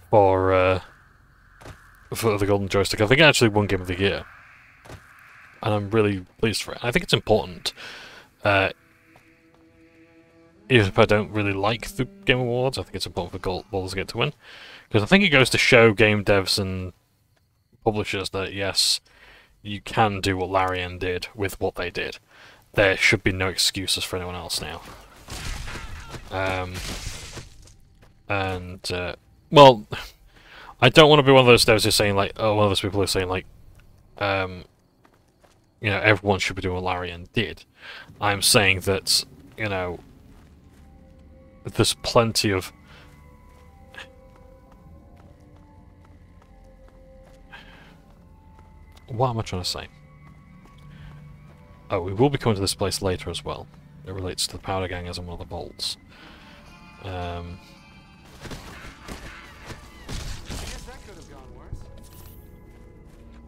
for the Golden Joystick. I think it actually won Game of the Year, and I'm really pleased for it. I think it's important, even if I don't really like the Game Awards, I think it's important for Baldur's Gate to win, because I think it goes to show game devs and publishers that, yes, you can do what Larian did with what they did. There should be no excuses for anyone else now. Well, I don't want to be one of those devs who's saying like, oh, one of those people who's saying like, you know, everyone should be doing what Larian did. I'm saying that, you know, there's plenty of what am I trying to say? Oh, we will be coming to this place later as well. It relates to the Powder Gang as one of the bolts. Oh,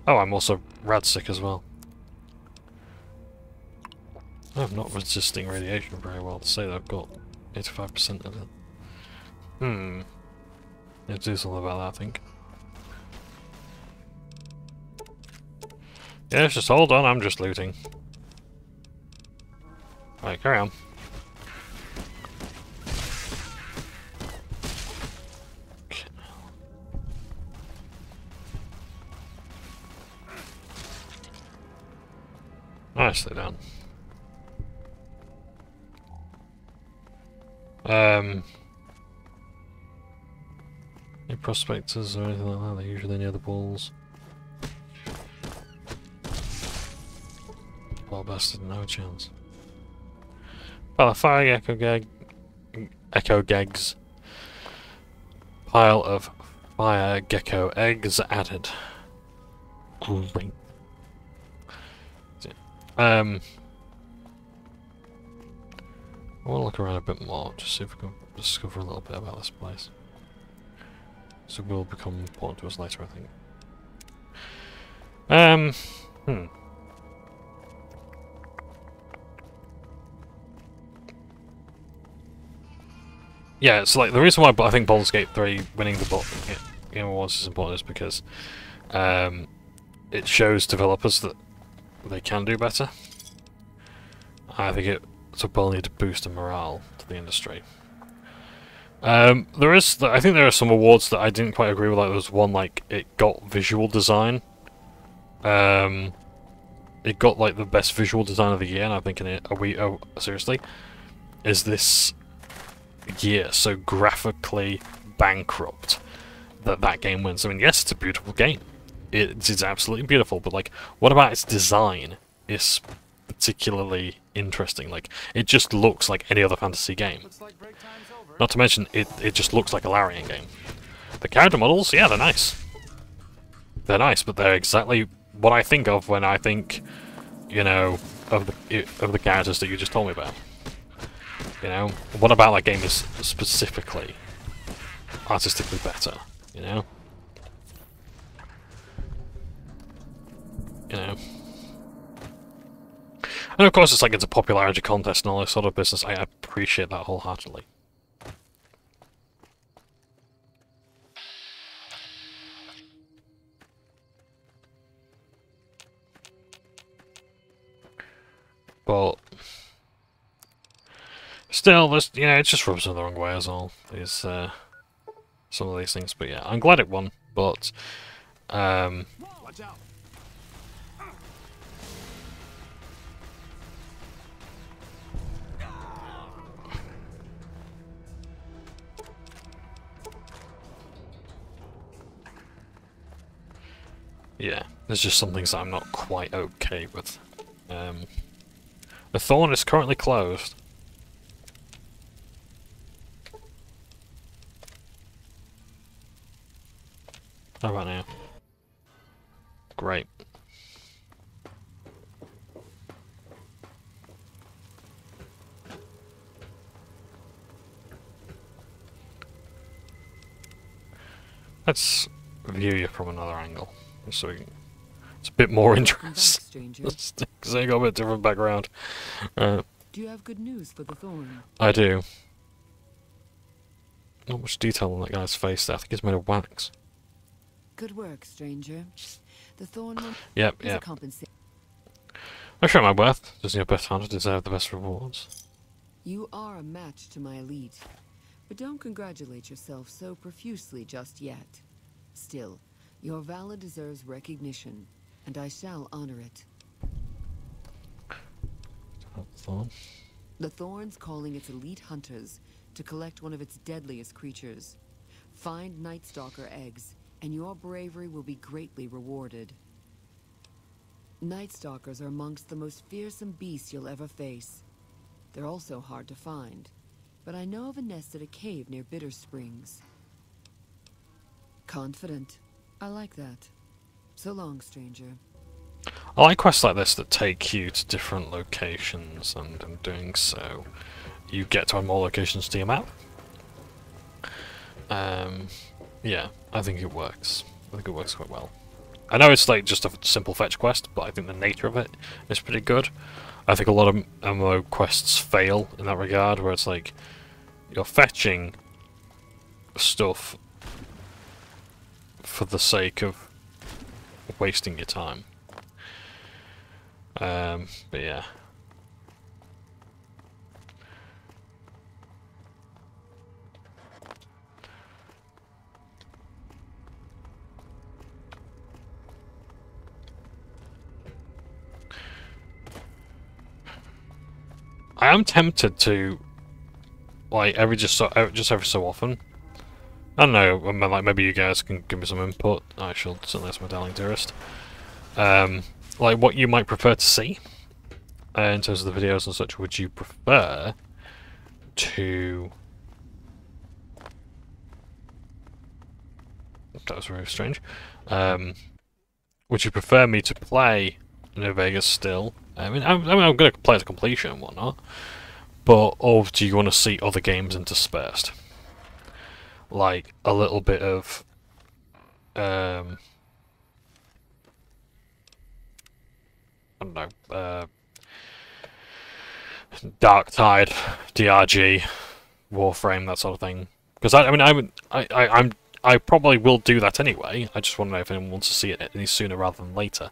I'm also rad-sick as well. I'm not resisting radiation very well to say that I've got 85% of it. Need to do something about that, I think. Yeah, just hold on, I'm just looting. Right, carry on. Nicely done. Any prospectors or anything like that? They're usually near the balls. Poor bastard, no chance. Well, a fire echo gags. Pile of fire gecko eggs added. Great. I want to look around a bit more, just see if we can discover a little bit about this place. So it will become important to us later, I think. Yeah, it's like the reason why I think Baldur's Gate 3 winning the Game Awards is important is because it shows developers that they can do better. I think it's a probably need to boost the morale to the industry. I think there are some awards that I didn't quite agree with. Like there was one like it got visual design. It got like the best visual design of the year, and I'm thinking, seriously, is this year so graphically bankrupt that game wins? I mean, yes, it's a beautiful game. It's absolutely beautiful, but like, what about its design is particularly interesting? Like, it just looks like any other fantasy game. Not to mention, it just looks like a Larian game. The character models, yeah, they're nice. They're nice, but they're exactly what I think of when I think, you know, of the characters that you just told me about. You know, what about that game is specifically artistically better? You know. And of course it's like it's a popularity contest and all this sort of business. I appreciate that wholeheartedly. But still, this, yeah, it just rubs me the wrong way as well. Is some of these things, but yeah, I'm glad it won. But Watch out. yeah, there's just some things that I'm not quite okay with. The Thorn is currently closed. How about now? Great. Let's view you from another angle, so we can, it's a bit more interesting. Because they got a bit different background. Do you have good news for the Thorn? I do. Not much detail on that guy's face there. I think he's made of wax. Good work, stranger. The Thorn will Yep. I show my worth. Does your best hunter deserve the best rewards? You are a match to my elite, but don't congratulate yourself so profusely just yet. Still, your valor deserves recognition, and I shall honor it. Thorn. The Thorn's calling its elite hunters to collect one of its deadliest creatures. Find Night Stalker eggs, and your bravery will be greatly rewarded. Night Stalkers are amongst the most fearsome beasts you'll ever face. They're also hard to find, but I know of a nest at a cave near Bitter Springs. Confident. I like that. So long, stranger. I like quests like this that take you to different locations, and in doing so, you get to add more locations to your map. Yeah, I think it works. I think it works quite well. I know it's like just a simple fetch quest, but I think the nature of it is pretty good. I think a lot of MMO quests fail in that regard, where it's like you're fetching stuff for the sake of wasting your time. But yeah. I am tempted to, like, just every so often. I don't know. I mean, like, maybe you guys can give me some input. I shall certainly ask my darling dearest. Like, what you might prefer to see in terms of the videos and such. Would you prefer to? That was very strange. Would you prefer me to play New Vegas still? I mean, I'm going to play it to completion and whatnot, but or do you want to see other games interspersed? Like a little bit of I don't know, Dark Tide, DRG, Warframe, that sort of thing. Because I probably will do that anyway. I just want to know if anyone wants to see it any sooner rather than later.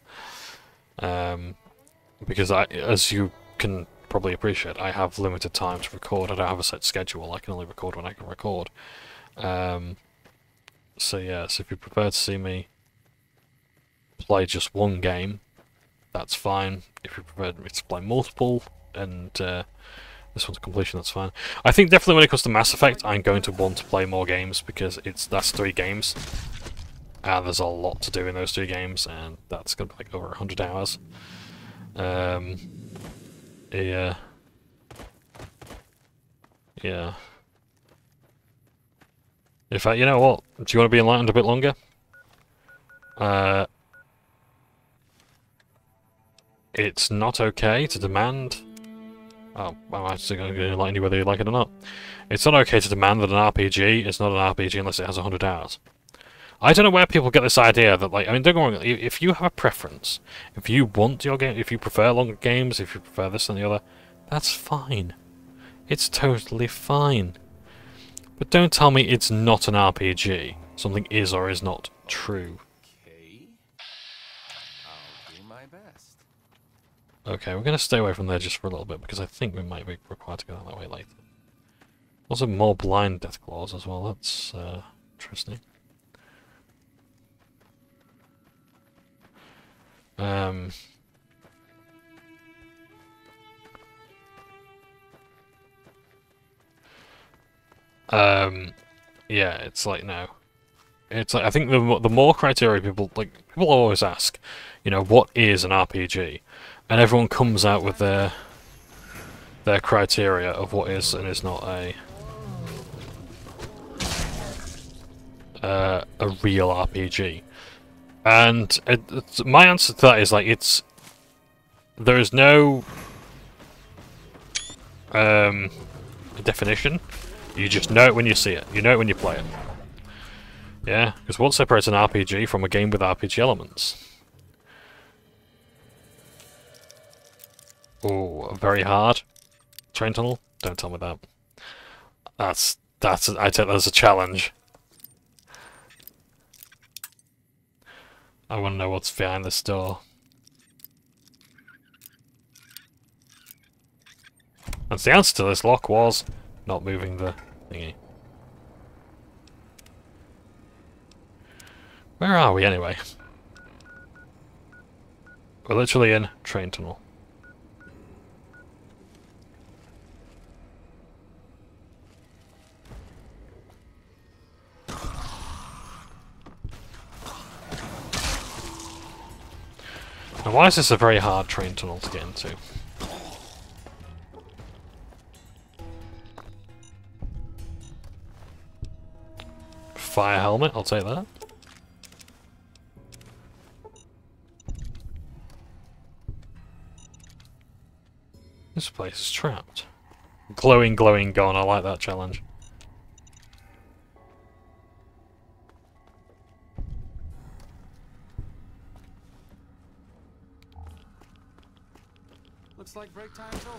Because as you can probably appreciate, I have limited time to record. I don't have a set schedule. I can only record when I can record. So yeah, so if you prefer to see me play just one game, that's fine. If you prefer me to play multiple and this one's completion, that's fine. I think definitely when it comes to Mass Effect, I'm going to want to play more games because that's 3 games. And there's a lot to do in those 3 games, and that's going to be like over 100 hours. Yeah. Yeah. In fact, you know what? Do you want to be enlightened a bit longer? It's not okay to demand... Oh, I'm actually going to enlighten you whether you like it or not. It's not okay to demand that an RPG is not an RPG unless it has 100 hours. I don't know where people get this idea that, like, I mean, don't get me wrong, if you have a preference, if you want your game, if you prefer longer games, if you prefer this than the other, that's fine. It's totally fine. But don't tell me it's not an RPG. Something is or is not true. Okay. I'll do my best. Okay, we're going to stay away from there just for a little bit, because I think we might be required to go that way later. Also more blind death claws as well, that's interesting. Yeah, it's like, no. It's like, I think the more criteria people always ask, you know, what is an RPG? And everyone comes out with their criteria of what is and is not a real RPG. And my answer to that is like, there is no definition. You just know it when you see it. You know it when you play it. Yeah, because what separates an RPG from a game with RPG elements? Oh, very hard. Train tunnel? Don't tell me that. I take that as a challenge. I want to know what's behind this door. That's the answer to this lock was not moving the thingy. Where are we anyway? We're literally in train tunnel. Now why is this a very hard train tunnel to get into? Fire helmet, I'll take that. This place is trapped. Glowing, glowing gun, I like that challenge. Looks like break time's over.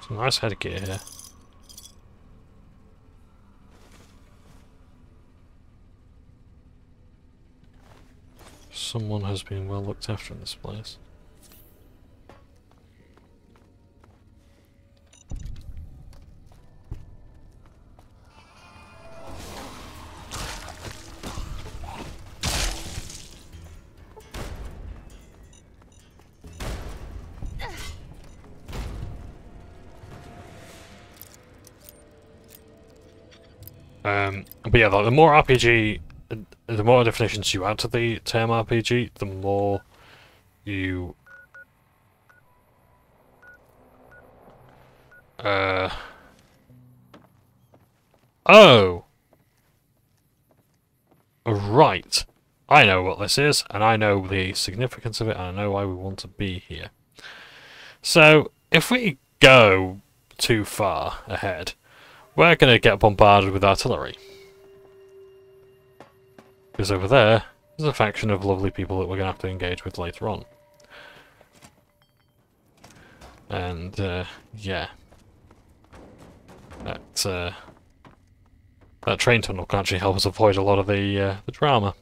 Some nice headgear here. Someone has been well looked after in this place. But yeah, the more RPG, the more definitions you add to the term RPG, the more you oh! Right. I know what this is, and I know the significance of it, and I know why we want to be here. So, if we go too far ahead, we're going to get bombarded with artillery. Because over there, there's a faction of lovely people that we're going to have to engage with later on. And, yeah. That train tunnel can actually help us avoid a lot of the drama.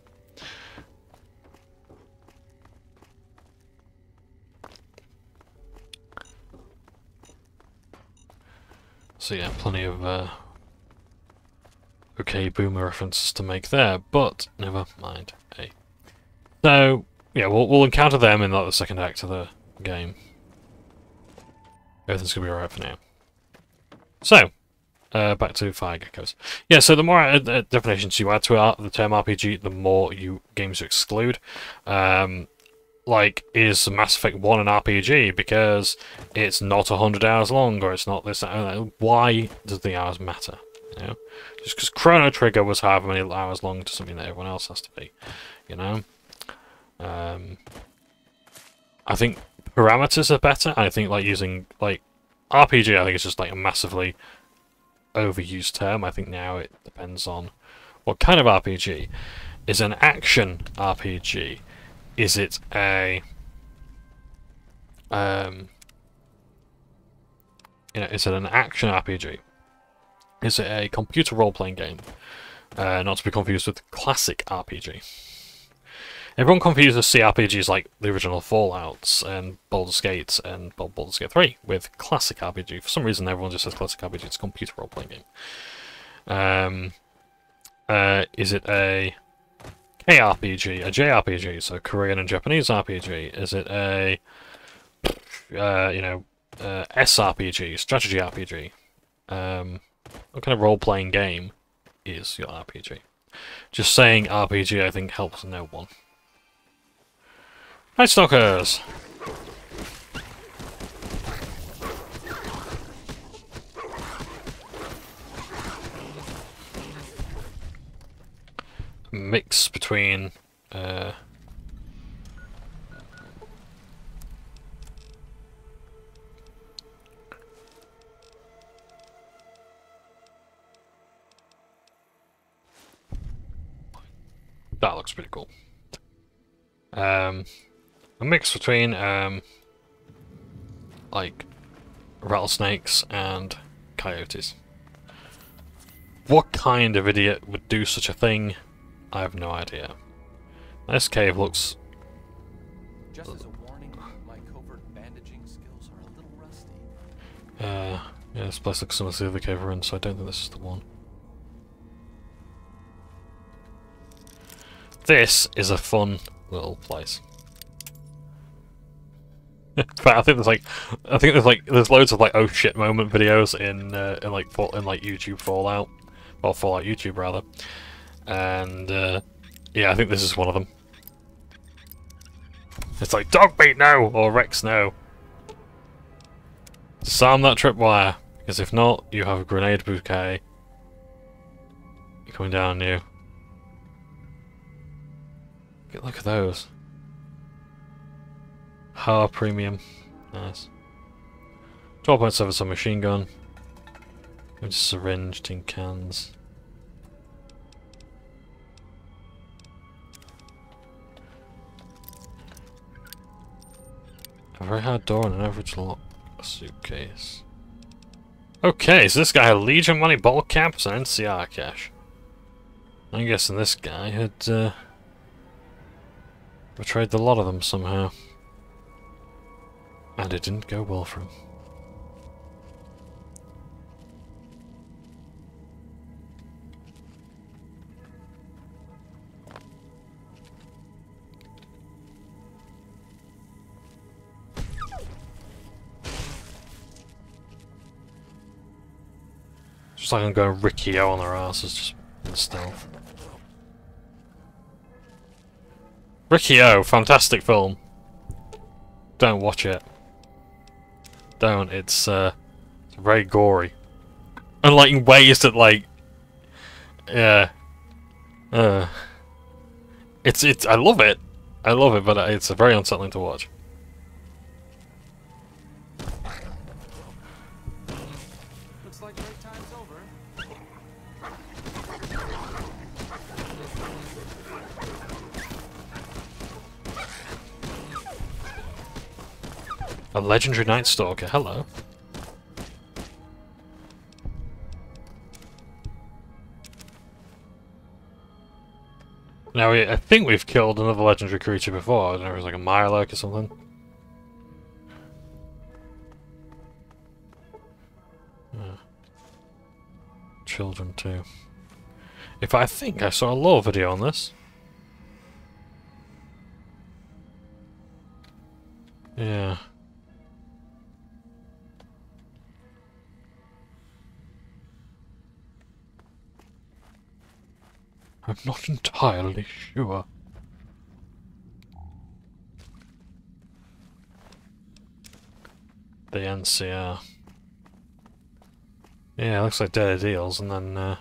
So yeah, plenty of okay boomer references to make there, but never mind. Hey, so yeah, we'll encounter them in like the second act of the game. Everything's gonna be alright for now. So back to fire geckos. Yeah, so the more definitions you add to the term RPG, the more games you exclude. Like, is Mass Effect 1 an RPG because it's not 100 hours long, or it's not this? Why does the hours matter? You know, just because Chrono Trigger was however many hours long to something that everyone else has to be. You know, I think parameters are better. I think like using like RPG, I think it's just like a massively overused term. I think now it depends on what kind of RPG. Is an action RPG? Is it a you know, is it an action RPG? Is it a computer role-playing game? Not to be confused with classic RPG. Everyone confuses CRPGs like the original Fallouts and Baldur's Gate and Baldur's Gate 3 with classic RPG. For some reason, everyone just says classic RPG. It's a computer role-playing game. Is it a KRPG, a JRPG, so Korean and Japanese RPG? Is it a SRPG, strategy RPG? What kind of role-playing game is your RPG? Just saying RPG, I think, helps no one. Night Stalkers! Mix between that looks pretty cool. A mix between like rattlesnakes and coyotes. What kind of idiot would do such a thing? I have no idea. This cave looks... Just as a warning, my covert bandaging skills are a little rusty. Yeah, this place looks similar to the other cave we're in, so I don't think this is the one. This is a fun little place. In fact, I think there's loads of like oh shit moment videos in YouTube Fallout, or Fallout YouTube rather. And yeah, I think this is one of them. It's like Dogbeat no, or Rex no. Disarm that tripwire, because if not, you have a grenade bouquet coming down on you. Look at those. Premium, nice. 12.7 submachine gun. Just syringe, tin cans. A very hard door and an average lock suitcase. Okay, so this guy had Legion money, ball caps, and NCR cash. I'm guessing this guy had betrayed the lot of them somehow. And it didn't go well for him. Just like I'm going Ricky-O on their asses, just in stealth. Ricky-O, fantastic film. Don't watch it. Don't. It's very gory, and like in ways that like, yeah, it's. I love it, but it's very unsettling to watch. Looks like break time's over. A legendary Night Stalker, hello. Now, I think we've killed another legendary creature before. I don't know if it was like a Mirelurk or something. Yeah. Children too. If I think I saw a lore video on this. Yeah. I'm not entirely sure. The NCR. Yeah, it looks like Dead Deals, and then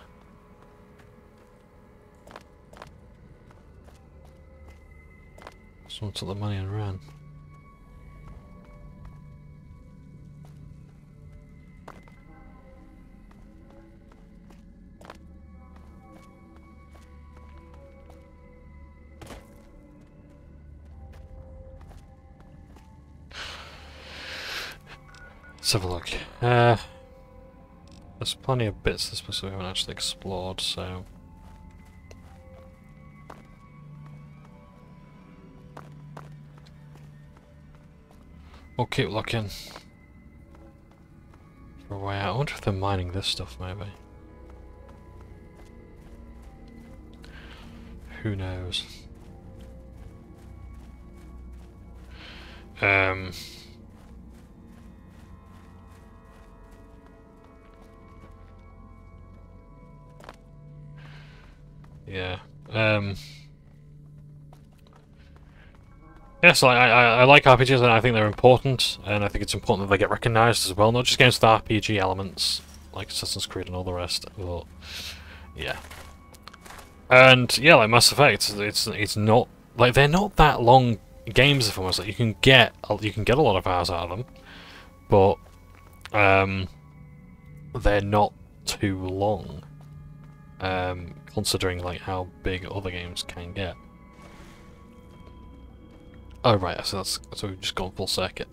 someone took the money and ran. Let's have a look. There's plenty of bits this place we haven't actually explored, so... we'll keep looking for a way out. I wonder if they're mining this stuff, maybe. Who knows? Yeah. Yeah, so I like RPGs and I think they're important, and I think it's important that they get recognised as well, not just games with RPG elements, like Assassin's Creed and all the rest, but yeah. And yeah, like Mass Effect, it's not, like, they're not that long games, if almost, like, you can get a lot of hours out of them, but they're not too long, considering like how big other games can get. Oh right, so we've just gone full circuit.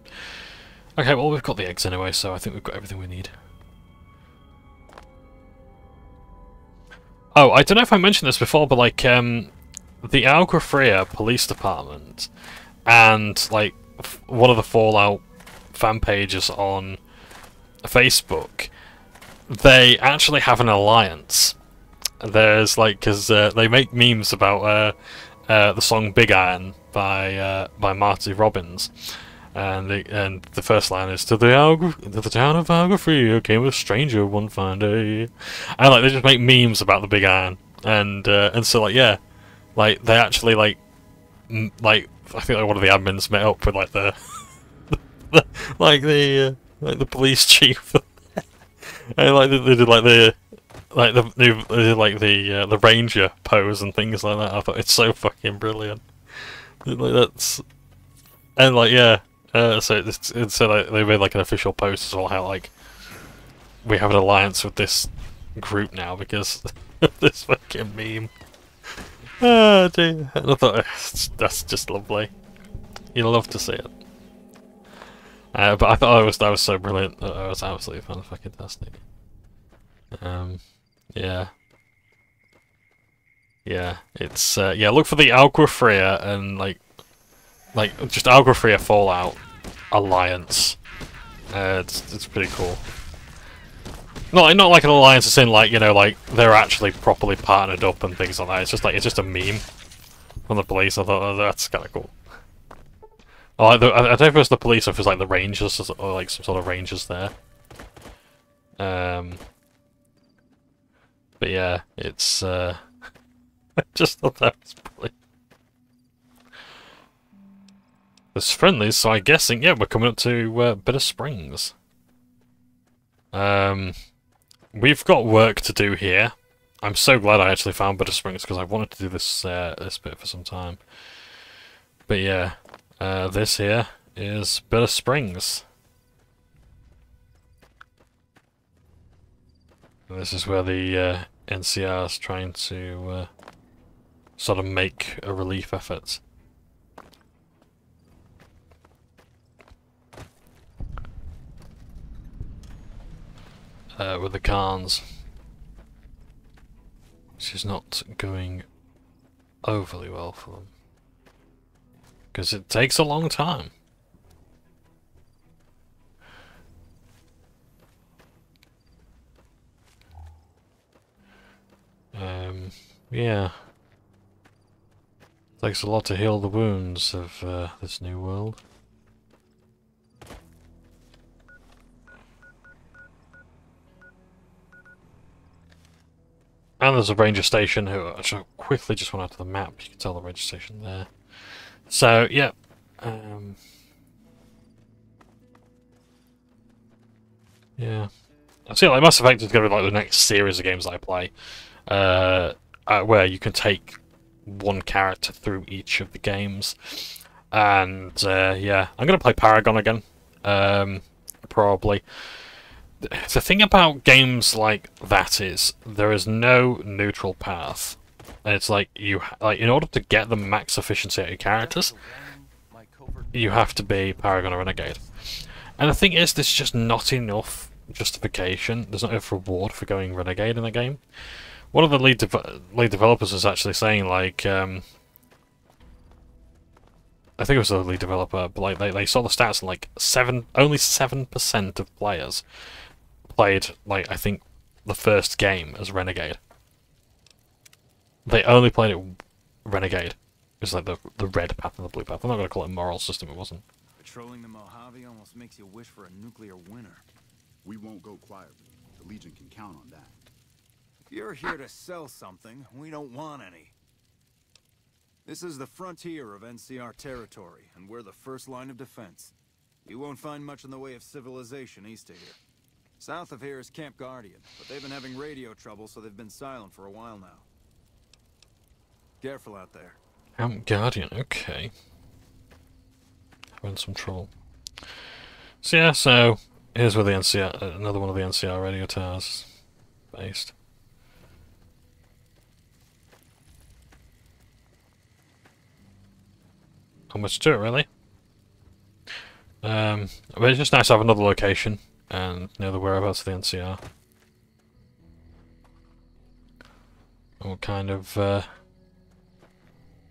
Okay, well we've got the eggs anyway, so I think we've got everything we need. Oh, I don't know if I mentioned this before, but like the Algra Freya Police Department and like one of the Fallout fan pages on Facebook, they actually have an alliance. There's like, because they make memes about the song "Big Iron" by Marty Robbins, and the first line is to the town of Algra Freya came a stranger one fine day, and like they just make memes about the Big Iron, and so like yeah, like they actually like I think like one of the admins met up with like the the police chief, and like they did like the ranger pose and things like that. I thought it's so fucking brilliant. Like that's, and like yeah, so like they made like an official post as well, how like we have an alliance with this group now because of this fucking meme. Oh dear, and I thought that's just lovely. You'd love to see it. But I thought that was so brilliant. That was absolutely fantastic. Yeah. Yeah, it's yeah, look for the Algra Freya and like just Algra Freya Fallout Alliance. It's pretty cool. Not like an alliance as in like, you know, like they're actually properly partnered up and things like that. It's just a meme from the police. I thought, oh, that's kind of cool. I don't know if it was the police or if it was like the rangers or like some sort of rangers there. But yeah, it's I just thought that was brilliant. There's friendlies, so I'm guessing, yeah, we're coming up to Bitter Springs. We've got work to do here. I'm so glad I actually found Bitter Springs because I wanted to do this this bit for some time. But yeah, this here is Bitter Springs. And this is where the NCR is trying to sort of make a relief effort. With the Khans. Which is not going overly well for them. Because it takes a long time. Yeah. Takes a lot to heal the wounds of this new world. And there's a ranger station who actually quickly just went out to the map. You can tell the ranger station there. So, yeah. Yeah. I see, like, Mass Effect is going to be like the next series of games that I play. Where you can take one character through each of the games. And, yeah. I'm going to play Paragon again. Probably. The thing about games like that is there is no neutral path, and it's like in order to get the max efficiency out of your characters, you have to be Paragon or Renegade. And the thing is, there's just not enough justification. There's not enough reward for going renegade in the game. One of the lead developers was actually saying, like, I think it was the lead developer, but like they saw the stats and like only 7% of players played, like, I think the first game as renegade. They only played it renegade. It's like the red path and the blue path. I'm not going to call it a moral system, it wasn't. Patrolling the Mojave almost makes you wish for a nuclear winter. We won't go quietly. The Legion can count on that. If you're here to sell something, we don't want any. This is the frontier of NCR territory, and we're the first line of defense. You won't find much in the way of civilization east of here. South of here is Camp Guardian, but they've been having radio trouble, so they've been silent for a while now. Careful out there. Camp Guardian, okay. Having some trouble. So yeah, so here's where the NCR, another one of the NCR radio towers is based. Not much to it, really. But it's just nice to have another location and know the whereabouts of the NCR. And what kind of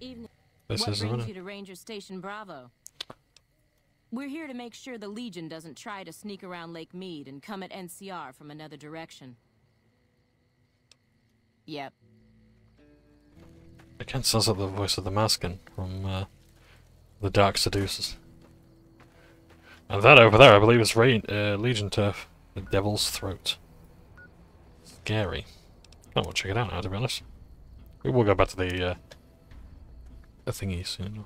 Evening. this What is, brings isn't you it? to Ranger Station Bravo? We're here to make sure the Legion doesn't try to sneak around Lake Mead and come at NCR from another direction. Yep. Again, sounds like the voice of the Maskin from the Dark Seducers. And that over there, I believe, is Legion Turf, the Devil's Throat. Scary. I want to check it out now, to be honest. We will go back to the thingy soon.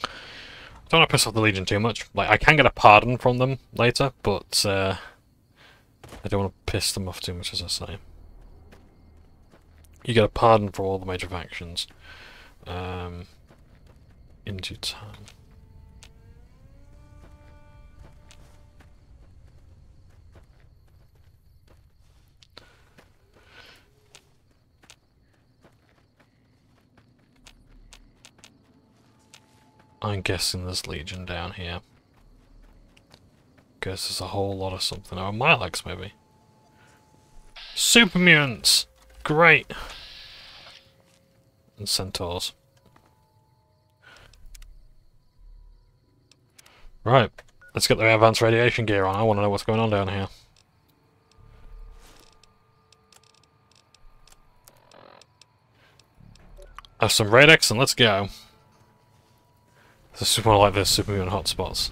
I don't want to piss off the Legion too much. Like, I can get a pardon from them later, but I don't want to piss them off too much, as I say. You get a pardon for all the major factions in due time. I'm guessing there's Legion down here. Guess there's a whole lot of something. Oh, Milex maybe. Super mutants! Great! And centaurs. Right, let's get the advanced radiation gear on. I want to know what's going on down here. Have some Radex and let's go. This is more like the super mutant hotspots.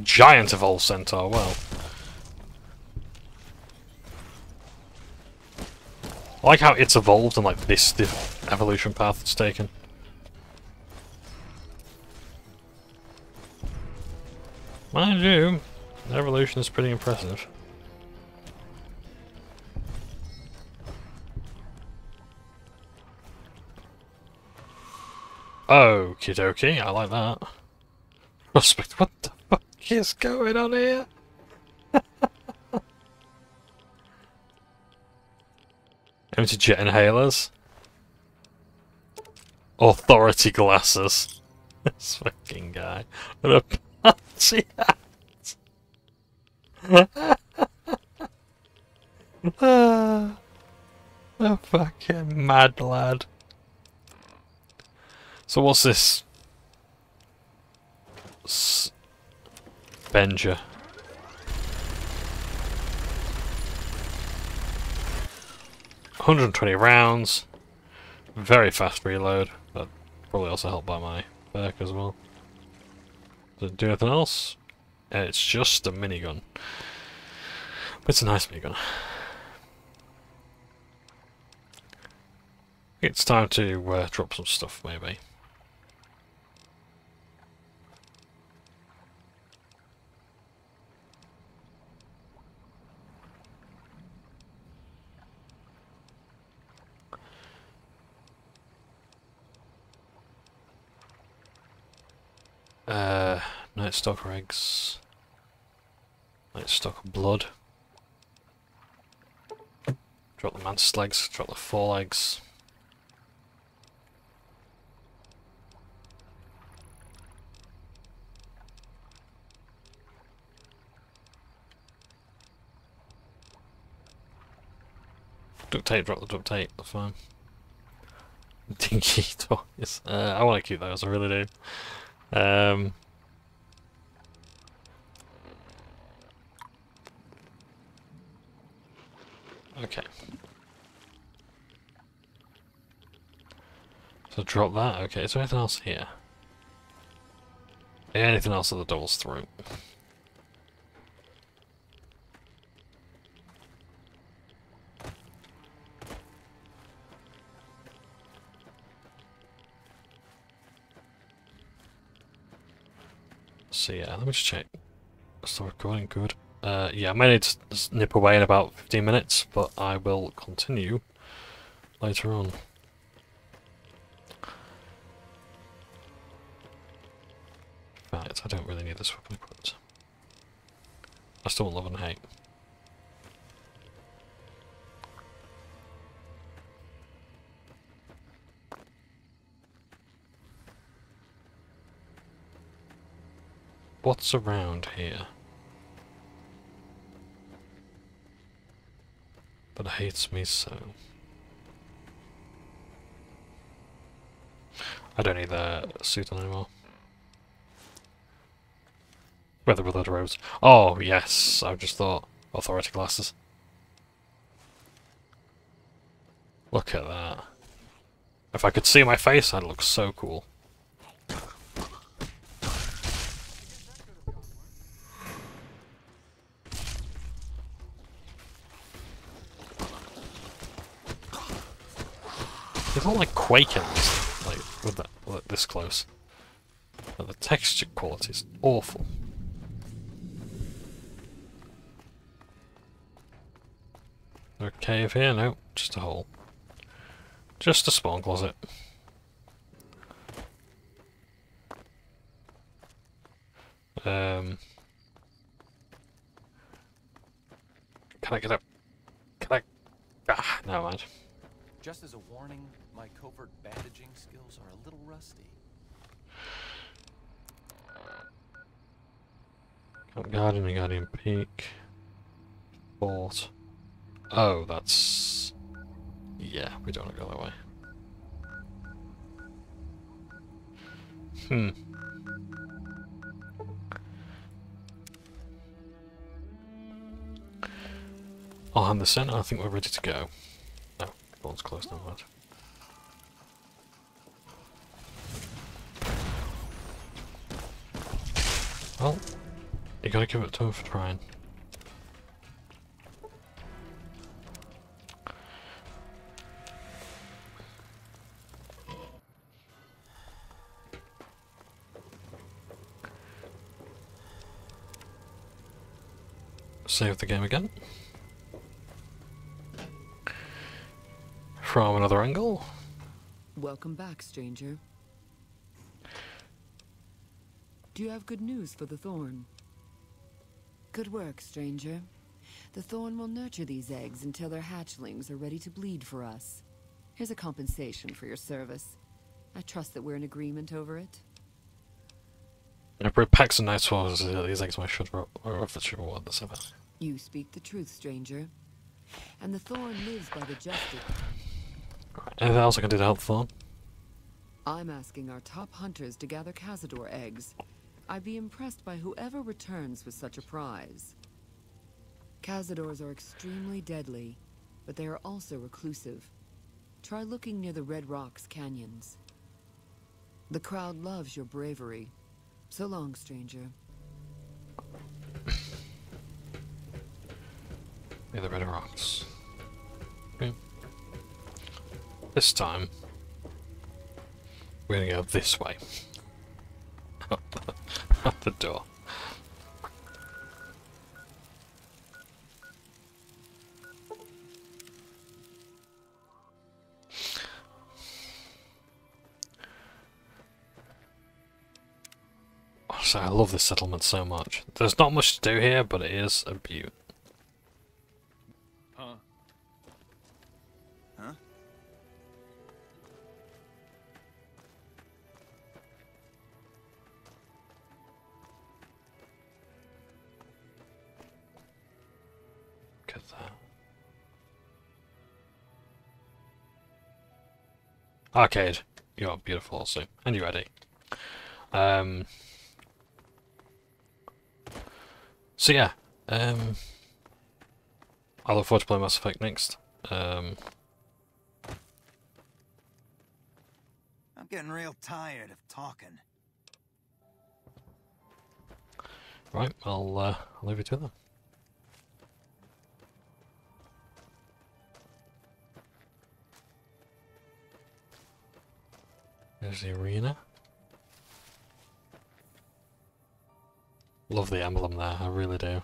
Giant evolved centaur, well. I like how it's evolved and like this the evolution path it's taken. Mind you, the evolution is pretty impressive. Okie dokie, I like that. Prospect, what the fuck is going on here? Empty jet inhalers. Authority glasses. This fucking guy. What a party hat. A fucking mad lad. So what's this? Venger. $120 rounds. Very fast reload. But probably also helped by my perk as well. Does it do anything else? It's just a minigun. But it's a nice minigun. It's time to drop some stuff, maybe. Night stock eggs. Night stock blood. Drop the mantis legs, drop the forelegs. Duct tape, drop the duct tape, that's fine. Dinky toys. I want to keep those, I really do. Okay. So drop that. Okay, is there anything else here? Anything else at the door's throat? So yeah, let me just check. Still recording, good. Yeah, I may need to nip away in about 15 minutes, but I will continue later on. Right, I don't really need this weapon equipped. I still love and hate. What's around here that hates me so? I don't need the suit on anymore. Weather with other robes. Oh, yes, I just thought. Authority glasses. Look at that. If I could see my face, I'd look so cool. It's not like quaking, like with that, like this close. But the texture quality is awful. Is there a cave here? No, just a hole. Just a spawn closet. Can I get up? Can I? Ah, never mind. Just as a warning, my covert bandaging skills are a little rusty. Guardian Peak. Fort. Oh, that's... Yeah, we don't want to go that way. I'll hand this in, I think we're ready to go. No, the one's close now, right? Well, you gotta give it to him for trying. Save the game again. From another angle. Welcome back, stranger. Do you have good news for the Thorn? Good work, stranger. The Thorn will nurture these eggs until their hatchlings are ready to bleed for us. Here's a compensation for your service. I trust that we're in agreement over it. I bred packs of night swallows. These eggs might should or if it should want this ever. You speak the truth, stranger. And the Thorn lives by the justice. Anything else I can do to help Thorn? I'm asking our top hunters to gather Cazador eggs. I'd be impressed by whoever returns with such a prize. Cazadors are extremely deadly, but they are also reclusive. Try looking near the Red Rocks canyons. The crowd loves your bravery. So long, stranger. Near the Red Rocks. Okay. This time, we're gonna go this way. Out the door. So I love this settlement so much. There's not much to do here, but it is a beaut. Huh? Look at that. Arcade. You're beautiful also. And you're ready. So yeah. I look forward to playing Mass Effect next. I'm getting real tired of talking. Right, I'll leave you to them. There's the arena. Love the emblem there, I really do.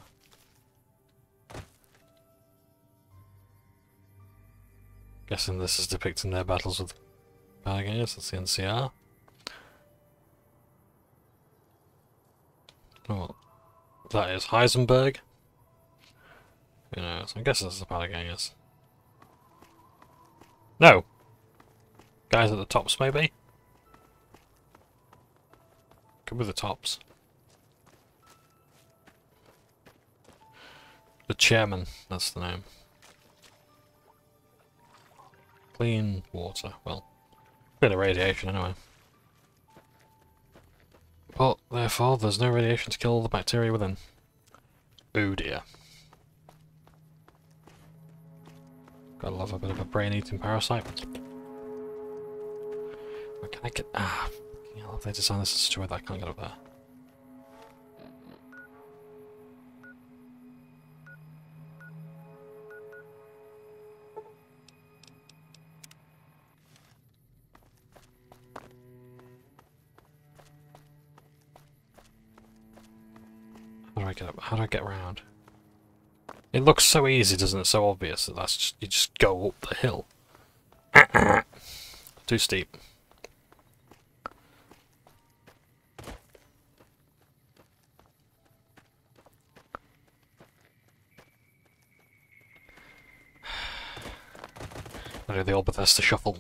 Guessing this is depicting their battles with Paradise. That's the NCR. Oh, that is Heisenberg. Who knows? I guess that's the Paradise. No! Guys at the tops, maybe? Could be the tops. The chairman, that's the name. Clean water. Well, bit of radiation anyway. But, therefore, there's no radiation to kill all the bacteria within. Oh dear. Gotta love a bit of a brain-eating parasite. Where can I get... Ah, I love they designed this in such a way that I can't get up there. How do I get up? How do I get around? It looks so easy, doesn't it? So obvious that that's just, you just go up the hill. Too steep. I do the old Bethesda Shuffle.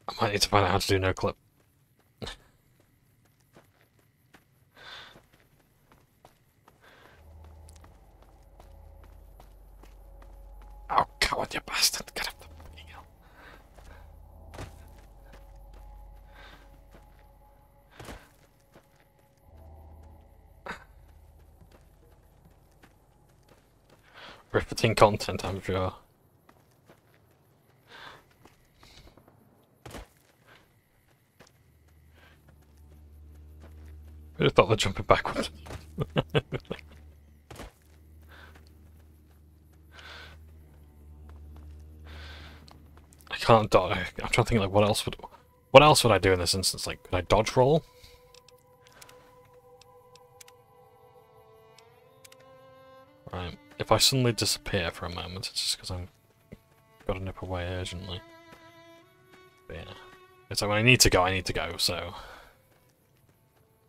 I might need to find out how to do no clip. Oh, coward, you bastard! Get up the fucking hill. Riveting content, I'm sure. I just thought they're jumping backwards. I can't dodge. I'm trying to think like what else would I do in this instance? Like, could I dodge roll? Right. If I suddenly disappear for a moment, it's just because I'm got to nip away urgently. But yeah, it's like when I need to go. So.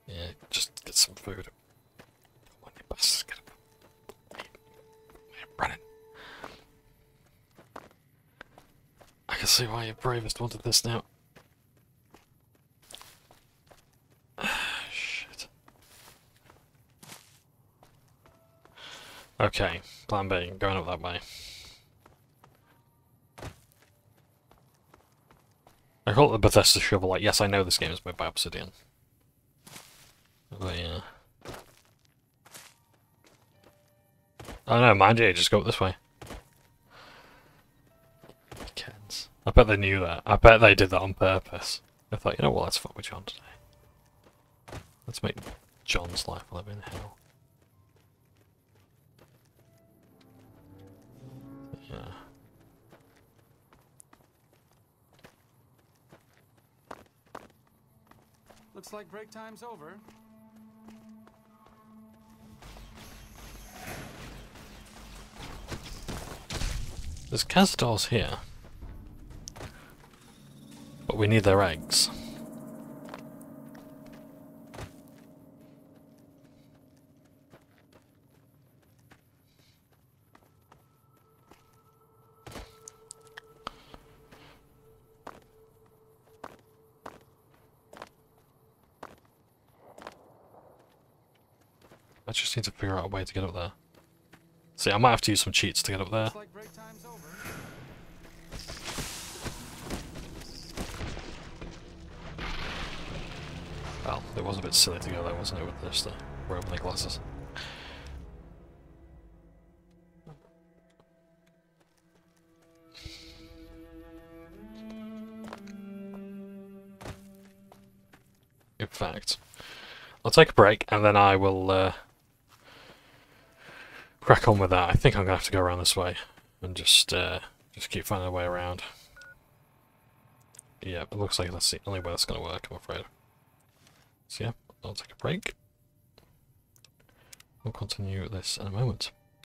Yeah, just get some food. Come on, you bastards, get up. Brennan. I can see why your bravest wanted this now. Shit. Okay, plan B, going up that way. I call it the Bethesda Shuffle, like, yes, I know this game is made by Obsidian. But yeah. Oh no, mind you, just go up this way. Kids. I bet they knew that. I bet they did that on purpose. They thought, you know what, let's fuck with John today. Let's make John's life a living hell. Yeah. Looks like break time's over. There's Cazadors here. But we need their eggs. I just need to figure out a way to get up there. See, I might have to use some cheats to get up there. Well, it was a bit silly to go there, wasn't it, with this, the Roman glasses. In fact, I'll take a break and then I will crack on with that. I think I'm gonna have to go around this way and just keep finding a way around. Yeah, it looks like that's the only way that's gonna work, I'm afraid. So yeah, I'll take a break. We'll continue this in a moment.